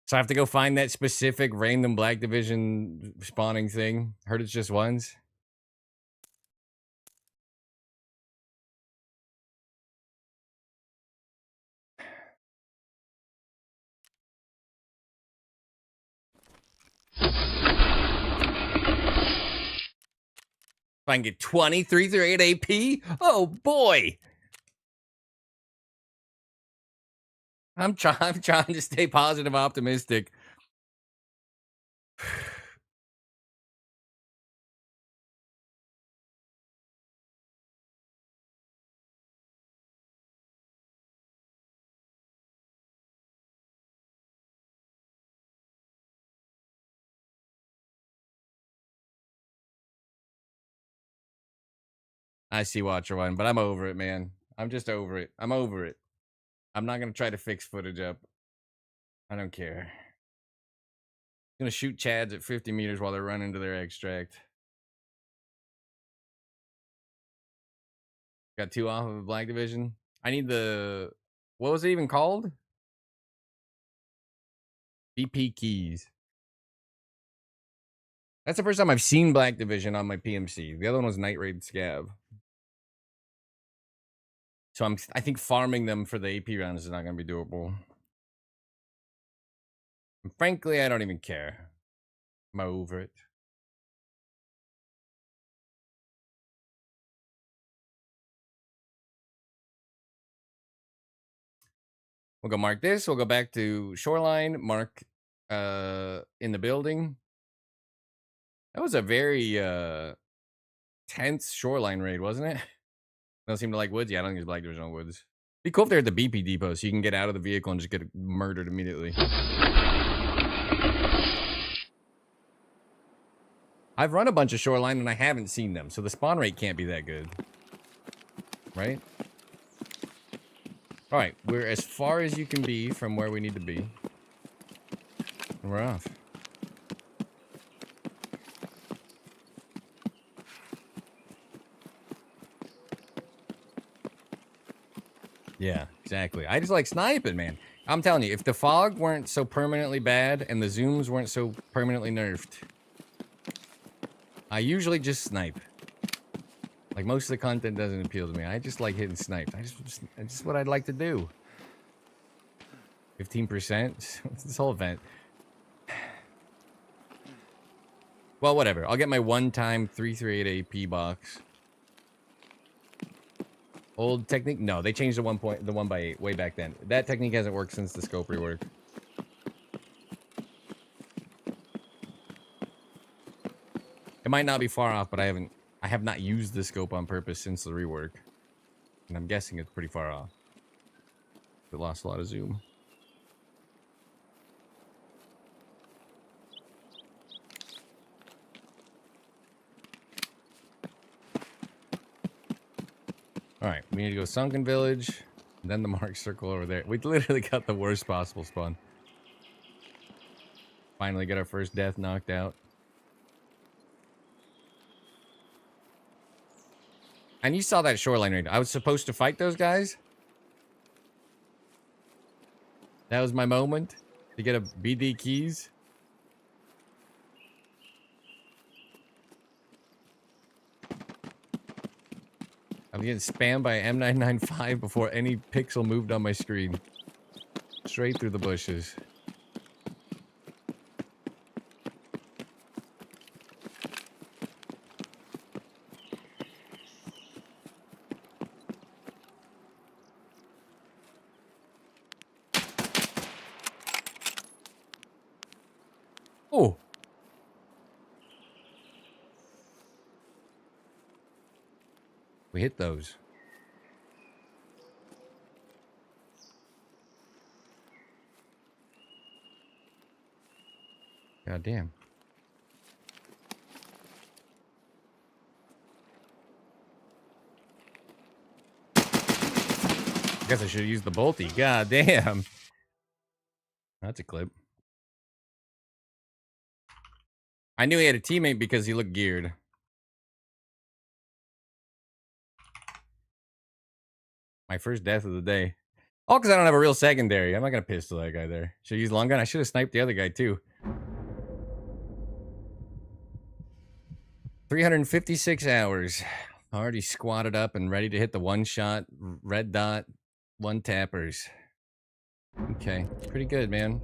So I have to go find that specific random Black Division spawning thing. Heard it's just ones. If I can get 338 AP, oh boy. I'm trying to stay positive, optimistic. I see Watcher One, but I'm over it, man. I'm just over it. I'm over it. I'm not gonna try to fix footage up. I don't care. I'm gonna shoot Chads at 50 meters while they're running to their extract. Got 2 off of a Black Division. I need the... What was it even called? BP keys. That's the first time I've seen Black Division on my PMC. The other one was Night Raid Scav. So I think farming them for the AP rounds is not going to be doable. And frankly, I don't even care. I'm over it. We'll go mark this. We'll go back to Shoreline. Mark in the building. That was a very tense Shoreline raid, wasn't it? Don't seem to like woods. Yeah, I don't think there's Black Division on woods. Be cool if they're at the BP depot so you can get out of the vehicle and just get murdered immediately. I've run a bunch of Shoreline and I haven't seen them, so the spawn rate can't be that good. Right? Alright, we're as far as you can be from where we need to be. And we're off. Yeah, exactly. I just like sniping, man. I'm telling you, if the fog weren't so permanently bad and the zooms weren't so permanently nerfed, I usually just snipe. Like, most of the content doesn't appeal to me. I just like hitting snipes. It's just what I'd like to do. 15%? This whole event. Well, whatever. I'll get my one-time 338 AP box. Old technique? No, they changed the 1x8 way back then. That technique hasn't worked since the scope rework. It might not be far off, but I have not used the scope on purpose since the rework. And I'm guessing it's pretty far off. It lost a lot of zoom. Alright, we need to go Sunken Village, then the mark circle over there. We literally got the worst possible spawn. Finally get our first death knocked out. And you saw that shoreline raid. I was supposed to fight those guys. That was my moment to get a BD keys. I'm getting spammed by M995 before any pixel moved on my screen. Straight through the bushes. Oh. We hit those. God damn. Guess I should have used the bolty. God damn. That's a clip. I knew he had a teammate because he looked geared. My first death of the day. Oh, because I don't have a real secondary. I'm not going to pistol that guy there. Should I use long gun? I should have sniped the other guy too. 356 hours. Already squatted up and ready to hit the one shot, red dot, one tappers. Okay, pretty good, man.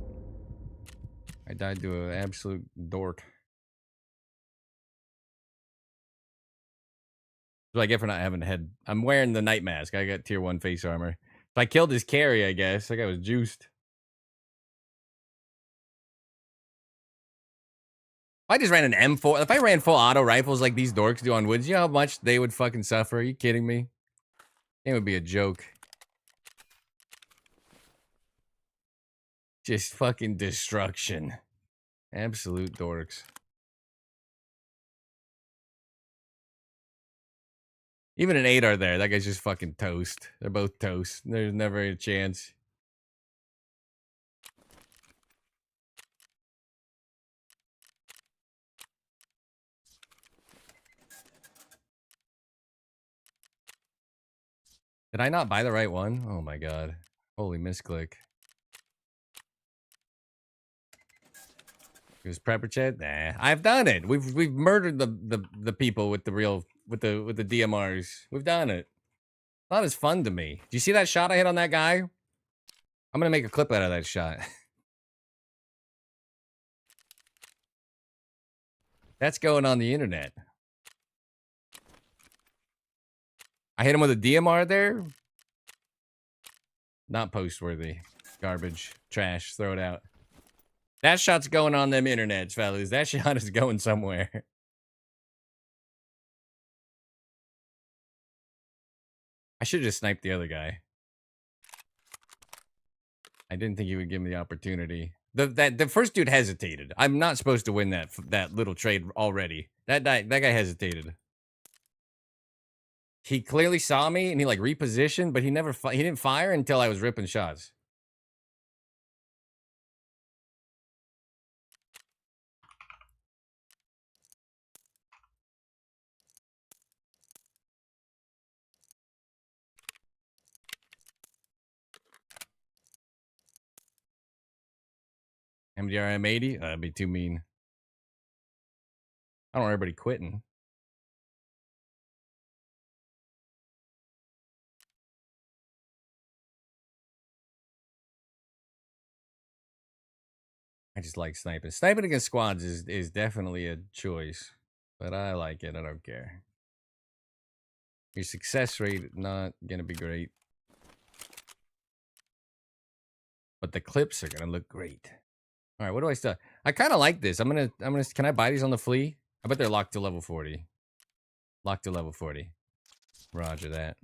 I died to an absolute dork. What do I get for not having a head? I'm wearing the night mask. I got tier 1 face armor. If I killed his carry, I guess. That guy was juiced. I just ran an M4. If I ran full auto rifles like these dorks do on woods, you know how much they would fucking suffer? Are you kidding me? It would be a joke. Just fucking destruction. Absolute dorks. Even an 8R there. That guy's just fucking toast. They're both toast. There's never a chance. Did I not buy the right one? Oh my god. Holy misclick. It was prepper chat? Nah. I've done it. We've murdered the people with the real with the DMRs. We've done it. Not as fun to me. Do you see that shot I hit on that guy? I'm gonna make a clip out of that shot. That's going on the internet. I hit him with a DMR there. Not post-worthy. Garbage. Trash. Throw it out. That shot's going on them internets, fellas. That shot is going somewhere. I should have just sniped the other guy. I didn't think he would give me the opportunity. The first dude hesitated. I'm not supposed to win that little trade already. That guy hesitated. He clearly saw me and he like repositioned, but he didn't fire until I was ripping shots. MDR M80? That'd be too mean. I don't want everybody quitting. I just like sniping. Sniping against squads is definitely a choice, but I like it. I don't care. Your success rate not gonna be great, but the clips are gonna look great. All right, what do I still? I kind of like this. I'm gonna. Can I buy these on the flea? I bet they're locked to level 40. Locked to level 40. Roger that.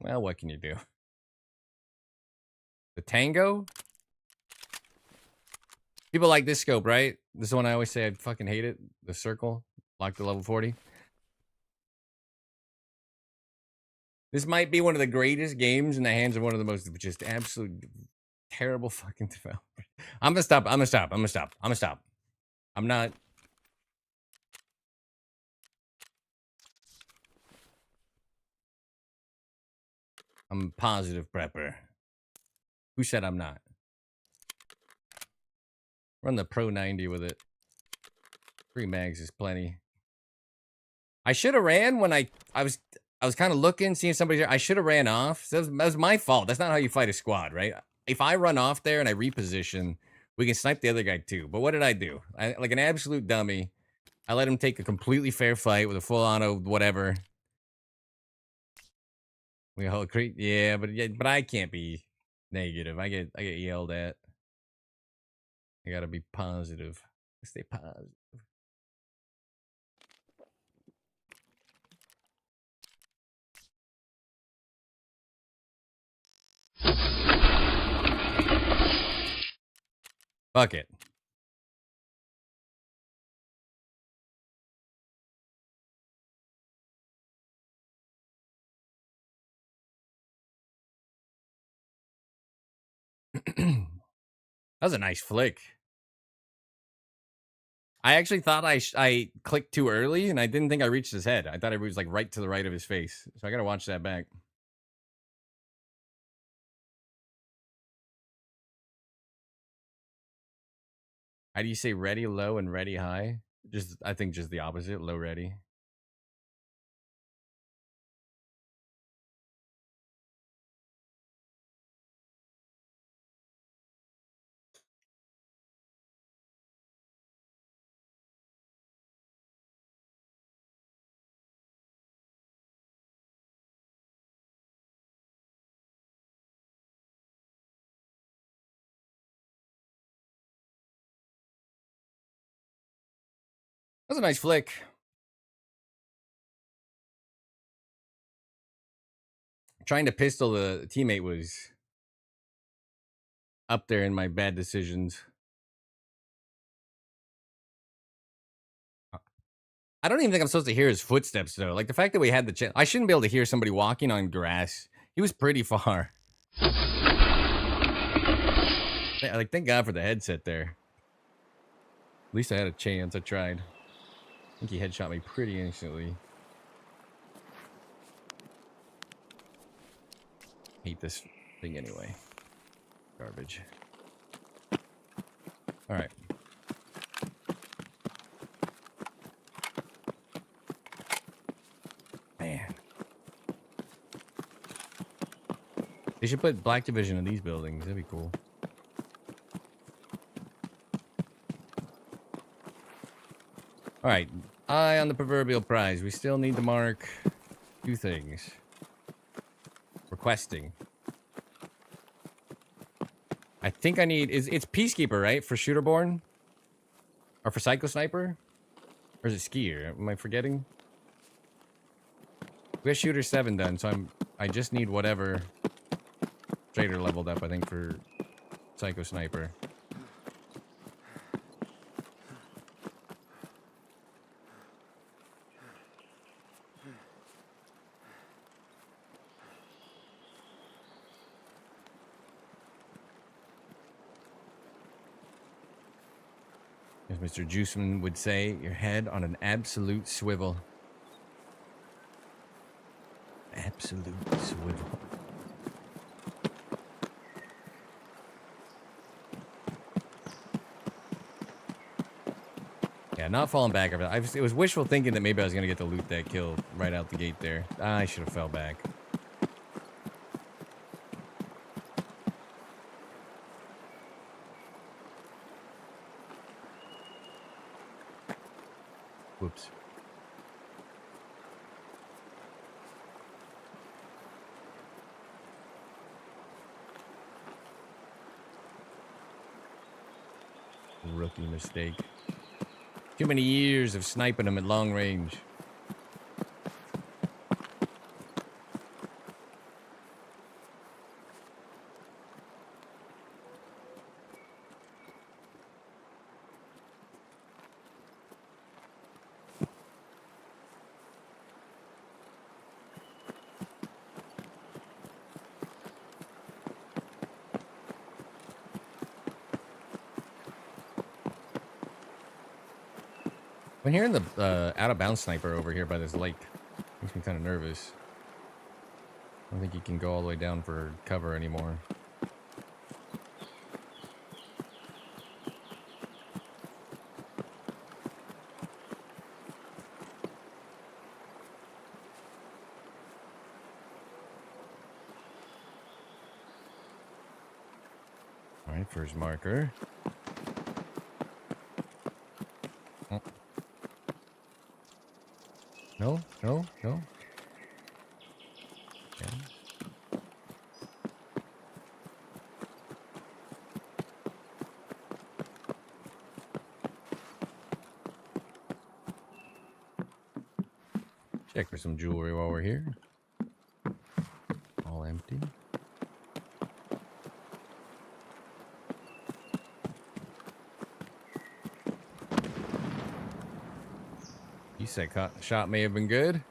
Well, what can you do? The Tango? People like this scope, right? This is the one I always say I fucking hate it. The circle. Locked to level 40. This might be one of the greatest games in the hands of one of the most just absolute terrible fucking developers. I'm gonna stop. I'm gonna stop. I'm gonna stop. I'm gonna stop. I'm not. I'm positive prepper. Who said I'm not? Run the Pro 90 with it. 3 mags is plenty. I should have ran when I was kind of looking, seeing somebody there. I should have ran off. So that was my fault. That's not how you fight a squad, right? If I run off there and I reposition, we can snipe the other guy too. But what did I do? Like an absolute dummy. I let him take a completely fair fight with a full auto whatever. We all agree. Yeah, but I can't be negative. I get yelled at. I gotta be positive. Stay positive. Fuck it. That was a nice flick. I actually thought I clicked too early, and I didn't think I reached his head. I thought it was like right to the right of his face. So I gotta watch that back. How do you say ready low and ready high? I think just the opposite. Low ready. That was a nice flick. Trying to pistol the teammate was up there in my bad decisions. I don't even think I'm supposed to hear his footsteps, though. Like, the fact that we had the chance. I shouldn't be able to hear somebody walking on grass. He was pretty far. Like, thank God for the headset there. At least I had a chance. I tried. I think he headshot me pretty instantly. Hate this thing anyway. Garbage. All right. Man. They should put Black Division in these buildings. That'd be cool. All right. Eye on the proverbial prize. We still need to mark 2 things. Requesting. I think I need... It's Peacekeeper, right? For Shooterborn? Or for Psycho Sniper? Or is it Skier? Am I forgetting? We have Shooter 7 done, so I just need whatever trader leveled up, I think, for Psycho Sniper. As Mr. Juiceman would say, your head on an absolute swivel. Absolute swivel. Yeah, not falling back. It was wishful thinking that maybe I was going to get to loot that kill right out the gate there. I should have fell back. Whoops. Rookie mistake. Too many years of sniping them at long range. When hearing the out-of-bounds sniper over here by this lake, makes me kind of nervous. I don't think he can go all the way down for cover anymore. All right, first marker. Oh. No. Okay. Check for some jewelry while we're here. All empty. You said shot may have been good.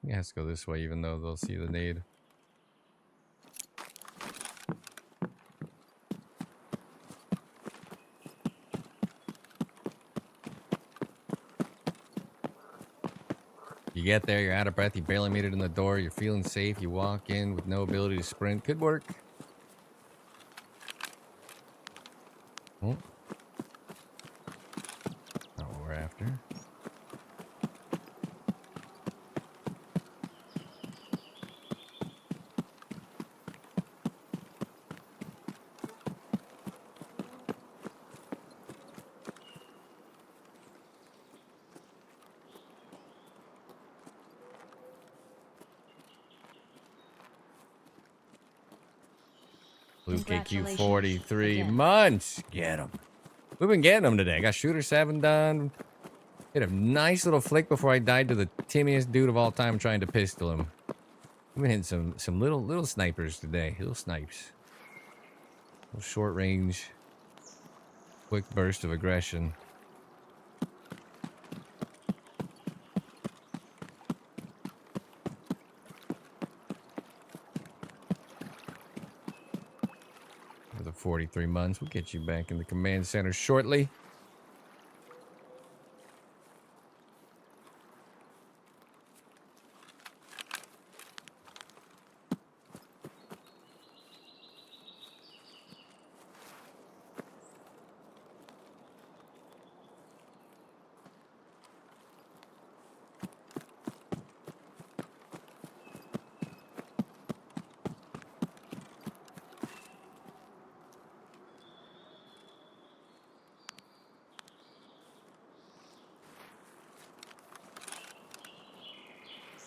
It has to go this way, even though they'll see the nade. You get there, you're out of breath, you barely made it in the door, you're feeling safe, you walk in with no ability to sprint. Could work. Oh. Not what we're after. Blue KQ 43 months. Get them. We've been getting them today. I got shooter 7 done. Hit a nice little flick before I died to the timmiest dude of all time trying to pistol him. We've been hitting some little snipers today. Little snipes. Little short range. Quick burst of aggression. For the 43 months. We'll get you back in the command center shortly.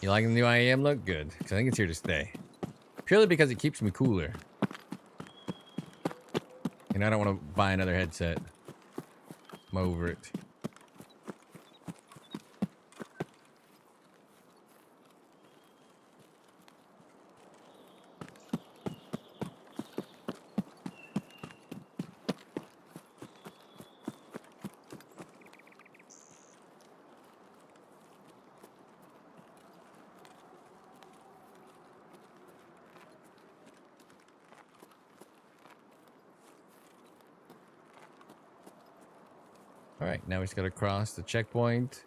You liking the new IAM look? Good, because I think it's here to stay. Purely because it keeps me cooler. And I don't want to buy another headset. I'm over it. All right, now we just got to cross the checkpoint.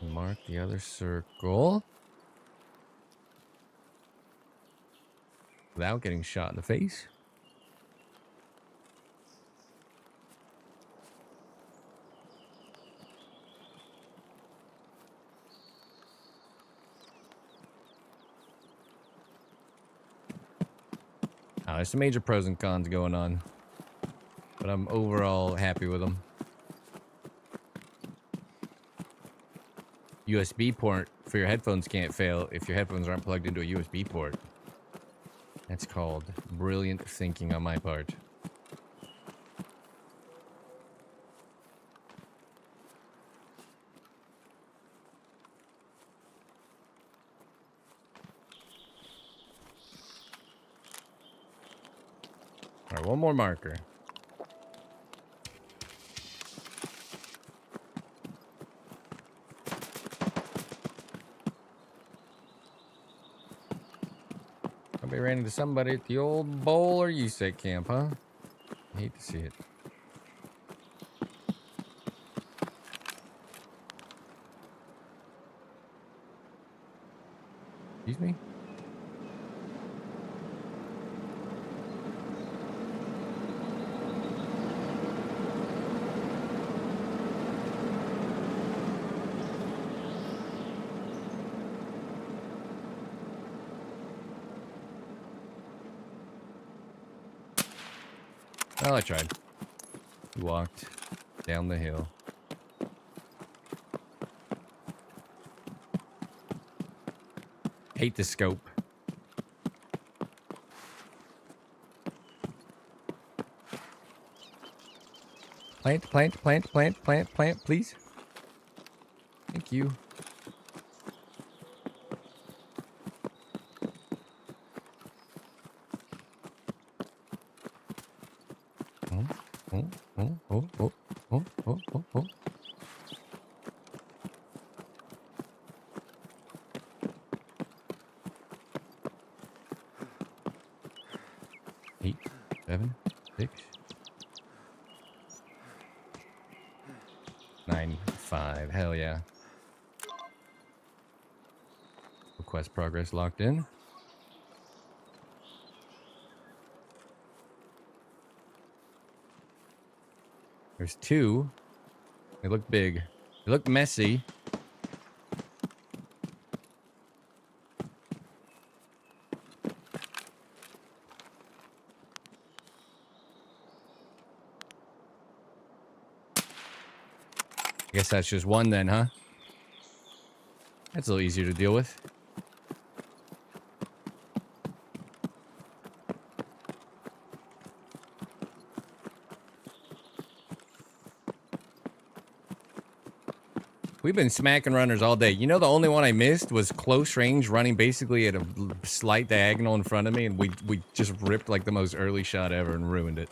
Mark the other circle. Without getting shot in the face. There's some major pros and cons going on, but I'm overall happy with them. USB port for your headphones can't fail if your headphones aren't plugged into a USB port. That's called brilliant thinking on my part. All right, one more marker. Somebody ran into somebody at the old bowl or USEC camp, huh? I hate to see it. Excuse me? Well, I tried. We walked down the hill. Hate the scope. Plant, please. Thank you. Oh. 8, 7, 6, 9, 5. Hell yeah. Request progress locked in. There's 2. They look big. They look messy. I guess that's just one then, huh? That's a little easier to deal with. We've been smacking runners all day. You know, the only one I missed was close range, running basically at a slight diagonal in front of me, and we just ripped like the most early shot ever and ruined it.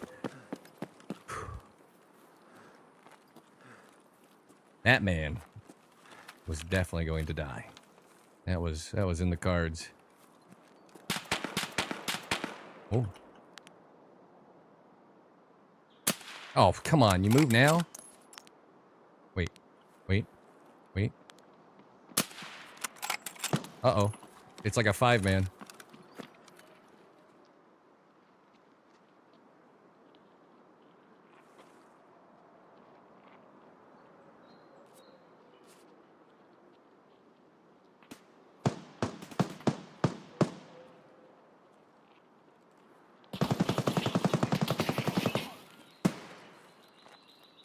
That man was definitely going to die. That was in the cards. Oh. Oh, come on. You move now? Wait. Uh-oh. It's like a 5-man.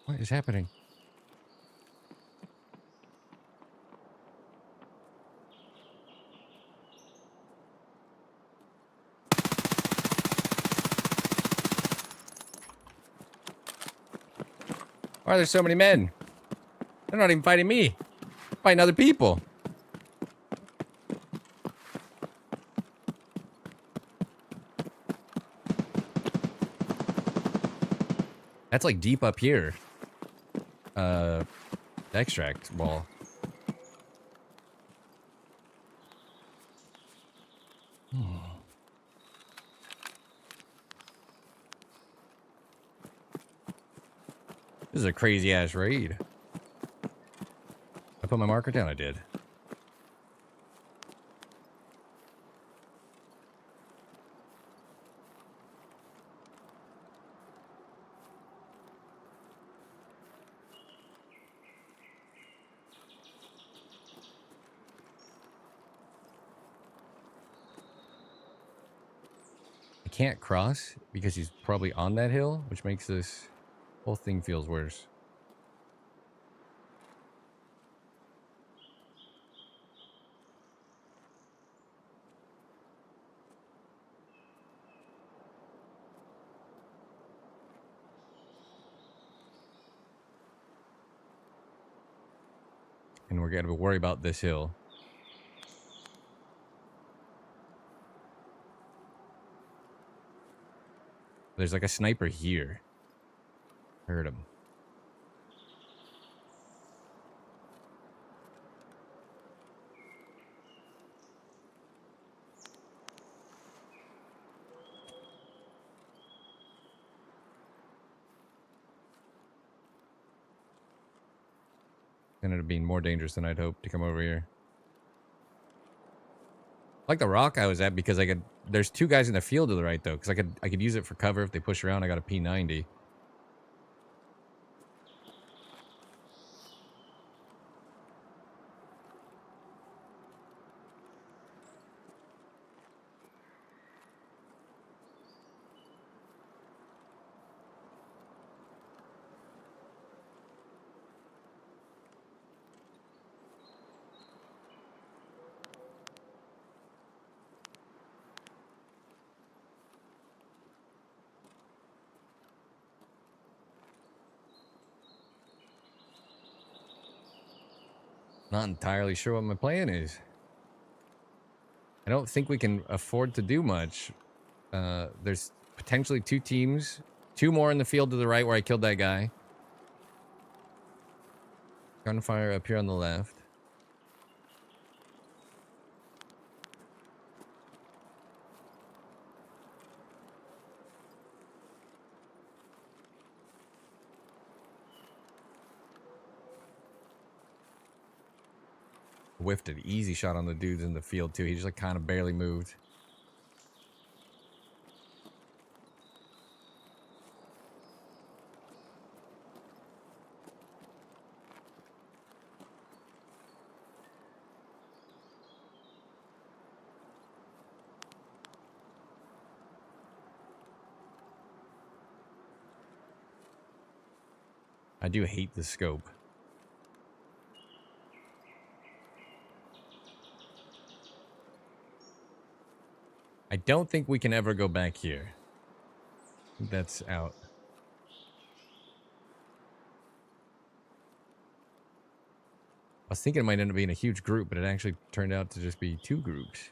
What is happening? Why are there so many men? They're not even fighting me. They're fighting other people. That's like deep up here. Extract wall. This is a crazy ass raid. I put my marker down, I did. I can't cross because he's probably on that hill, which makes this whole thing feels worse. And we're going to worry about this hill. There's like a sniper here. Heard him. Ended up being more dangerous than I'd hoped to come over here. I like the rock I was at because I could. There's two guys in the field to the right though, because I could use it for cover if they push around. I got a P90. Not entirely sure what my plan is. I don't think we can afford to do much. There's potentially two teams. Two more in the field to the right where I killed that guy. Gunfire up here on the left. Whiffed an easy shot on the dudes in the field too. He just like kind of barely moved. I do hate the scope. I don't think we can ever go back here. That's out. I was thinking it might end up being a huge group, but it actually turned out to just be two groups.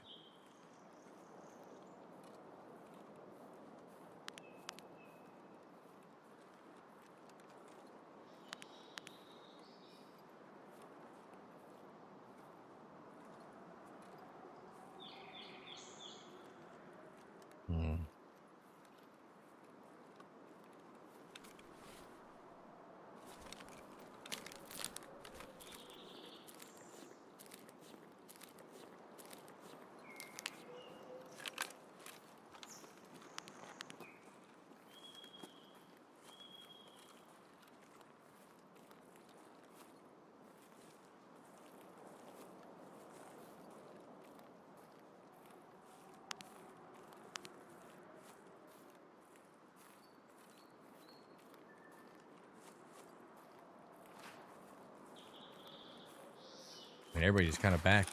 And everybody just kind of backed.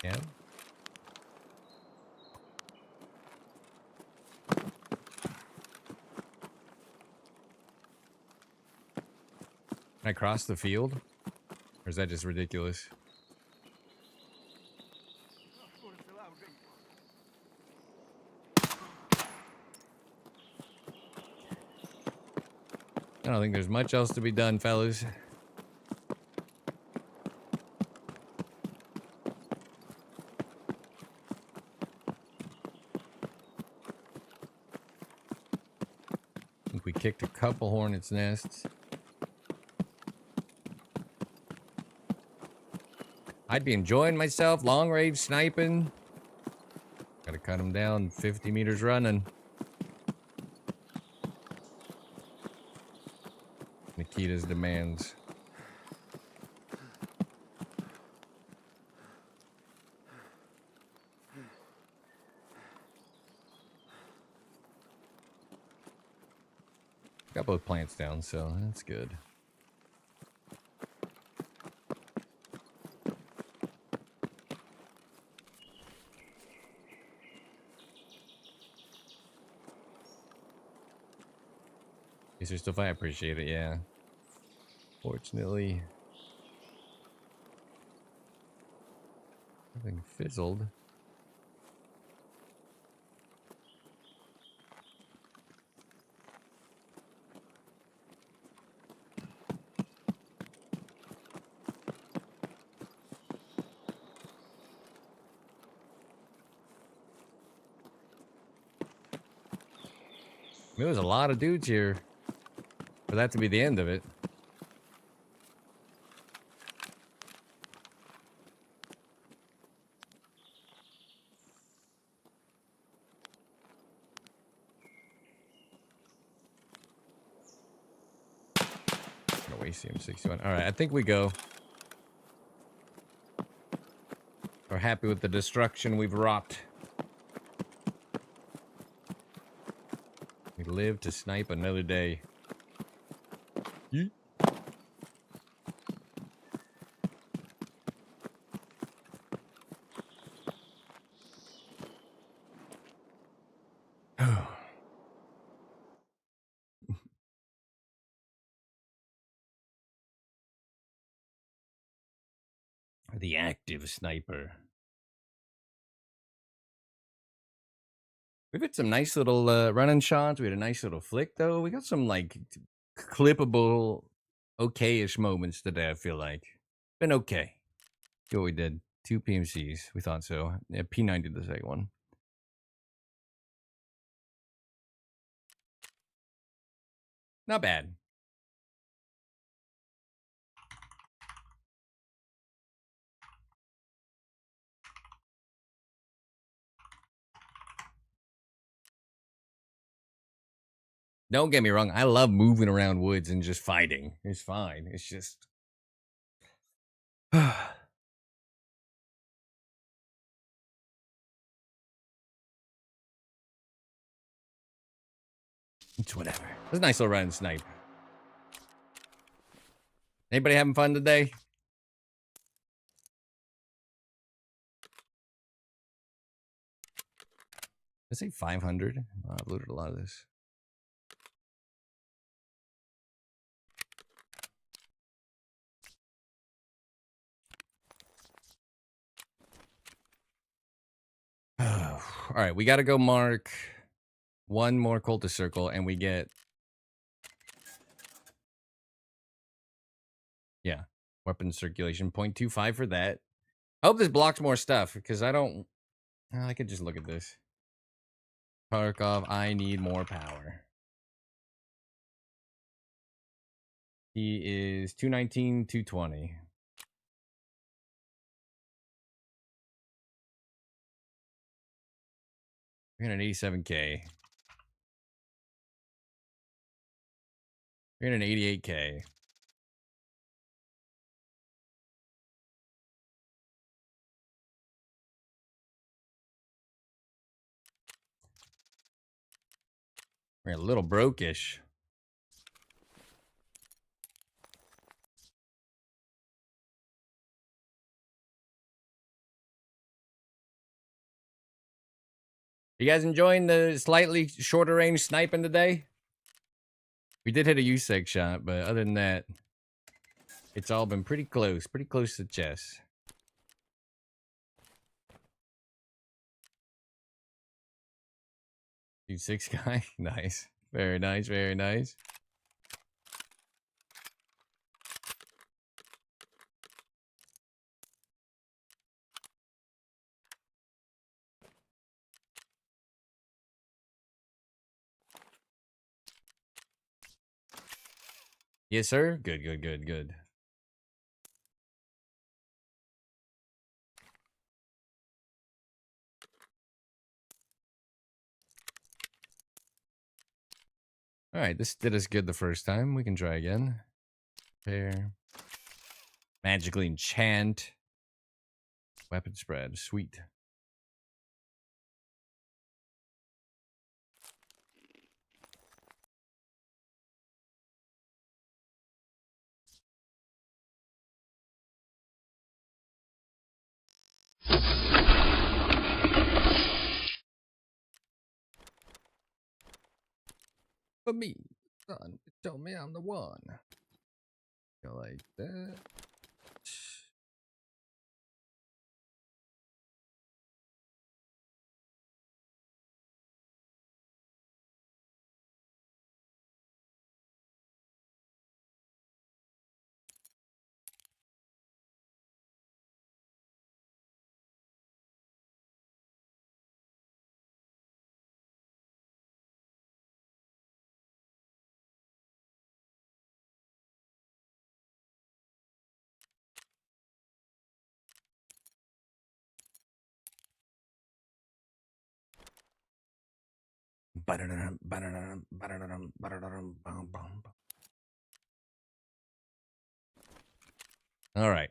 Yeah. Can I cross the field? Or is that just ridiculous? I don't think there's much else to be done, fellas. We kicked a couple hornets' nests. I'd be enjoying myself, long range sniping. Gotta cut them down, 50 meters running. Nikita's demands. Got both plants down, so that's good. Is there stuff? I appreciate it, yeah. Fortunately, nothing fizzled. There was a lot of dudes here for that to be the end of it. No ACM61. All right, I think we go. We're happy with the destruction we've wrought. We live to snipe another day. Yeet. The active sniper. We've had some nice little running shots. We had a nice little flick, though. We got some, like, clippable, okay-ish moments today, I feel like. Been okay. See what we did. 2 PMCs. We thought so. Yeah, P90 the second one. Not bad. Don't get me wrong. I love moving around woods and just fighting. It's fine. It's just... It's whatever. It's a nice little run and snipe. Anybody having fun today? I say 500. Oh, I've looted a lot of this. All right, we got to go mark one more cultist circle, and we get... Yeah, weapon circulation, 0.25 for that. I hope this blocks more stuff, because I don't... I could just look at this. Tarkov, I need more power. He is 219, 220. $387K. 388K. We're a little broke-ish. You guys enjoying the slightly shorter range sniping today? We did hit a USEG shot, but other than that, it's all been pretty close to chest. 2-6 guy, nice, very nice, very nice. Yes, sir. Good, good, good, good. All right, this did us good the first time. We can try again. Pair. Magically enchant. Weapon spread. Sweet. For me, son, tell me I'm the one. Go like that. All right.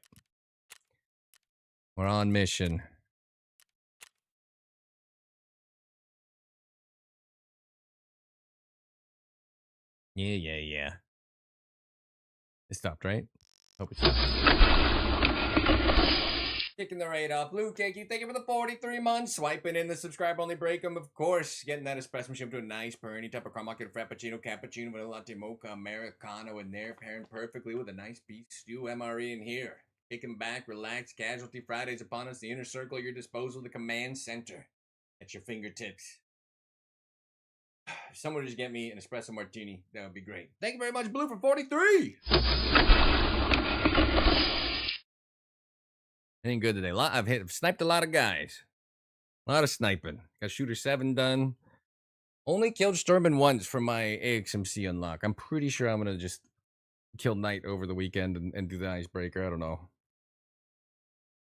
We're on mission. Yeah. It stopped, right? Hope it stopped. Kicking the rate off. Blue Cakey, thank you for the 43 months. Swiping in the subscribe only break 'em, of course. Getting that espresso machine to a nice pour. Any type of caramel, frappuccino, cappuccino, vanilla latte, mocha, americano in there. Pairing perfectly with a nice beef stew MRE in here. Kicking back, relax. Casualty Fridays upon us. The inner circle at your disposal. The command center at your fingertips. If someone would just get me an espresso martini, that would be great. Thank you very much, Blue, for 43. Ain't good today. I've sniped a lot of guys. A lot of sniping. Got Shooter 7 done. Only killed Sturman once for my AXMC unlock. I'm pretty sure I'm going to just kill Knight over the weekend and do the icebreaker. I don't know.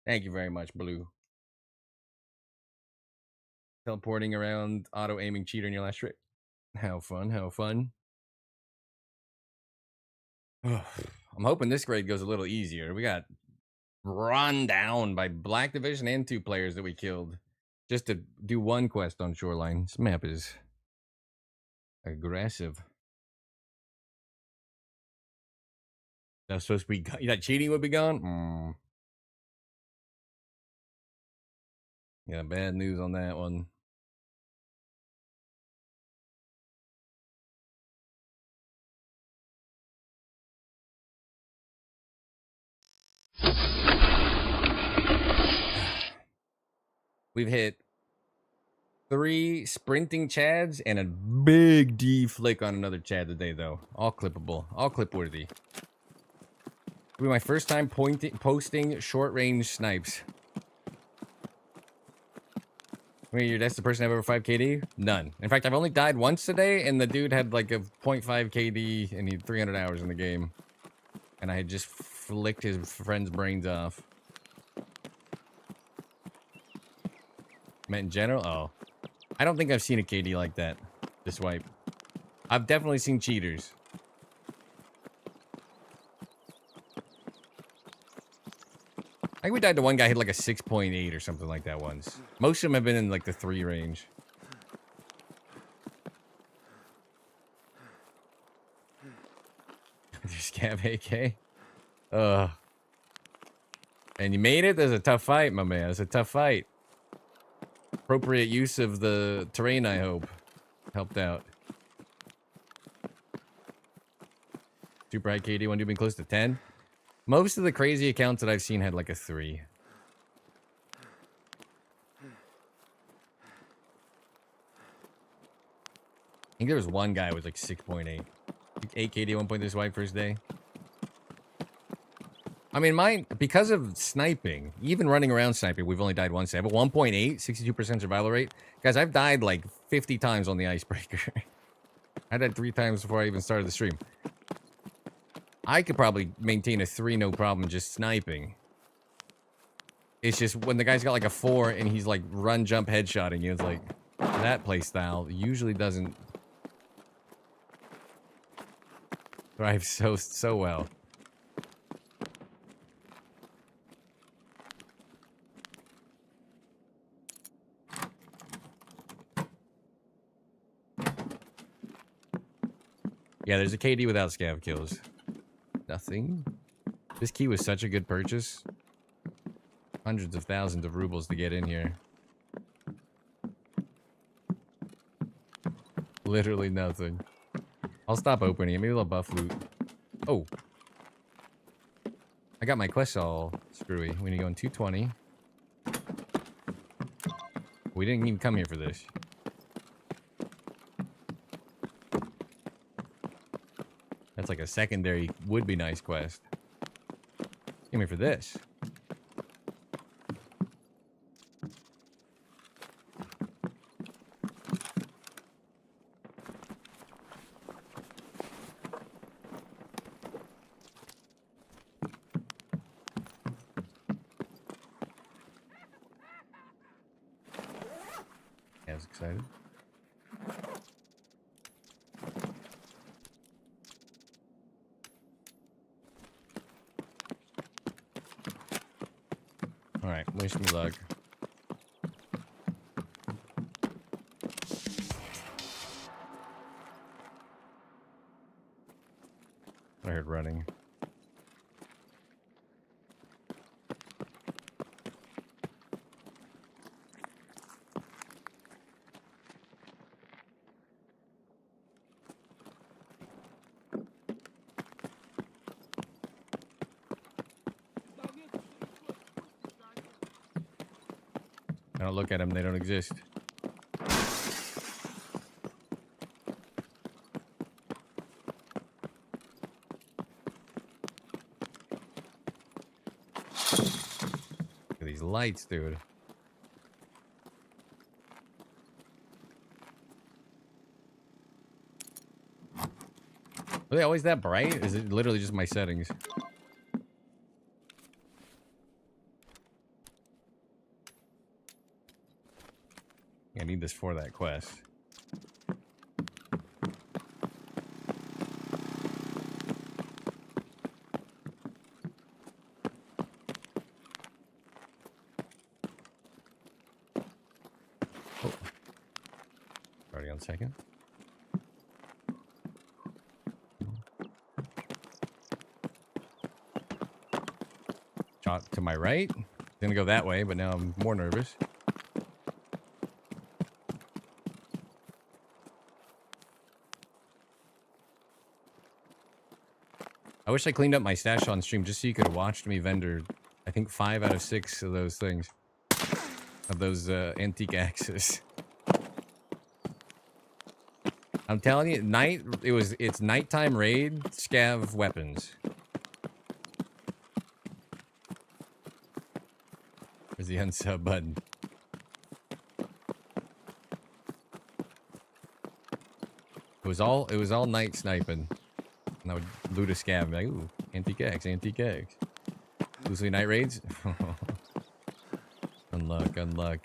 Thank you very much, Blue. Teleporting around, auto-aiming cheater in your last trick. How fun, how fun. I'm hoping this grade goes a little easier. We got run down by Black Division and 2 players that we killed just to do one quest on Shoreline. This map is aggressive. That's supposed to be that cheating would be gone. Yeah, bad news on that one. We've hit 3 sprinting chads and a big D flick on another chad today, though. All clippable, all clip worthy. It'll be my first time posting short range snipes. Wait, that's the person I have over 5 KD? None. In fact, I've only died once today, and the dude had like a 0.5 KD and he had 300 hours in the game. And I had just flicked his friend's brains off. Meant in general? Oh. I don't think I've seen a KD like that. This wipe. I've definitely seen cheaters. I think we died to one guy who had like a 6.8 or something like that once. Most of them have been in like the 3 range. Scav AK. And you made it? That's a tough fight, my man. It's a tough fight. Appropriate use of the terrain, I hope. Helped out. Super high KD, one dude been close to 10. Most of the crazy accounts that I've seen had like a 3. I think there was one guy with like 6.8. 8 KD at one point this wipe first day. I mean, mine, because of sniping, even running around sniping, we've only died once. I have a 1.8, 62% survival rate. Guys, I've died like 50 times on the icebreaker. I died 3 times before I even started the stream. I could probably maintain a 3 no problem just sniping. It's just when the guy's got like a 4 and he's like run, jump, headshotting you, it's like that play style usually doesn't thrive so well. Yeah, there's a KD without scav kills. Nothing. This key was such a good purchase. Hundreds of thousands of rubles to get in here. Literally nothing. I'll stop opening it. Maybe a little buff loot. Oh. I got my quests all screwy. We need to go in 220. We didn't even come here for this. That's like a secondary would be nice quest. Came here for this. I was excited. Alright, wish me luck. I heard running. I don't look at them, they don't exist. Look at these lights, dude. Are they always that bright? Is it literally just my settings? I need this for that quest. Oh. Already on second. Shot to my right. Gonna go that way, but now I'm more nervous. I wish I cleaned up my stash on stream just so you could have watched me vendor, I think 5 out of 6 of those things. Of those antique axes. I'm telling you, it's nighttime raid, scav weapons. There's the unsub button. It was all night sniping. And I would loot a scav and be like, ooh, antique axe, antique axe. Loosely night raids? Unluck, unluck.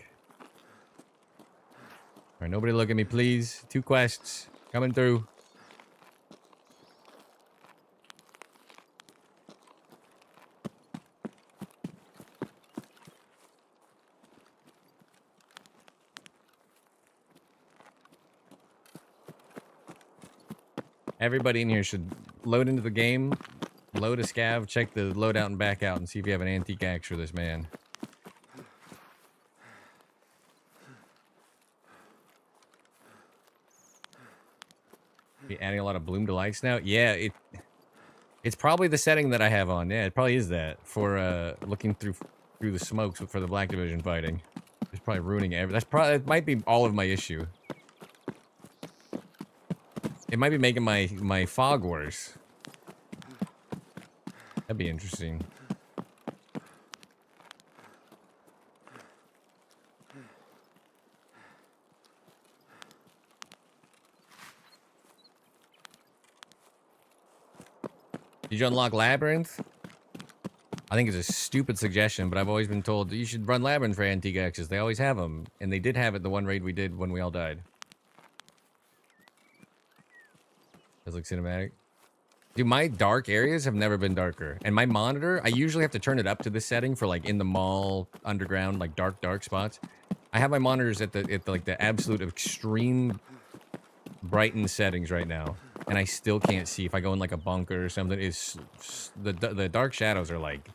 Alright, nobody look at me, please. 2 quests. Coming through. Everybody in here should load into the game, load a scav, check the loadout and back out, and see if you have an antique axe for this man. Be adding a lot of bloom to lights now? Yeah, it's probably the setting that I have on. Yeah, it probably is that for looking through the smokes for the Black Division fighting. It's probably ruining everything. It might be all of my issue. It might be making my fog worse. That'd be interesting. Did you unlock Labyrinth? I think it's a stupid suggestion, but I've always been told that you should run Labyrinth for Antique X's. They always have them. And they did have it the one raid we did when we all died. Does look cinematic. Dude, my dark areas have never been darker. And my monitor, I usually have to turn it up to this setting for like in the mall, underground, like dark spots. I have my monitors at the absolute extreme brightened settings right now. And I still can't see if I go in like a bunker or something. It's the dark shadows are like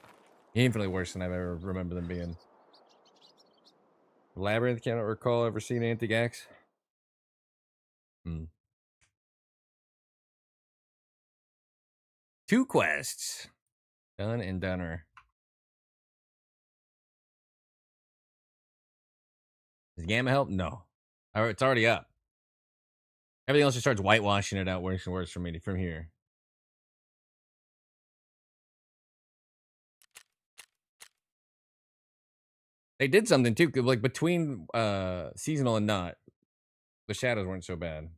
infinitely worse than I've ever remember them being. Labyrinth, cannot recall ever seen Antique X. Hmm. 2 quests. Done and doneer. Does Gamma help? No. It's already up. Everything else just starts whitewashing it out worse and worse for me from here. They did something too, like between seasonal and not, the shadows weren't so bad.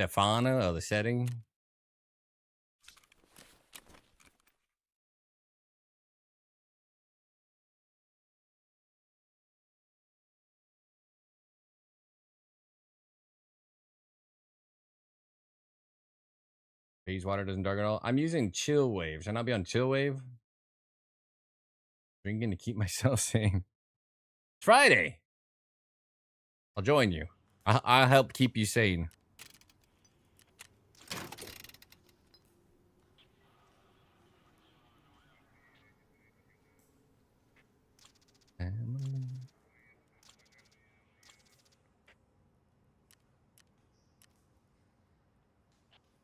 Stefana, the setting. Phase water doesn't darken at all. I'm using chill wave. Should I not be on chill wave? Drinking to keep myself sane. It's Friday. I'll join you. I'll help keep you sane.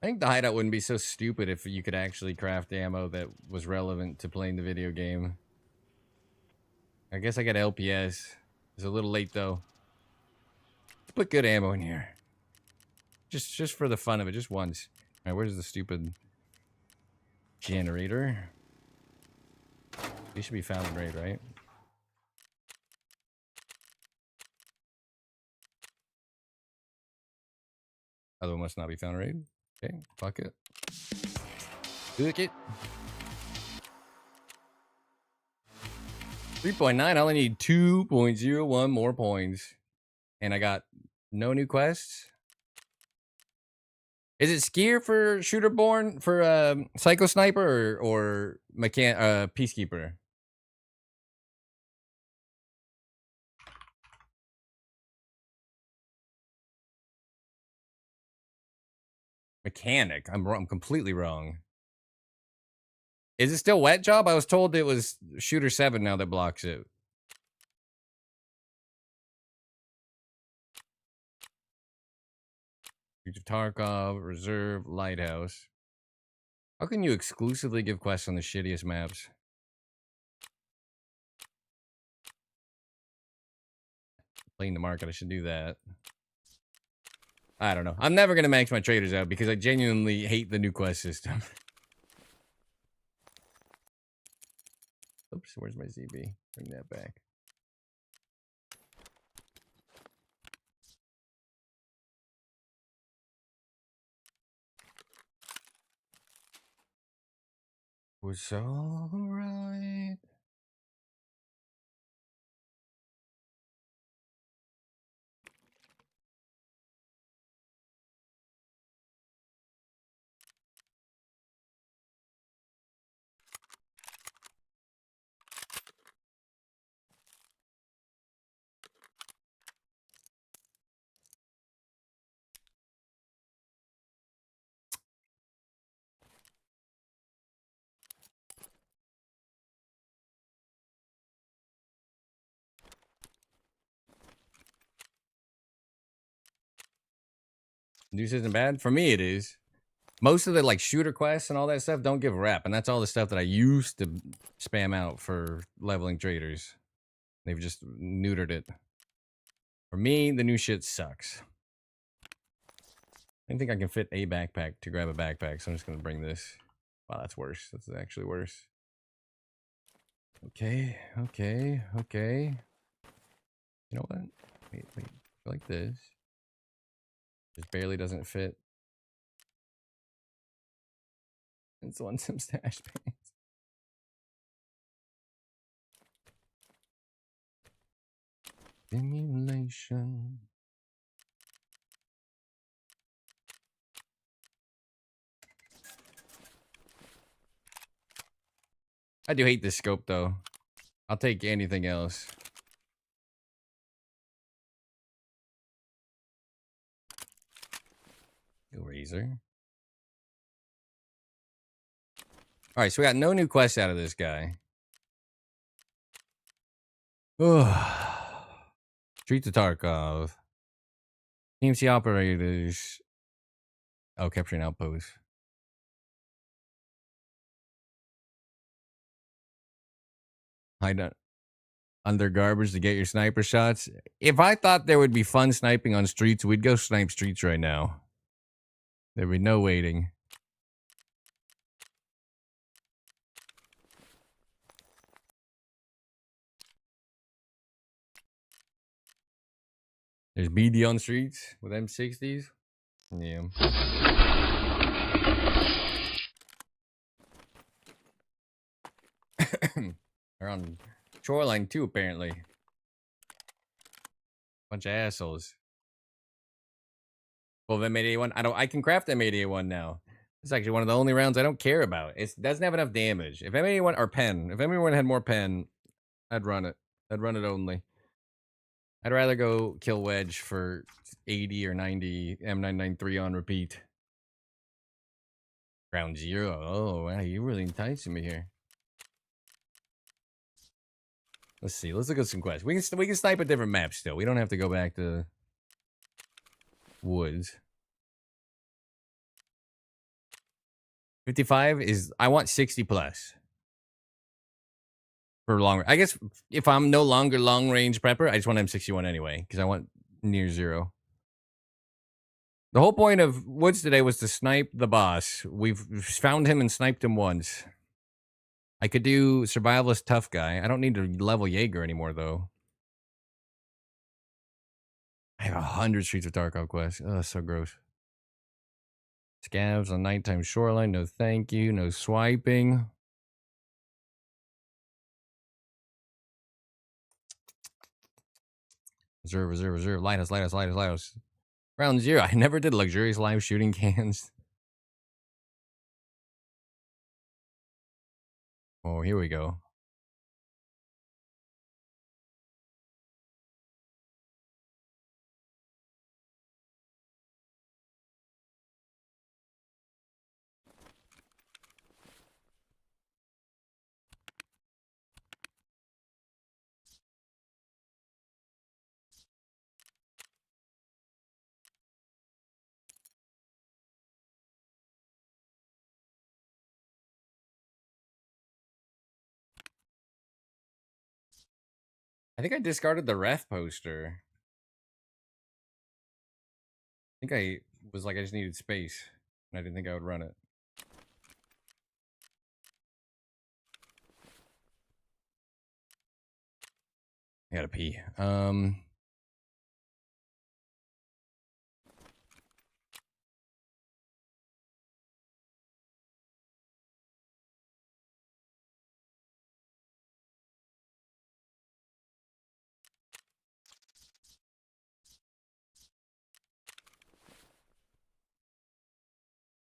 I think the hideout wouldn't be so stupid if you could actually craft ammo that was relevant to playing the video game. I guess I got LPS. It's a little late though. Put good ammo in here. Just for the fun of it, just once. All right, where's the stupid generator? They should be found in raid, right? Other one must not be found in raid. Okay, fuck it. Look it. 3.9, I only need 2.01 more points. And I got no new quests. Is it skier for shooterborn for psycho sniper or peacekeeper? Mechanic. I'm wrong. I'm completely wrong. Is it still wet job? I was told it was shooter 7 now that blocks it. Tarkov, Reserve, Lighthouse. How can you exclusively give quests on the shittiest maps? Playing the market, I should do that. I don't know. I'm never going to max my traders out because I genuinely hate the new quest system. Oops, where's my ZB? Bring that back. Was alright. News isn't bad. For me, it is. Most of the like shooter quests and all that stuff don't give rep, and that's all the stuff that I used to spam out for leveling traders. They've just neutered it. For me, the new shit sucks. I don't think I can fit a backpack to grab a backpack, so I'm just gonna bring this. Wow, that's worse. That's actually worse. Okay, okay, okay. You know what? Wait, like this. Just barely doesn't fit. It's on some stash pants. Simulation. I do hate this scope though. I'll take anything else. Razor. Alright, so we got no new quests out of this guy. Streets of Tarkov. AXMC operators. Oh, capturing outposts. Hide under garbage to get your sniper shots. If I thought there would be fun sniping on streets, we'd go snipe streets right now. There'd be no waiting. There's BD on streets with M60s. Yeah. They're on shoreline too, apparently. Bunch of assholes. Well, M8A1. I can craft M8A1 now. It's actually one of the only rounds I don't care about. It doesn't have enough damage. If M8A1 or pen, if M8A1 had more pen, I'd run it. I'd run it only. I'd rather go kill Wedge for 80 or 90 M993 on repeat. Ground zero. Oh, wow, you really enticing me here. Let's see. Let's look at some quests. We can snipe a different map still. We don't have to go back to woods. 55 is I want 60 plus. For longer. I guess if I'm no longer long range prepper, I just want M61 anyway, because I want near zero. The whole point of Woods today was to snipe the boss. We've found him and sniped him once. I could do survivalist tough guy. I don't need to level Jaeger anymore, though. I have 100 Streets of Tarkov quests. Oh, so gross. Scavs on nighttime shoreline. No thank you. No swiping. Reserve. Lighthouse. Round zero. I never did luxurious live shooting cans. Oh, here we go. I think I discarded the ref poster. I think I was like, I just needed space. And I didn't think I would run it. I gotta pee.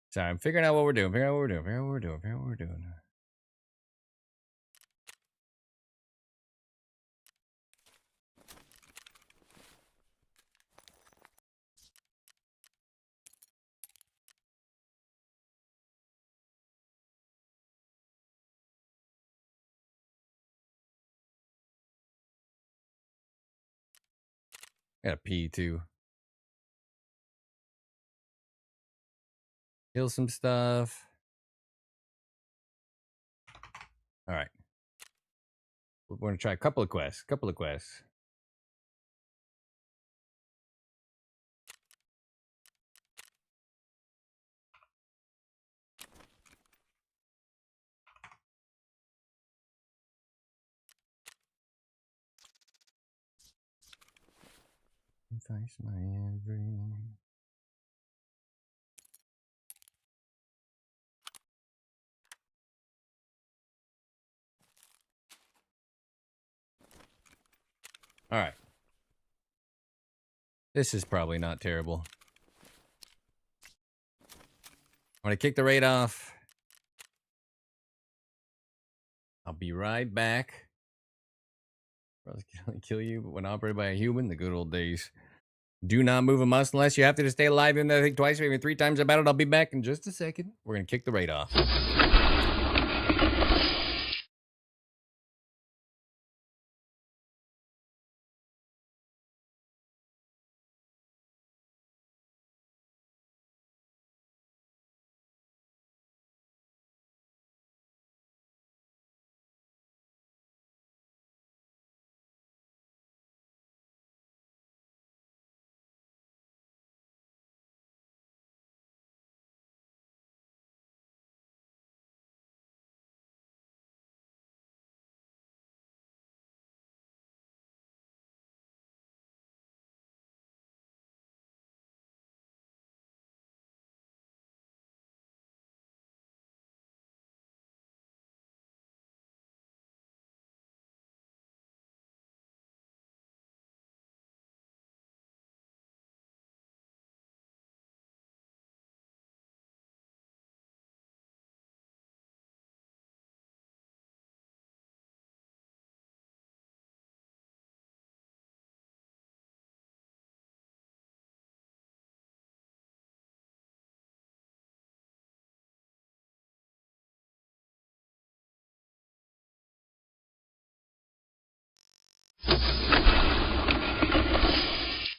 Sorry, I'm figuring out what we're doing. Figuring out what we're doing. I gotta pee too. Kill some stuff. All right. We're going to try a couple of quests. Face my every. All right. This is probably not terrible. I'm going to kick the raid off. I'll be right back. Brothers can only kill you when operated by a human. The good old days. Do not move a muscle unless you have to stay alive. Even though I think twice or even 3 times about it. I'll be back in just a second. We're going to kick the raid off.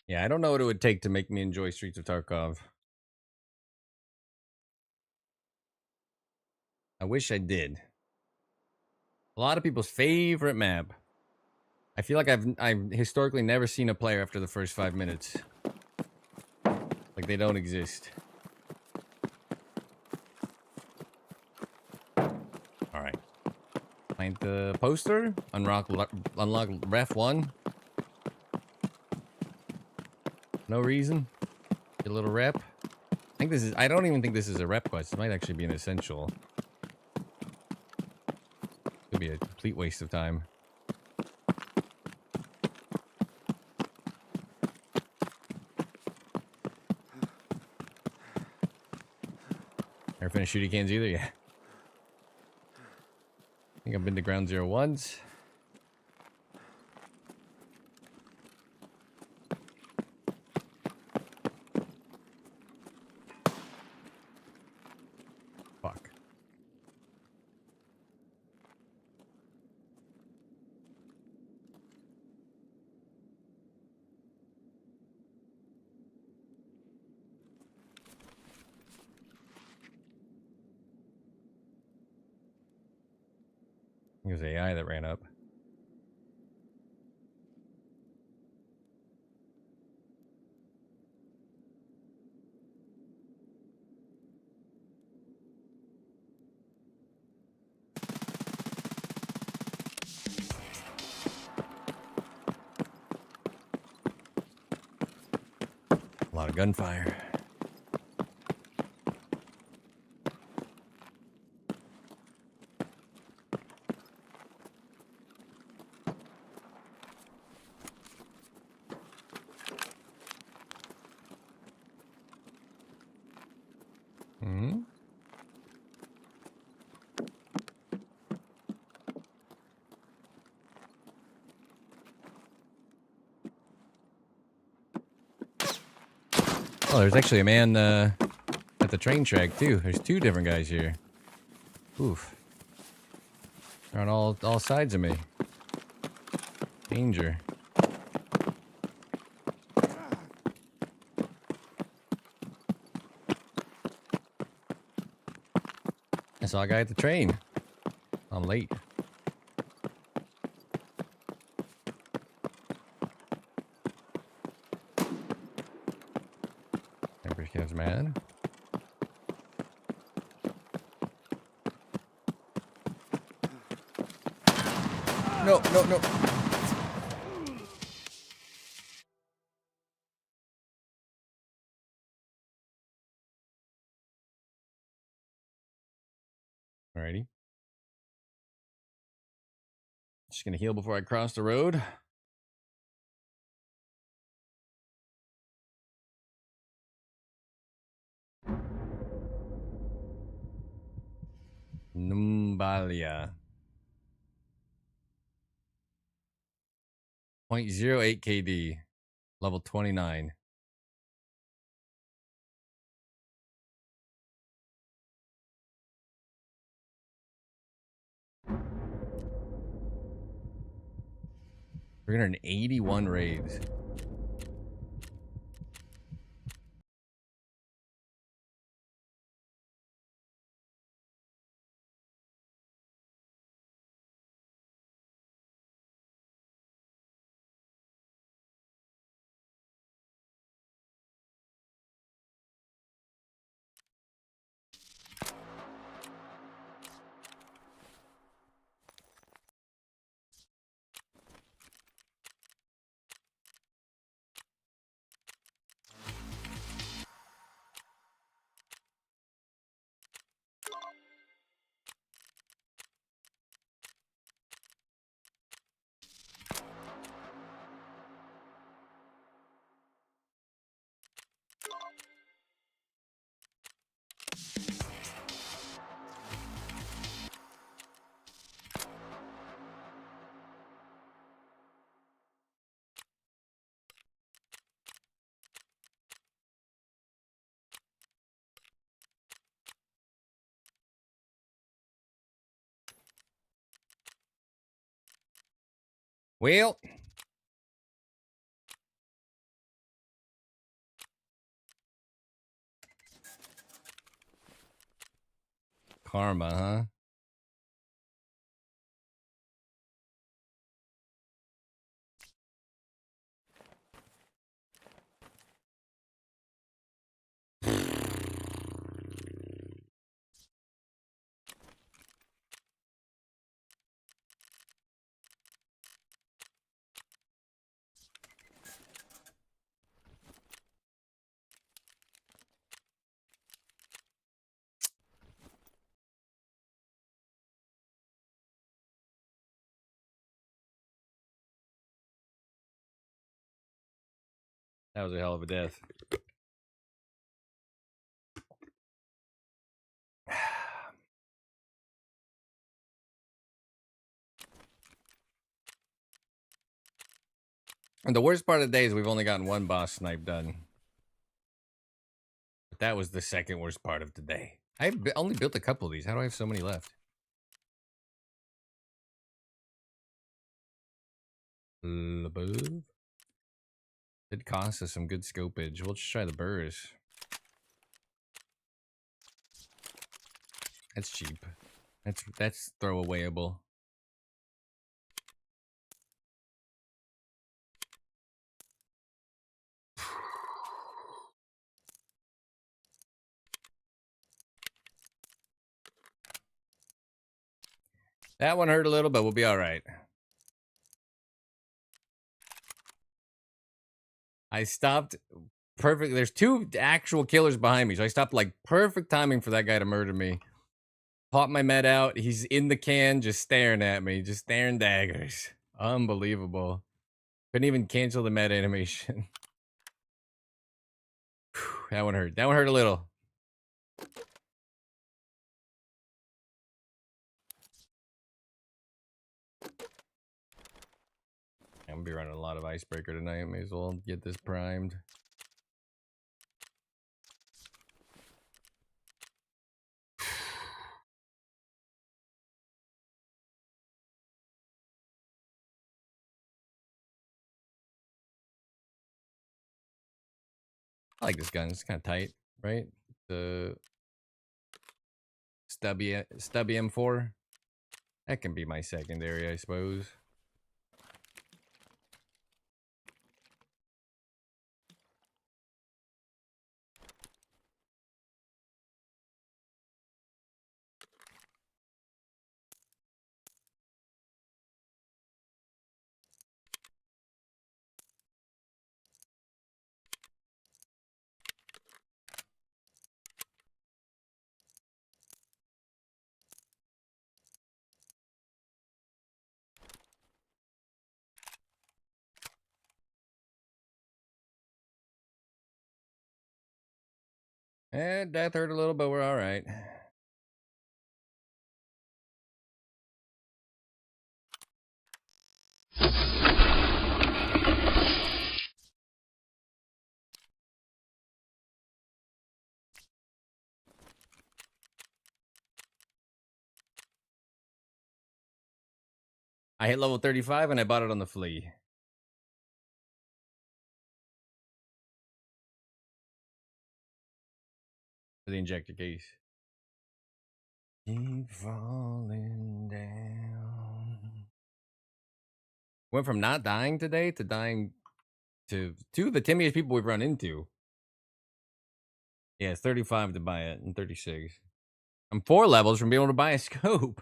Yeah, I don't know what it would take to make me enjoy Streets of Tarkov. I wish I did. A lot of people's favorite map. I feel like I've historically never seen a player after the first 5 minutes. Like they don't exist. All right. Plant the poster. Unlock ref 1. No reason. Get a little rep. I don't even think this is a rep quest. It might actually be an essential. Could be a complete waste of time. Never finished shooting cans either, yeah. I think I've been to ground 0 once. Fuck. I think it was AI that ran up. A lot of gunfire. Hmm? Oh, there's actually a man at the train track too. There's 2 different guys here. Oof. They're on all sides of me. Danger. saw a guy at the train. I'm late. Everybody gets mad. No, no, no. Alrighty. Just gonna heal before I cross the road. Numbalia. 0.08 KD. Level 29. We're 381 raids. Well, karma, huh? That was a hell of a death. And the worst part of the day is we've only gotten one boss snipe done. But that was the second worst part of the day. I only built a couple of these. How do I have so many left? Above. Did cost us some good scopage. We'll just try the burrs. That's cheap. That's throwawayable. That one hurt a little, but we'll be all right. I stopped perfect. There's two actual killers behind me, so I stopped like perfect timing for that guy to murder me. Pop my med out. He's in the can, just staring at me, just staring daggers. Unbelievable. Couldn't even cancel the med animation. That one hurt. That one hurt a little. I'm gonna be running a lot of icebreaker tonight. May as well get this primed. I like this gun. It's kind of tight, right? The stubby M4. That can be my secondary, I suppose. And death hurt a little, but we're all right. I hit level 35 and I bought it on the flea. For the injector case. Keep falling down. Went from not dying today to dying to two of the timiest people we've run into. Yeah, it's 35 to buy it and 36. I'm 4 levels from being able to buy a scope.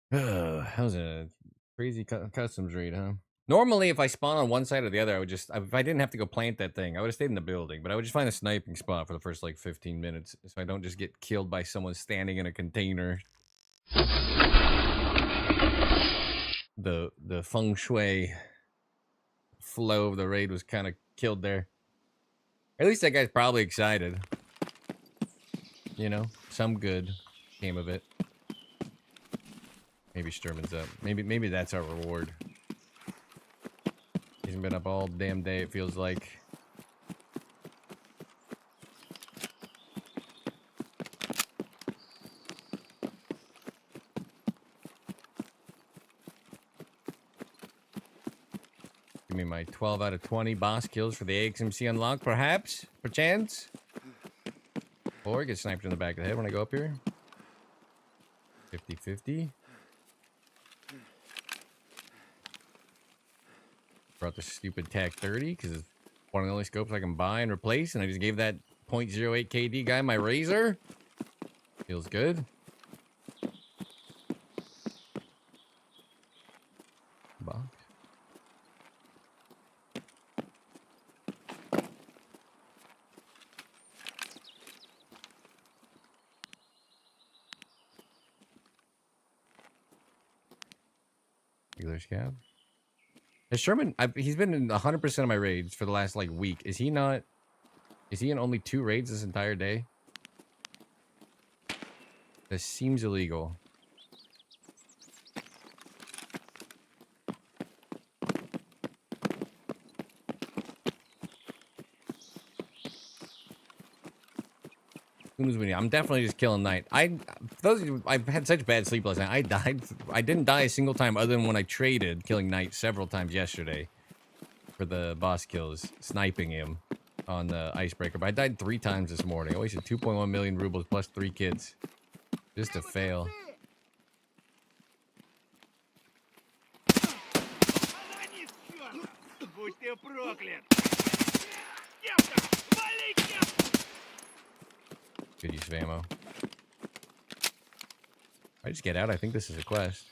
That was a crazy customs raid, huh? Normally, if I spawn on one side or the other, I would just, if I didn't have to go plant that thing, I would have stayed in the building, but I would just find a sniping spot for the first like 15 minutes so I don't just get killed by someone standing in a container. The feng shui flow of the raid was kind of killed there. At least that guy's probably excited. You know, some good came of it. Maybe Sturman's up. Maybe that's our reward. He hasn't been up all damn day, it feels like. Give me my 12 out of 20 boss kills for the AXMC unlock, perhaps? Perchance? Or get sniped in the back of the head when I go up here. 50-50. Brought the stupid TAC 30 because it's one of the only scopes I can buy and replace, and I just gave that 0.08 KD guy my razor. Feels good. Box. Regular scab. Has Sherman, he's been in 100% of my raids for the last like week. Is he not? Is he in only 2 raids this entire day? This seems illegal. I'm definitely just killing night. I've had such bad sleep last night. I didn't die a single time other than when I traded, killing night several times yesterday for the boss kills, sniping him on the icebreaker. But I died 3 times this morning. I wasted 2.1 million rubles plus 3 kids just to fail. Good use of ammo. I just get out. I think this is a quest.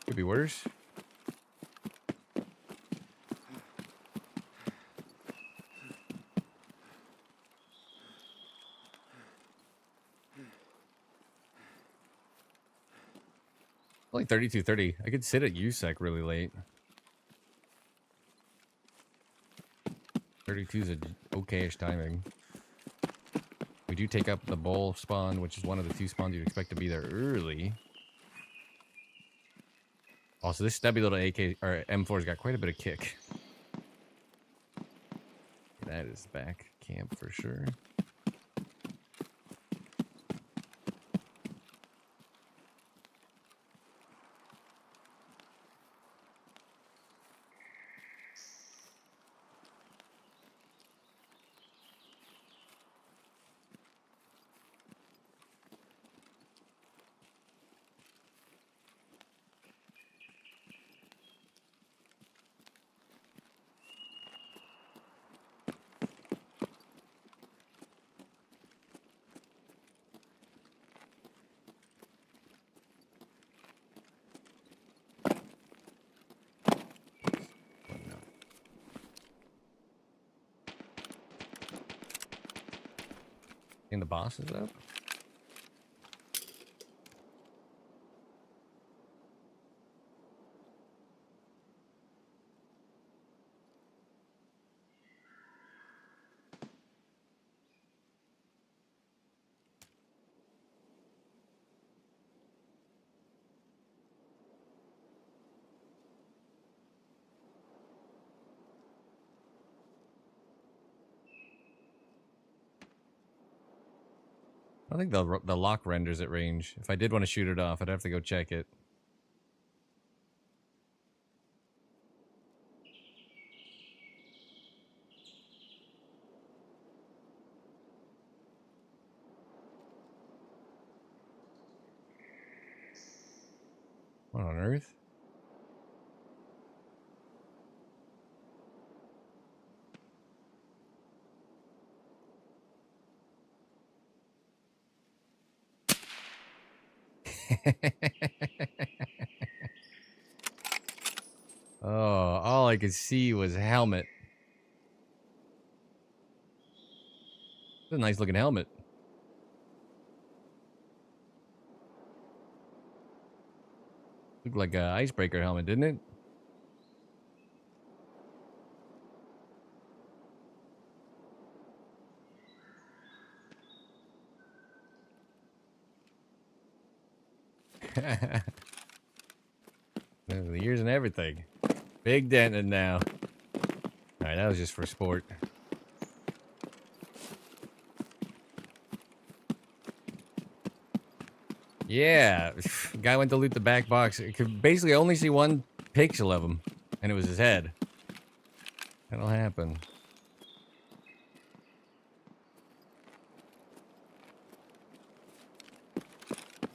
Could be worse. Only 32:30. I could sit at USEC really late. 32 is a okayish timing. We do take up the bowl spawn, which is one of the 2 spawns you'd expect to be there early. Also, this stubby little AK or M4's got quite a bit of kick. That is back camp for sure. And the boss is up. I think the lock renders at range. If I did want to shoot it off, I'd have to go check it. What on earth? Oh, all I could see was helmet. It's a nice looking helmet. Looked like an icebreaker helmet, didn't it? The ears and everything. Big dented now. Alright, that was just for sport. Yeah, guy went to loot the back box. It could basically only see one pixel of him, and it was his head. That'll happen.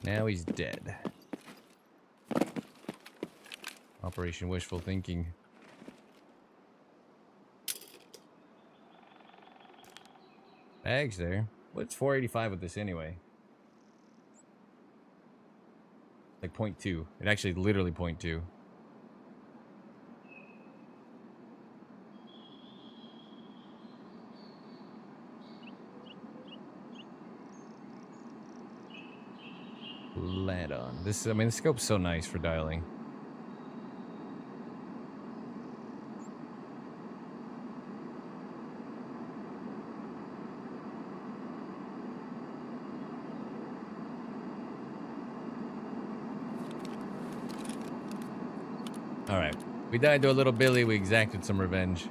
Now he's dead. Operation Wishful Thinking. Bags there. What's 485 with this anyway? Like 0.2. It actually literally 0.2. Lad on. This, I mean, the scope's so nice for dialing. Alright. We died to a little Billy. We exacted some revenge.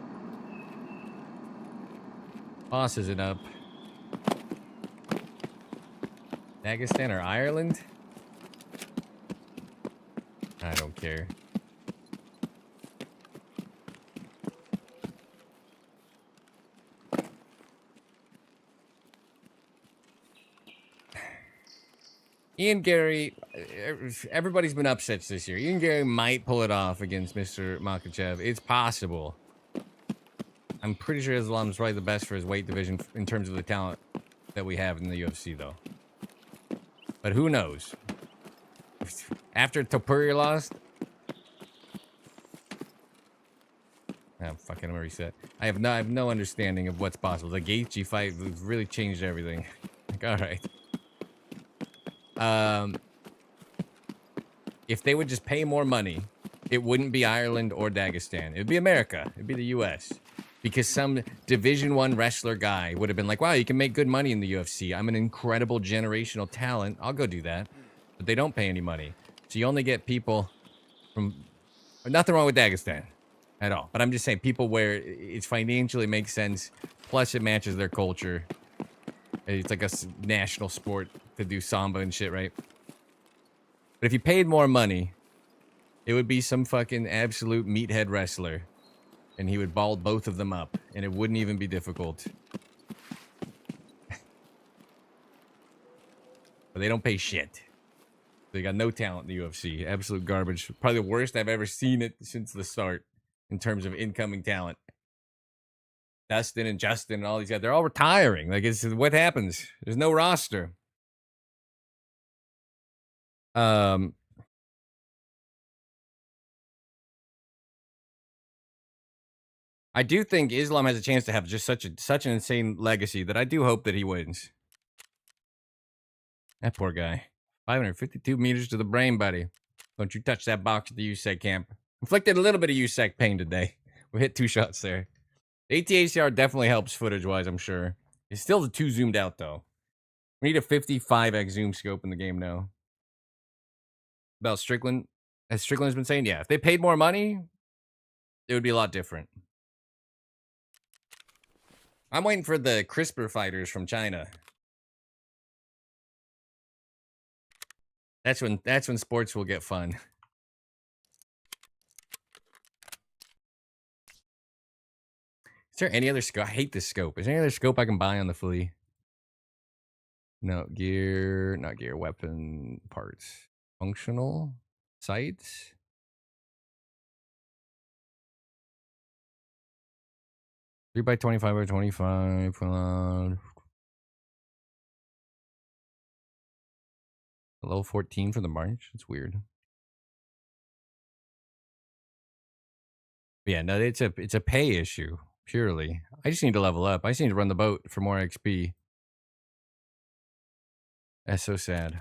Boss isn't up. Dagestan or Ireland? I don't care. Ian Gary, everybody's been upset this year. Ian Gary might pull it off against Mr. Makachev. It's possible. I'm pretty sure Islam's probably the best for his weight division in terms of the talent that we have in the UFC, though. But who knows? After Topuria lost... Oh, fuck it, I'm gonna reset. I have no understanding of what's possible. The Gaethje fight really changed everything. Like, alright. if they would just pay more money, it wouldn't be Ireland or Dagestan. It would be America. It'd be the U.S. Because some Division I wrestler guy would have been like, wow, you can make good money in the UFC. I'm an incredible generational talent. I'll go do that. But they don't pay any money. So you only get people from... Nothing wrong with Dagestan at all. But I'm just saying people where it financially makes sense. Plus it matches their culture. It's like a national sport to do Samba and shit, right? But if you paid more money, it would be some fucking absolute meathead wrestler. And he would ball both of them up. And it wouldn't even be difficult. But they don't pay shit. They got no talent in the UFC. Absolute garbage. Probably the worst I've ever seen it since the start. In terms of incoming talent. Dustin and Justin and all these guys. They're all retiring. Like, it's what happens. There's no roster. I do think Islam has a chance to have just such an insane legacy that I do hope that he wins. That poor guy. 552 meters to the brain, buddy. Don't you touch that box at the USEC camp. Inflicted a little bit of USEC pain today. We hit 2 shots there. The ATACR definitely helps footage-wise, I'm sure. It's still too zoomed out, though. We need a 55x zoom scope in the game now. About Strickland, as Strickland's been saying, yeah, if they paid more money, it would be a lot different. I'm waiting for the CRISPR fighters from China. That's when sports will get fun. Is there any other scope? I hate this scope. Is there any other scope I can buy on the flea? No, gear, not gear, weapon parts. Functional sights. Three by 25 by 25. Level 14 for the March. It's weird. But yeah, no, it's a pay issue purely. I just need to level up. I just need to run the boat for more XP. That's so sad.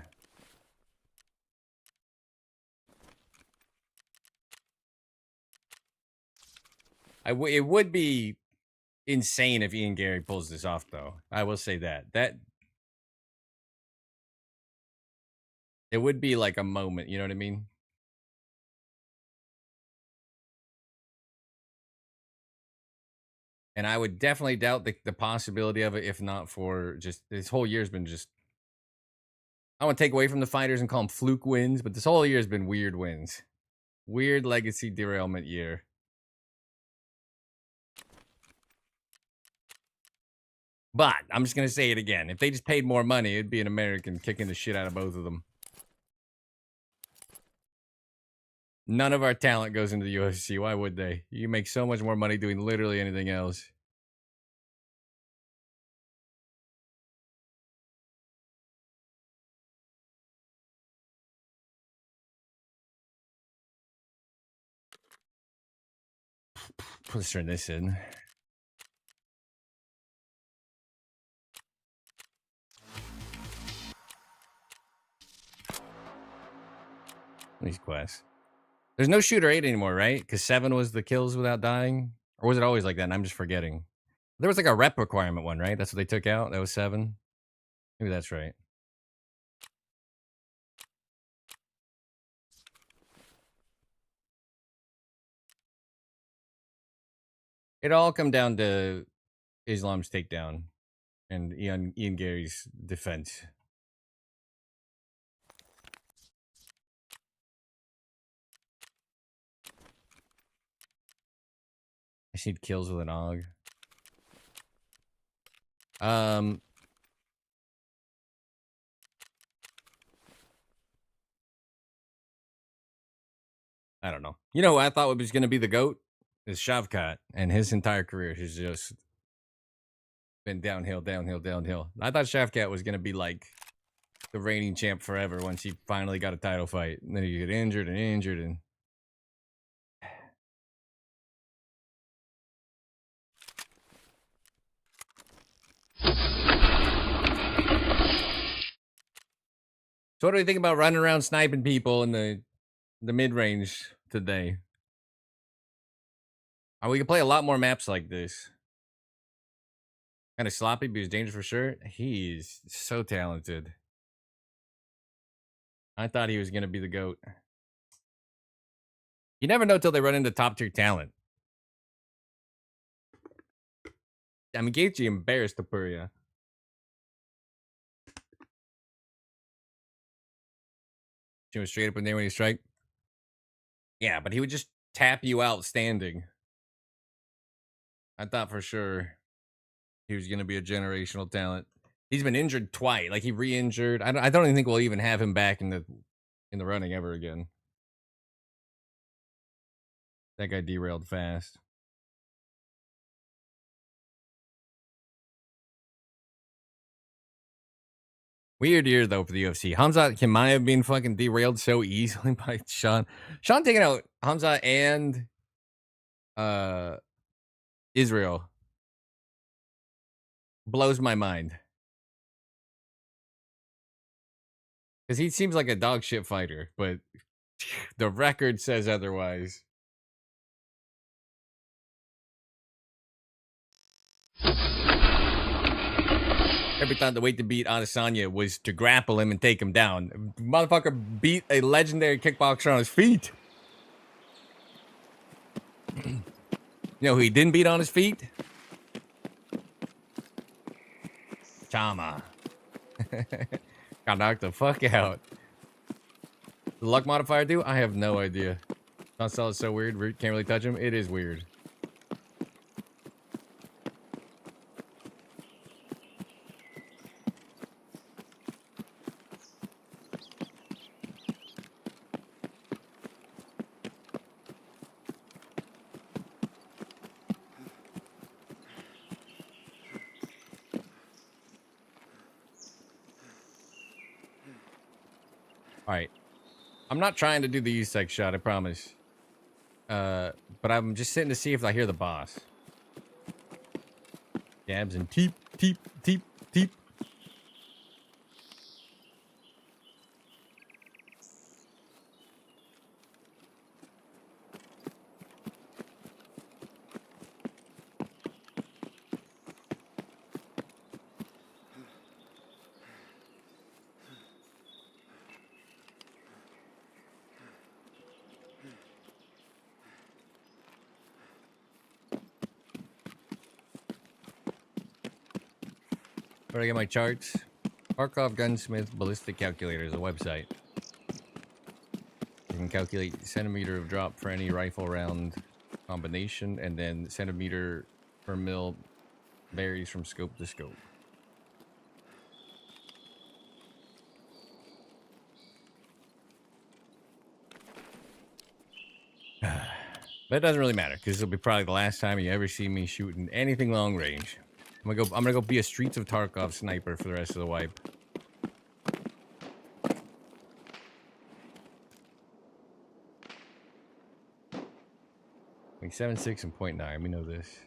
It would be insane if Ian Gary pulls this off, though. I will say that. It would be like a moment, you know what I mean? And I would definitely doubt the possibility of it if not for just... This whole year's been just... I don't want to take away from the fighters and call them fluke wins, but this whole year has been weird wins. Weird legacy derailment year. But I'm just going to say it again. If they just paid more money, it'd be an American kicking the shit out of both of them. None of our talent goes into the UFC. Why would they? You make so much more money doing literally anything else. Let's turn this in. These quests. There's no shooter 8 anymore, right? Because 7 was the kills without dying? Or was it always like that and I'm just forgetting? There was like a rep requirement one, right? That's what they took out? That was 7? Maybe that's right. It all come down to Islam's takedown and Ian Gary's defense. I just need kills with an AUG. I don't know. You know who I thought was going to be the GOAT? Is Shavkat. And his entire career has just been downhill, downhill, downhill. I thought Shavkat was going to be like the reigning champ forever once he finally got a title fight. And then he get injured and injured and... So what do you think about running around sniping people in the the mid-range today. We can play a lot more maps like this. Kind of sloppy, but he's dangerous for sure. He's so talented. I thought he was going to be the GOAT. You never know till they run into top-tier talent. I mean, Gaethje embarrassed Topuria. She was straight up in there when he strike. Yeah, but he would just tap you out standing. I thought for sure he was going to be a generational talent. He's been injured twice. Like, he re-injured. I don't even think we'll even have him back in the running ever again. That guy derailed fast. Weird year, though, for the UFC. Hamza might have been fucking derailed so easily by Sean. Sean taking out Hamza and Israel blows my mind. Because he seems like a dog shit fighter, but the record says otherwise. Every thought the way to beat Adesanya was to grapple him and take him down. Motherfucker beat a legendary kickboxer on his feet. You know who he didn't beat on his feet? Chama. Got knocked the fuck out. The luck modifier do? I have no idea. Console is so weird. Can't really touch him. It is weird. All right. I'm not trying to do the E-Sec shot, I promise. But I'm just sitting to see if I hear the boss. Jabs and teep, teep, teep, teep. Where do I get my charts? Markov Gunsmith Ballistic Calculator is a website. You can calculate centimeter of drop for any rifle round combination, and then centimeter per mil varies from scope to scope. But it doesn't really matter, because this will be probably the last time you ever see me shooting anything long range. I'm gonna go be a Streets of Tarkov sniper for the rest of the wipe. Like 7.6 and 0.9, we know this.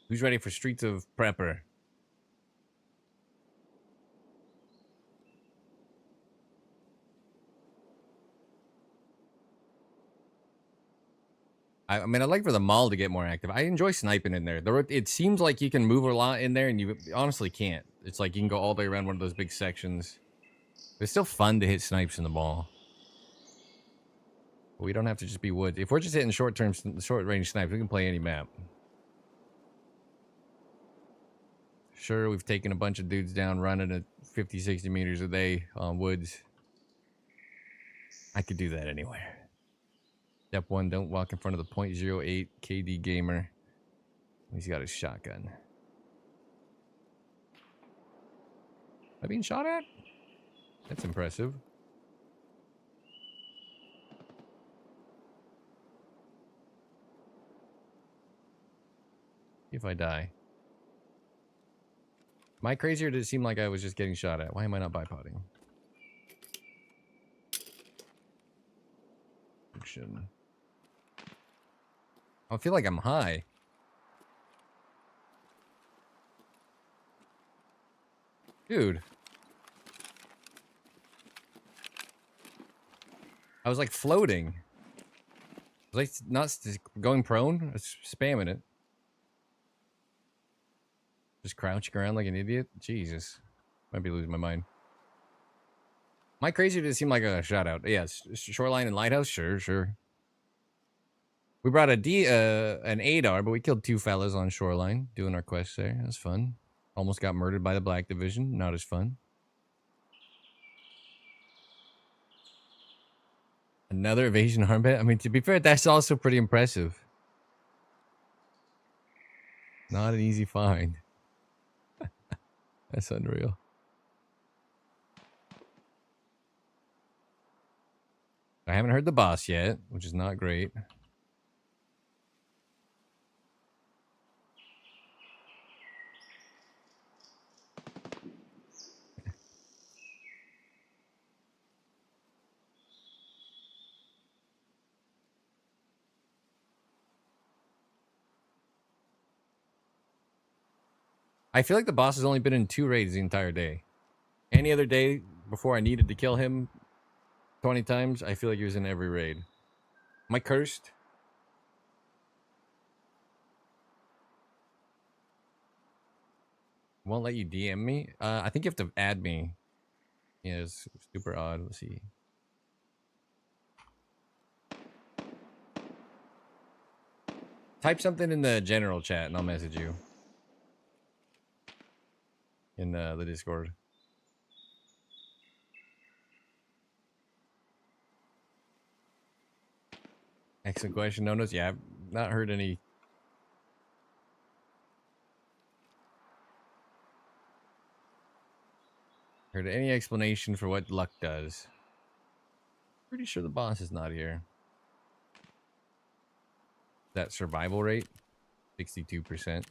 Who's ready for Streets of Prepper? I mean, I'd like for the mall to get more active. I enjoy sniping in there. It seems like you can move a lot in there, and you honestly can't. It's like you can go all the way around one of those big sections. But it's still fun to hit snipes in the mall. But we don't have to just be woods. If we're just hitting short range snipes, we can play any map. Sure, we've taken a bunch of dudes down running at 50, 60 meters a day on woods. I could do that anywhere. Step 1, don't walk in front of the .08 KD gamer. He's got his shotgun. Am I being shot at? That's impressive. See if I die. Am I crazy, or did it seem like I was just getting shot at? Why am I not bipoding? Action. I feel like I'm high. Dude. I was like floating. I was like not going prone. I was spamming it. Just crouching around like an idiot. Jesus. Might be losing my mind. Am I crazy or does it seem like a shout out? Yes. Shoreline and Lighthouse? Sure. We brought an ADAR, but we killed 2 fellas on Shoreline doing our quest there. That's fun. Almost got murdered by the Black Division. Not as fun. Another evasion armband? I mean, to be fair, that's also pretty impressive. Not an easy find. That's unreal. I haven't heard the boss yet, which is not great. I feel like the boss has only been in 2 raids the entire day. Any other day before I needed to kill him 20 times, I feel like he was in every raid. Am I cursed? Won't let you DM me? I think you have to add me. Yeah, it's super odd. Let's see. Type something in the general chat and I'll message you. In the Discord. Excellent question. No notes? Yeah, I've not heard any. Heard any explanation for what luck does. Pretty sure the boss is not here. That survival rate? 62%.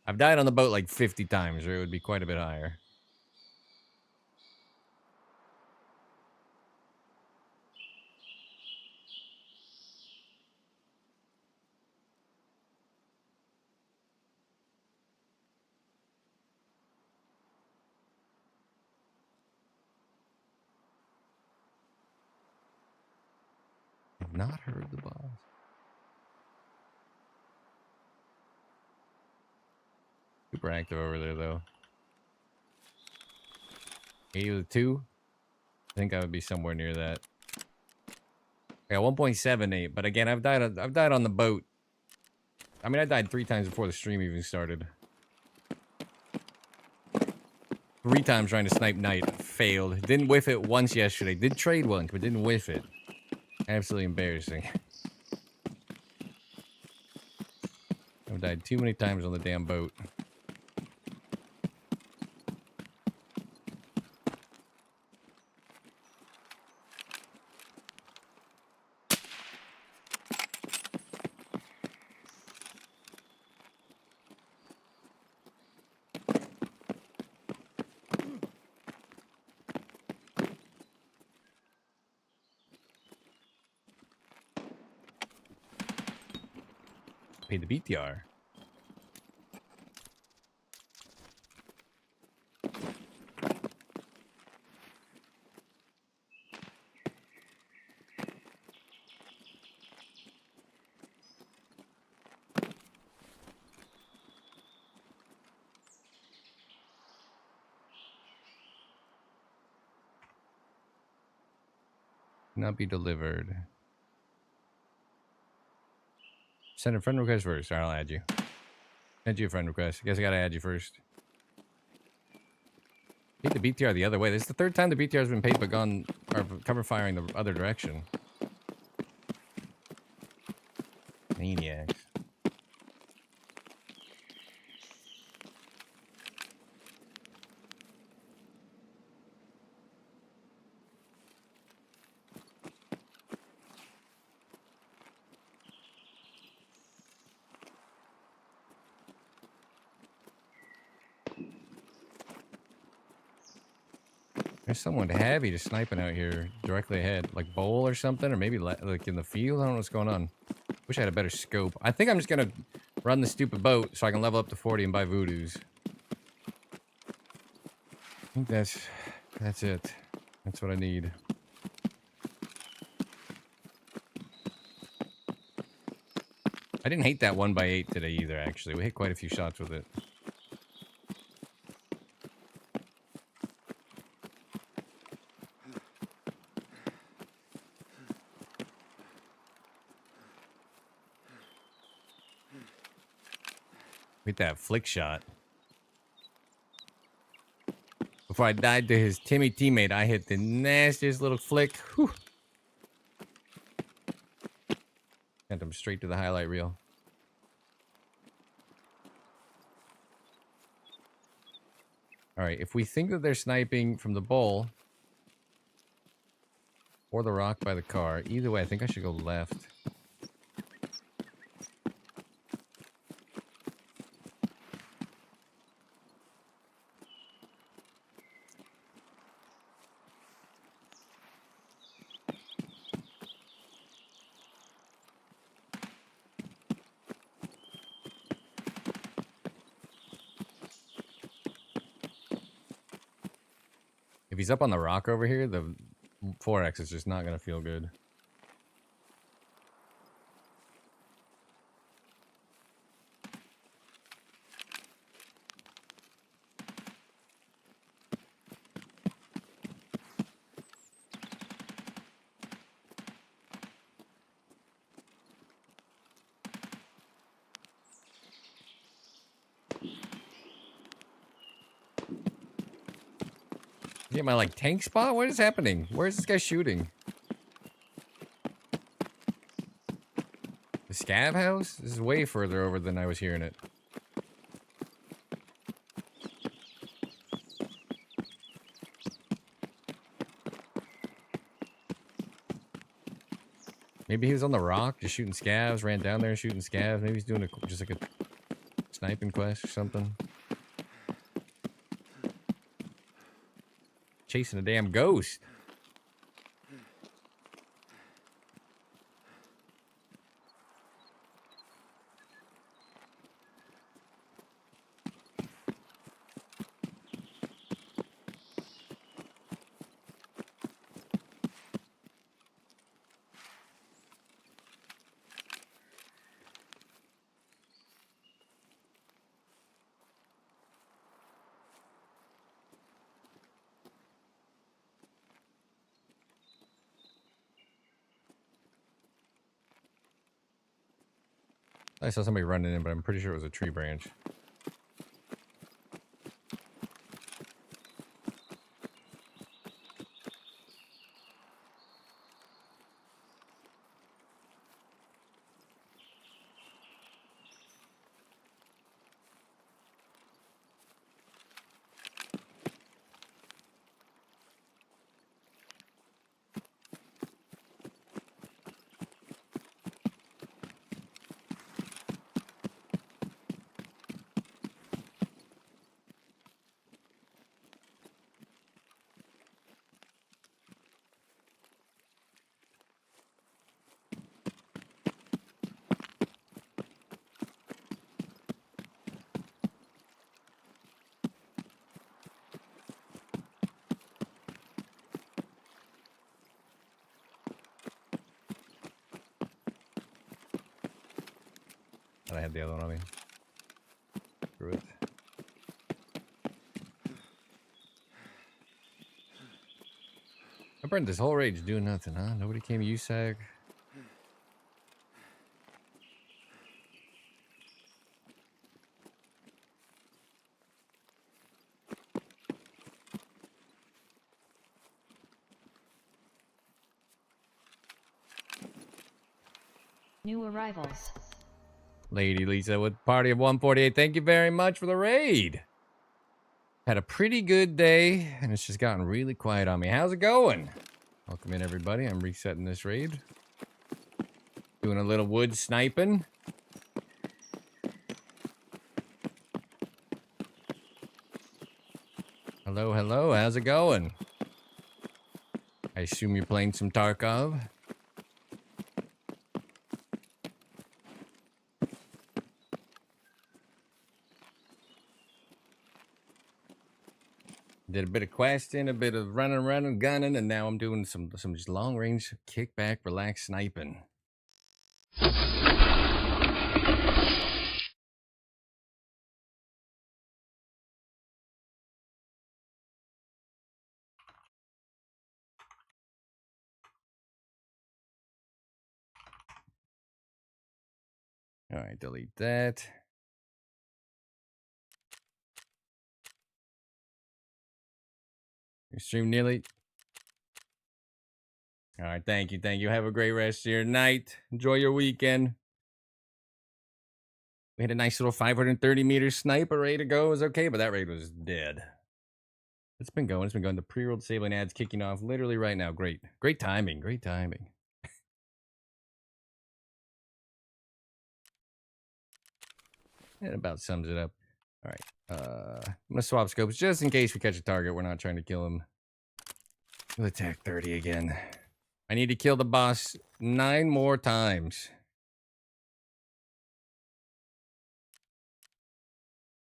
I've died on the boat like 50 times, or it would be quite a bit higher. I've not heard the boss. Super active over there, though. 82? I think I would be somewhere near that. Yeah, 1.78. But again, I've died on the boat. I mean, I died 3 times before the stream even started. 3 times trying to snipe Knight. Failed. Didn't whiff it once yesterday. Did trade once, but didn't whiff it. Absolutely embarrassing. I've died too many times on the damn boat. Pay the BTR. Not be delivered. Send a friend request first. Alright, I'll add you. Send you a friend request. I guess I gotta add you first. Hit the BTR the other way. This is the 3rd time the BTR has been paid but gone or cover firing the other direction. Maniacs. There's someone heavy just sniping out here directly ahead. Like bowl or something, or maybe like in the field. I don't know what's going on. Wish I had a better scope. I think I'm just gonna run the stupid boat so I can level up to 40 and buy voodoos. think that's it. That's what I need. I didn't hate that 1x8 today either, actually. We hit quite a few shots with it. Hit that flick shot. Before I died to his Timmy teammate, I hit the nastiest little flick. Whew. Sent him straight to the highlight reel. All right, if we think that they're sniping from the bowl or the rock by the car, either way, I think I should go left. If he's up on the rock over here, the 4X is just not going to feel good. Yeah, my like tank spot? What is happening? Where is this guy shooting? The scav house? This is way further over than I was hearing it. Maybe he was on the rock just shooting scavs, ran down there shooting scavs. Maybe he's doing just like a sniping quest or something. Chasing a damn ghost. I saw somebody running in, but I'm pretty sure it was a tree branch. I had the other one on me. Screw it. I burned this whole rage doing nothing, huh? Nobody came USAG. New arrivals. Lady Lisa with Party of 148. Thank you very much for the raid. Had a pretty good day, and it's just gotten really quiet on me. How's it going? Welcome in, everybody. I'm resetting this raid. Doing a little wood sniping. Hello, hello. How's it going? I assume you're playing some Tarkov. Did a bit of questing, a bit of running, gunning, and now I'm doing some just long range kickback, relaxed sniping. All right, delete that. Your stream nearly. All right, thank you. Have a great rest of your night. Enjoy your weekend. We had a nice little 530-meter sniper ready to go. It was okay, but that raid was dead. It's been going. The pre-roll disabling ads kicking off literally right now. Great timing. It about sums it up. All right. I'm gonna swap scopes just in case we catch a target. We're not trying to kill him. We'll attack 30 again. I need to kill the boss 9 more times.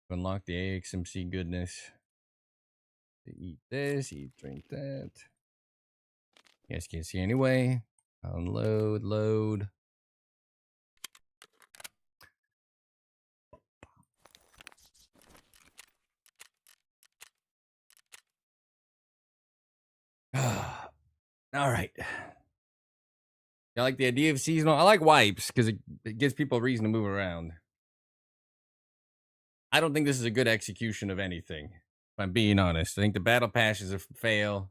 Unlock the AXMC goodness. Eat this, drink that. You guys can't see anyway. Unload, load. All right. I like the idea of seasonal. I like wipes because it gives people a reason to move around. I don't think this is a good execution of anything, if I'm being honest. I think the battle pass is a fail.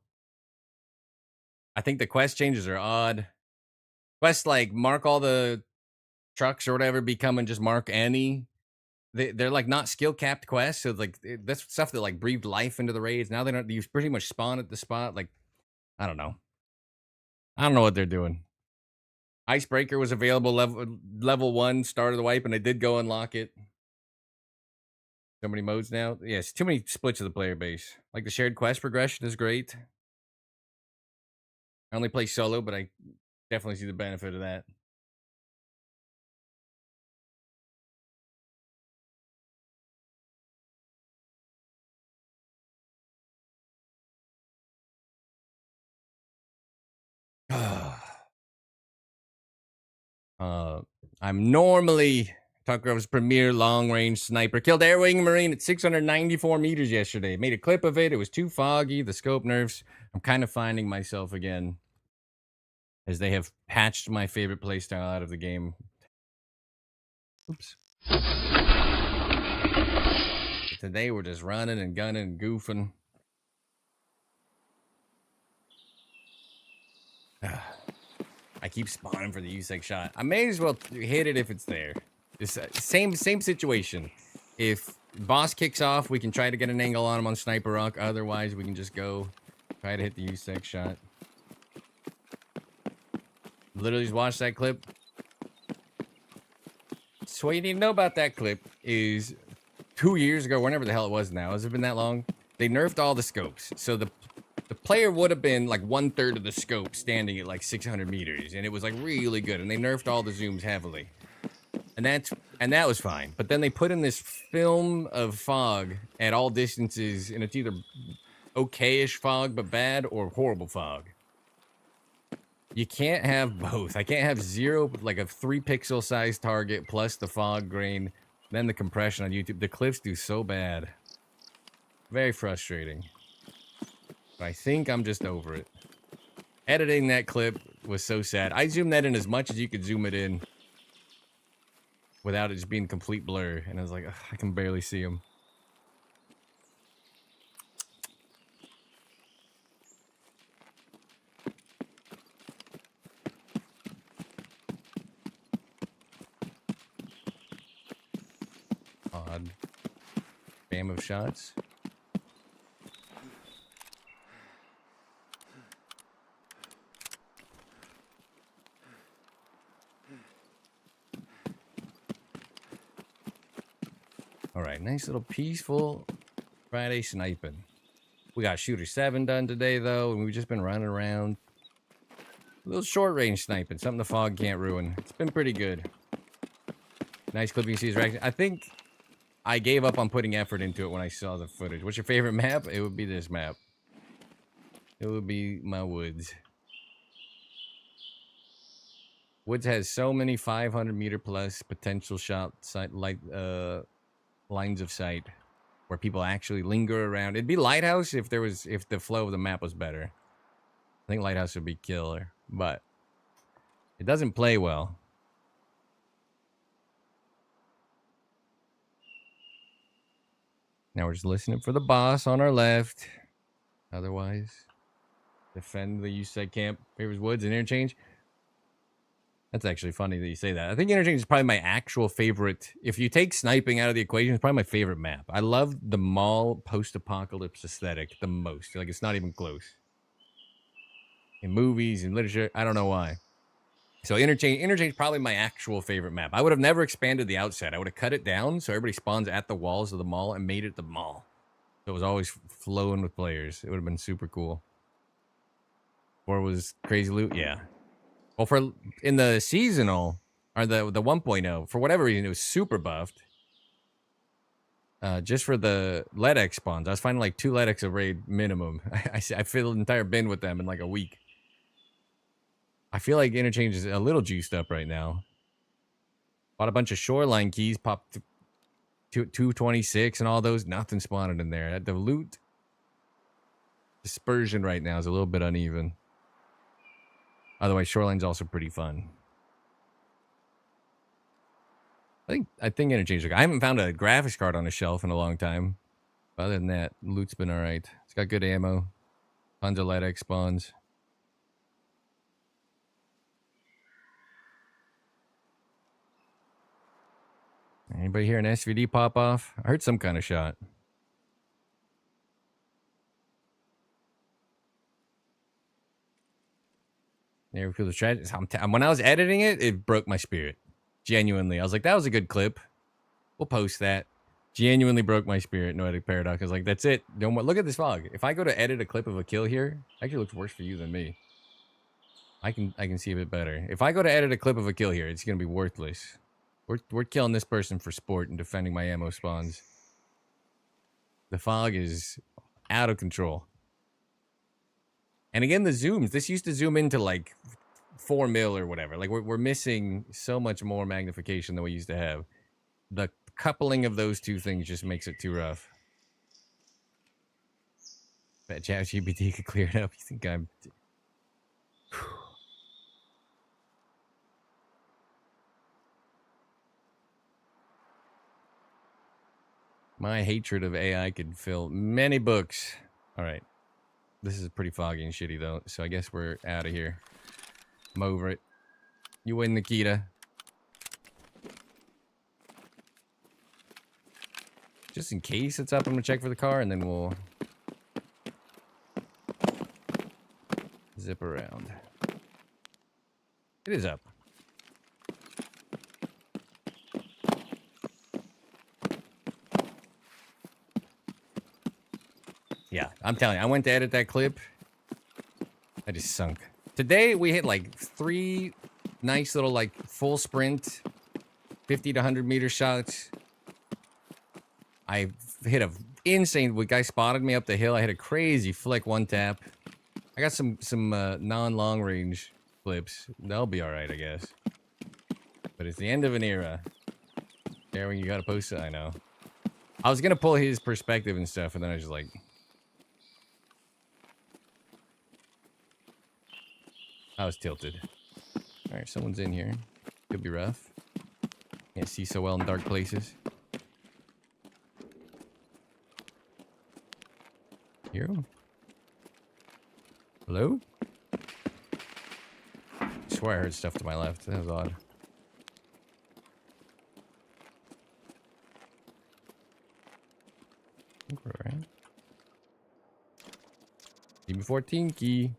I think the quest changes are odd. Quests like mark all the trucks or whatever becoming just mark any. They're like not skill capped quests. So like that's stuff that like breathed life into the raids. Now they don't. You pretty much spawn at the spot. Like I don't know. I don't know what they're doing. Icebreaker was available level 1 start of the wipe, and I did go unlock it. So many modes now. Yes, too many splits of the player base. Like the shared quest progression is great. I only play solo, but I definitely see the benefit of that. I'm normally Tucker's premier long-range sniper. Killed Air Wing Marine at 694 meters yesterday. Made a clip of it. It was too foggy. The scope nerfs. I'm kind of finding myself again as they have patched my favorite playstyle out of the game. Oops. But today we're just running and gunning and goofing. I keep spawning for the USEC shot. I may as well hit it if it's there. It's same situation. If boss kicks off, we can try to get an angle on him on Sniper Rock. Otherwise, we can just go try to hit the USEC shot. Literally just watch that clip. So what you need to know about that clip is 2 years ago, whenever the hell it was now. Has it been that long? They nerfed all the scopes. So the player would have been like 1/3 of the scope standing at like 600 meters. And it was like really good. And they nerfed all the zooms heavily. And that was fine. But then they put in this film of fog at all distances. And it's either okay-ish fog, but bad, or horrible fog. You can't have both. I can't have 0, like a 3-pixel size target plus the fog grain. Then the compression on YouTube. The clips do so bad. Very frustrating. But I think I'm just over it. Editing that clip was so sad. I zoomed that in as much as you could zoom it in without it just being complete blur. And I was like, ugh, I can barely see him. Odd spam of shots. All right, nice little peaceful Friday sniping. We got Shooter 7 done today, though, and we've just been running around. A little short-range sniping, something the fog can't ruin. It's been pretty good. Nice clip you see his reaction. I think I gave up on putting effort into it when I saw the footage. What's your favorite map? It would be this map. It would be my woods. Woods has so many 500-meter plus potential shot sight lines of sight where people actually linger around. It'd be Lighthouse if the flow of the map was better. I think Lighthouse would be killer, but it doesn't play well. Now we're just listening for the boss on our left. Otherwise, defend the USAC camp. Favors Woods and Interchange. That's actually funny that you say that. I think Interchange is probably my actual favorite. If you take sniping out of the equation, it's probably my favorite map. I love the mall post-apocalypse aesthetic the most. Like, it's not even close. In movies and literature, I don't know why. So Interchange is probably my actual favorite map. I would have never expanded the outside. I would have cut it down so everybody spawns at the walls of the mall and made it the mall. So it was always flowing with players. It would have been super cool. Or was crazy loot? Yeah. Well, for in the seasonal or the 1.0, for whatever reason, it was super buffed. Just for the LEDX spawns, I was finding like 2 LEDX a raid minimum. I filled an entire bin with them in like a week. I feel like Interchange is a little juiced up right now. Bought a bunch of shoreline keys, popped 226 and all those. Nothing spawned in there. The loot dispersion right now is a little bit uneven. Otherwise, shoreline's also pretty fun. I think Interchange. I haven't found a graphics card on a shelf in a long time. But other than that, loot's been all right. It's got good ammo. Tons of LEDX spawns. Anybody hear an SVD pop off? I heard some kind of shot. Never feel the tragedy. When I was editing it, it broke my spirit. Genuinely. I was like, that was a good clip. We'll post that. Genuinely broke my spirit. Noetic Paradox. I was like, that's it. Don't look at this fog. If I go to edit a clip of a kill here, actually looks worse for you than me. I can see a bit better. If I go to edit a clip of a kill here, it's gonna be worthless. We're killing this person for sport and defending my ammo spawns. The fog is out of control. And again, the zooms. This used to zoom into like 4 mil or whatever. Like we're missing so much more magnification than we used to have. The coupling of those two things just makes it too rough. Bet ChatGPT could clear it up. You think I'm... My hatred of AI could fill many books. All right. This is pretty foggy and shitty, though, so I guess we're out of here. I'm over it. You win, Nikita. Just in case it's up, I'm going to check for the car, and then we'll zip around. It is up. Yeah, I'm telling you, I went to edit that clip. I just sunk. Today, we hit like 3 nice little like full sprint, 50 to 100 meter shots. I hit a insane, the guy spotted me up the hill. I hit a crazy flick 1 tap. I got some non-long range flips. They'll be all right, I guess. But it's the end of an era. Darren, you got to post it. I know. I was going to pull his perspective and stuff, and then I was just like... I was tilted. All right, someone's in here. Could be rough. Can't see so well in dark places. Hero? Hello? I swear I heard stuff to my left. That was odd. I think we're all right. ZB14 key.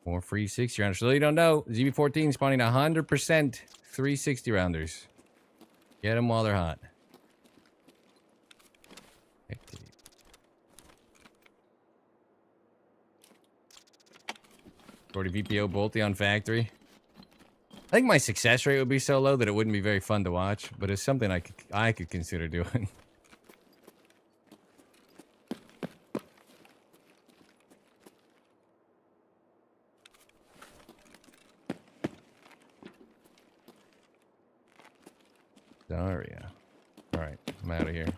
More free 60 rounders. So you don't know, ZB14 spawning 100% 360 rounders. Get them while they're hot. 40 VPO Bolty on factory. I think my success rate would be so low that it wouldn't be very fun to watch, but it's something I could consider doing. Daria. All right, I'm out of here.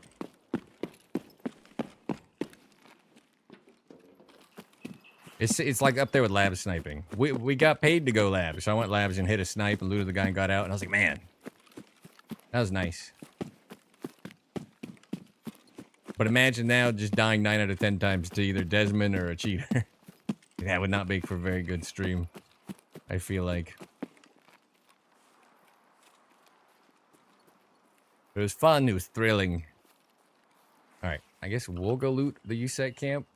It's like up there with lab sniping. We got paid to go lab, so I went labs and hit a snipe and looted the guy and got out, and I was like, man, that was nice. But imagine now just dying 9 out of 10 times to either Desmond or a cheater. That would not make for a very good stream, I feel like. It was fun, it was thrilling. Alright, I guess we'll go loot the USEC camp.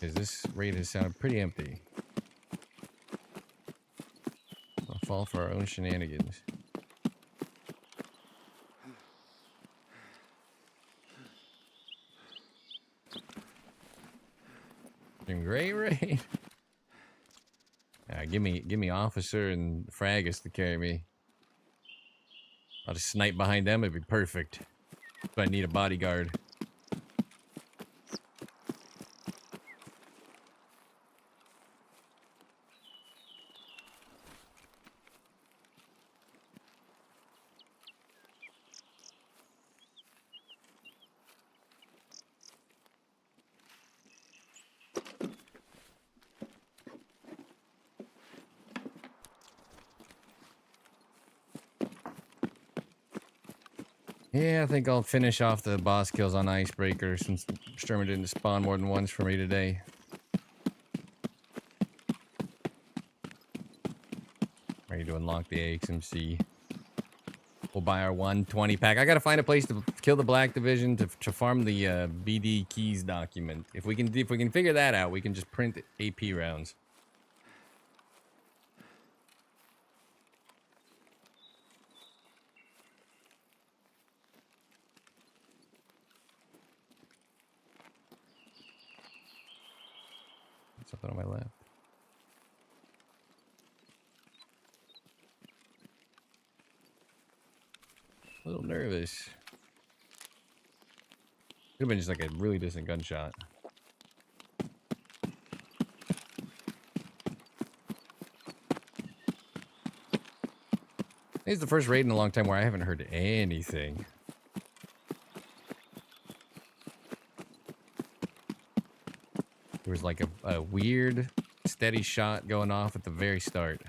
Because this raid has sounded pretty empty. I'll fall for our own shenanigans. Great raid. Give me officer and Fragus to carry me. I'll just snipe behind them, it'd be perfect. But I need a bodyguard. Yeah, I think I'll finish off the boss kills on Icebreaker since Sturman didn't spawn more than once for me today. Ready to unlock the AXMC. We'll buy our 120 pack. I gotta find a place to kill the Black Division to farm the BD keys document. If we can figure that out, we can just print AP rounds. Something on my left. A little nervous. Could have been just like a really distant gunshot. It's the first raid in a long time where I haven't heard anything. There was like a weird, steady shot going off at the very start.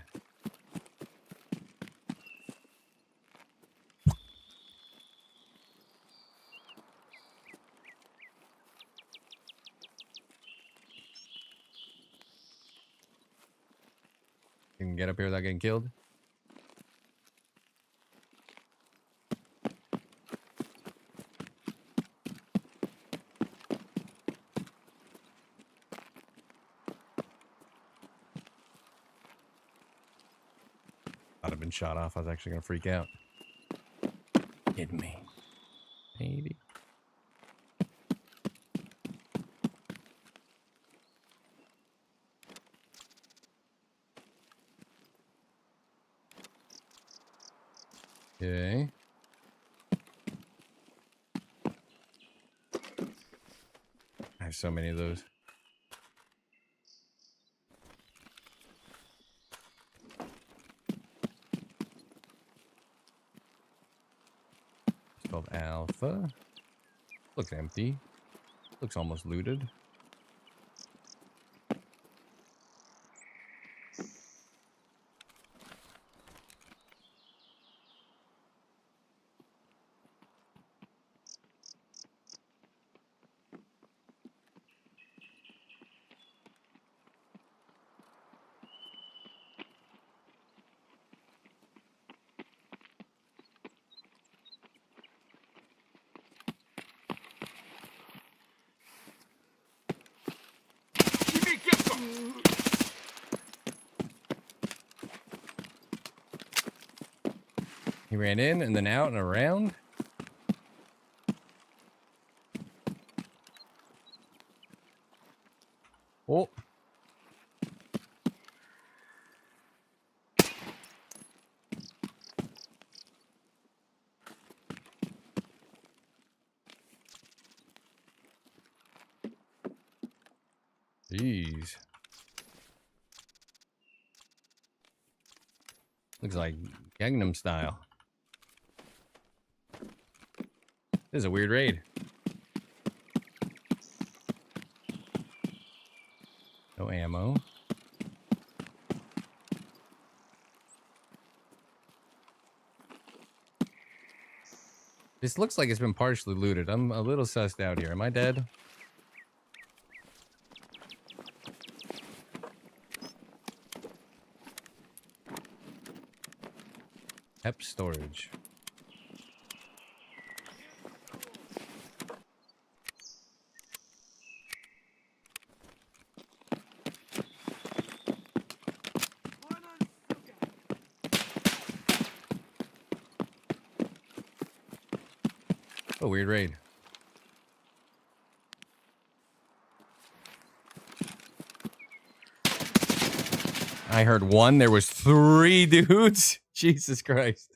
You can get up here without getting killed. I'd have been shot off. I was actually gonna freak out. Hit me. Maybe. Okay. I have so many of those. It's called Alpha. Looks empty. Looks almost looted. He ran in and then out and around. Oh. Jeez. Looks like Gangnam Style. This is a weird raid. No ammo. This looks like it's been partially looted. I'm a little sussed out here. Am I dead? Hep storage. Oh, weird raid. I heard one. There was 3 dudes. Jesus Christ.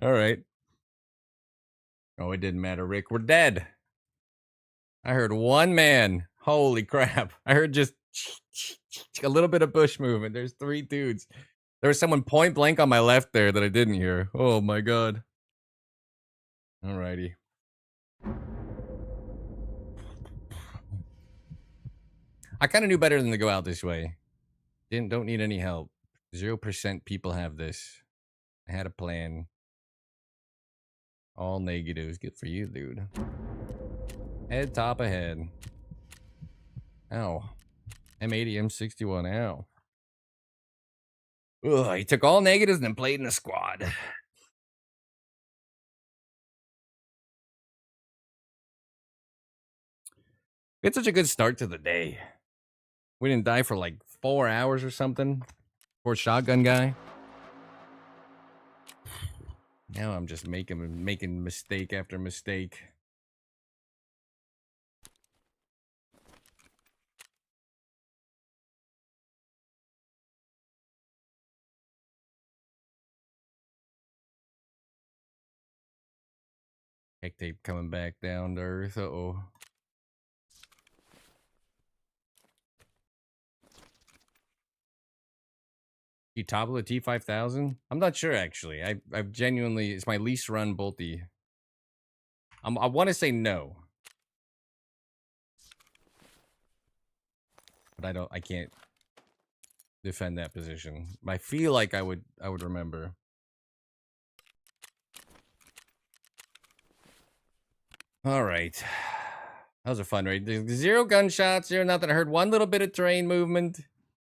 All right. Oh, it didn't matter, Rick. We're dead. I heard one man. Holy crap. I heard just a little bit of bush movement. There's 3 dudes. There was someone point blank on my left there that I didn't hear. Oh my god. Alrighty. I kind of knew better than to go out this way. Don't need any help. 0% people have this. I had a plan. All negatives. Good for you, dude. Head top ahead. Ow. M80, M61. Ow. Ugh, he took all negatives and then played in the squad. We had such a good start to the day. We didn't die for like 4 hours or something. Poor shotgun guy. Now I'm just making mistake after mistake. Heck tape coming back down to earth. Uh-oh. You topple the T5000? I'm not sure actually. I've genuinely, it's my least run bolty. I want to say no. But I can't defend that position. I feel like I would remember. All right. That was a fun raid. There's 0 gunshots, 0 nothing. I heard one little bit of terrain movement.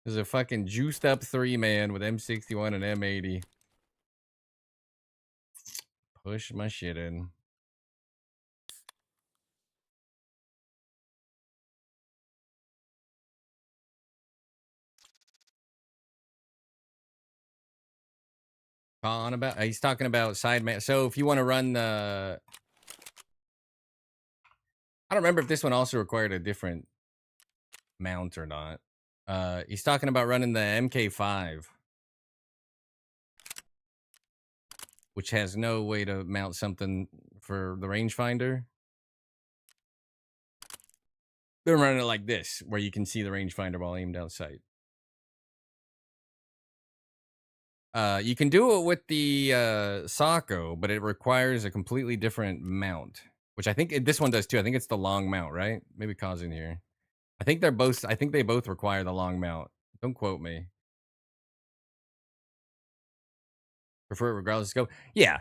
There's a fucking juiced up 3-man with M61 and M80. Push my shit in. On about, he's talking about side man. So if you want to run the, I don't remember if this one also required a different mount or not. He's talking about running the MK5, which has no way to mount something for the rangefinder. They're running it like this, where you can see the rangefinder while aimed down sight. You can do it with the Socko, but it requires a completely different mount, which I think this one does too. I think it's the long mount, right? Maybe causing here. I think they're both. I think they both require the long mount. Don't quote me. Prefer it regardless of scope. Yeah.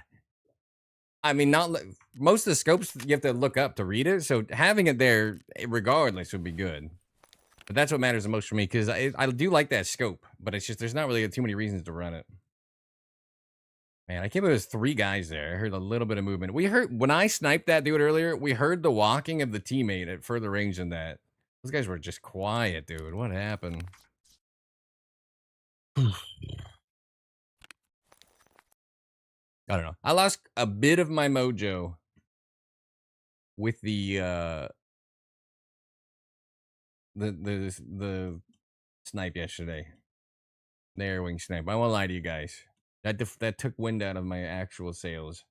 I mean, not most of the scopes you have to look up to read it. So having it there, regardless, would be good. But that's what matters the most for me because I do like that scope, but it's just there's not really too many reasons to run it. Man, I can't believe there's 3 guys there. I heard a little bit of movement. We heard when I sniped that dude earlier. We heard the walking of the teammate at further range than that. Those guys were just quiet, dude. What happened? I don't know. I lost a bit of my mojo with the snipe yesterday. The air wing snipe. I won't lie to you guys. That took wind out of my actual sails.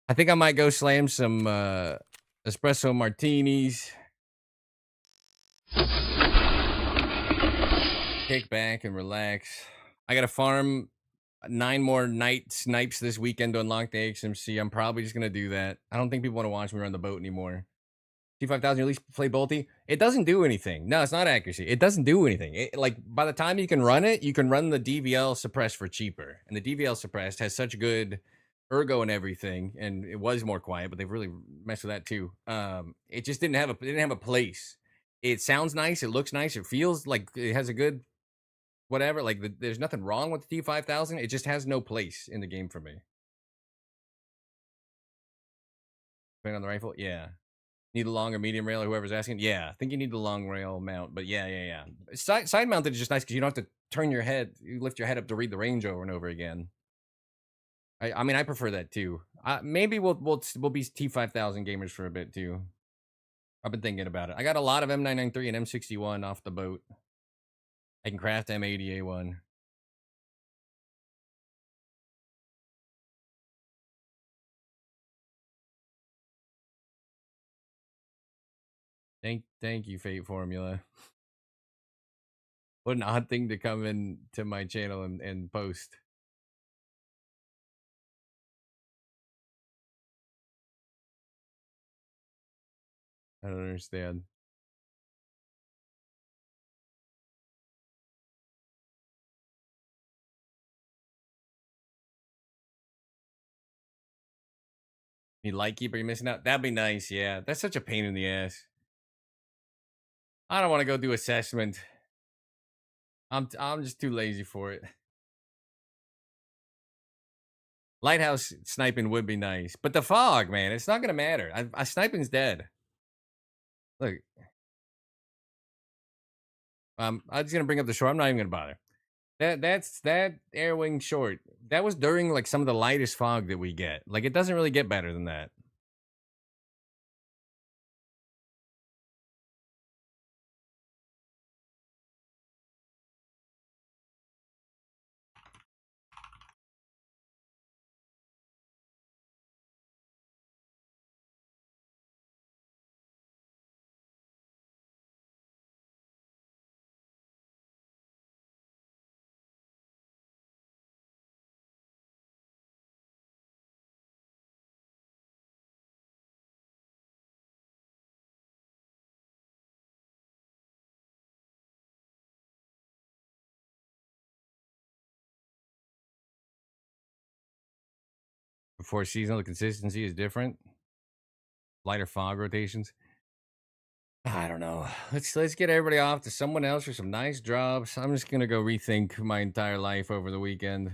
I think I might go slam some espresso martinis Kick back and relax. I got to farm 9 more night snipes this weekend to unlock the AXMC. I'm probably just going to do that. I don't think people want to watch me run the boat anymore. T5000 at least play Bolty. It doesn't do anything. No, it's not accuracy. It doesn't do anything. Like, by the time you can run it, you can run the DVL suppressed for cheaper. And the DVL suppressed has such good ergo and everything, and it was more quiet, but they've really messed with that too. It just didn't have a place. It sounds nice. It looks nice. It feels like it has a good whatever. Like, there's nothing wrong with the T5000. It just has no place in the game for me. Playing on the rifle? Yeah. Need a long or medium rail, or whoever's asking? Yeah, I think you need the long rail mount, but yeah. Side mounted is just nice because you don't have to turn your head. You lift your head up to read the range over and over again. I mean, I prefer that too. Maybe we'll be T5000 gamers for a bit too. I've been thinking about it. I got a lot of M993 and M61 off the boat. I can craft M80A1. Thank you, Fate Formula. What an odd thing to come in to my channel and post. I don't understand. Need Lightkeeper, you missing out? That'd be nice, yeah. That's such a pain in the ass. I don't want to go do assessment. I'm just too lazy for it. Lighthouse sniping would be nice, but the fog, man, it's not gonna matter. Sniping's dead. Look, I'm just gonna bring up the short. I'm not even gonna bother. That's that air wing short. That was during like some of the lightest fog that we get. Like, it doesn't really get better than that. Before seasonal, the consistency is different. Lighter fog rotations. I don't know. Let's get everybody off to someone else for some nice drops. I'm just gonna go rethink my entire life over the weekend.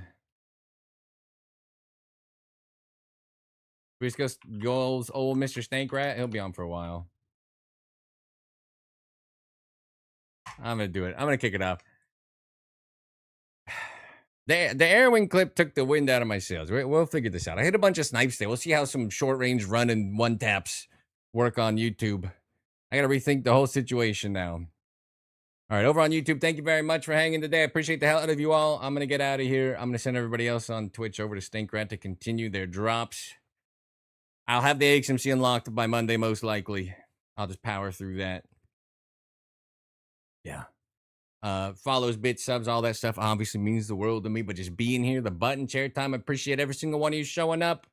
We just goes old Mr. Stank Rat. He'll be on for a while. I'm gonna do it. I'm gonna kick it off. The air wing clip took the wind out of my sails. We'll figure this out. I hit a bunch of snipes there. We'll see how some short range run and one taps work on YouTube. I gotta rethink the whole situation now. All right, over on YouTube, thank you very much for hanging today. I appreciate the hell out of you all. I'm gonna get out of here. I'm gonna send everybody else on Twitch over to Stinkrat to continue their drops. I'll have the AXMC unlocked by Monday, most likely. I'll just power through that. Yeah. Follows, bits, subs, all that stuff obviously means the world to me. But just being here, the button, chair time, I appreciate every single one of you showing up.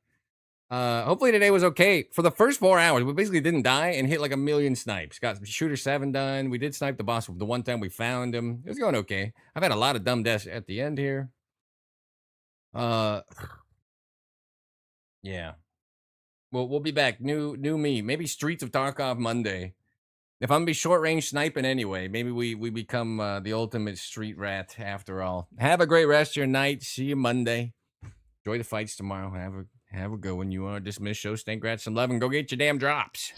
Hopefully today was okay. For the first 4 hours, we basically didn't die and hit like a million snipes. Got shooter 7 done. We did snipe the boss the one time we found him. It was going okay. I've had a lot of dumb deaths at the end here. Yeah. Well, we'll be back. New me. Maybe Streets of Tarkov Monday. If I'm gonna be short range sniping anyway, maybe we become the ultimate street rat after all. Have a great rest of your night. See you Monday. Enjoy the fights tomorrow. Have a good one. You want to dismiss show Stank Rats and love and go get your damn drops.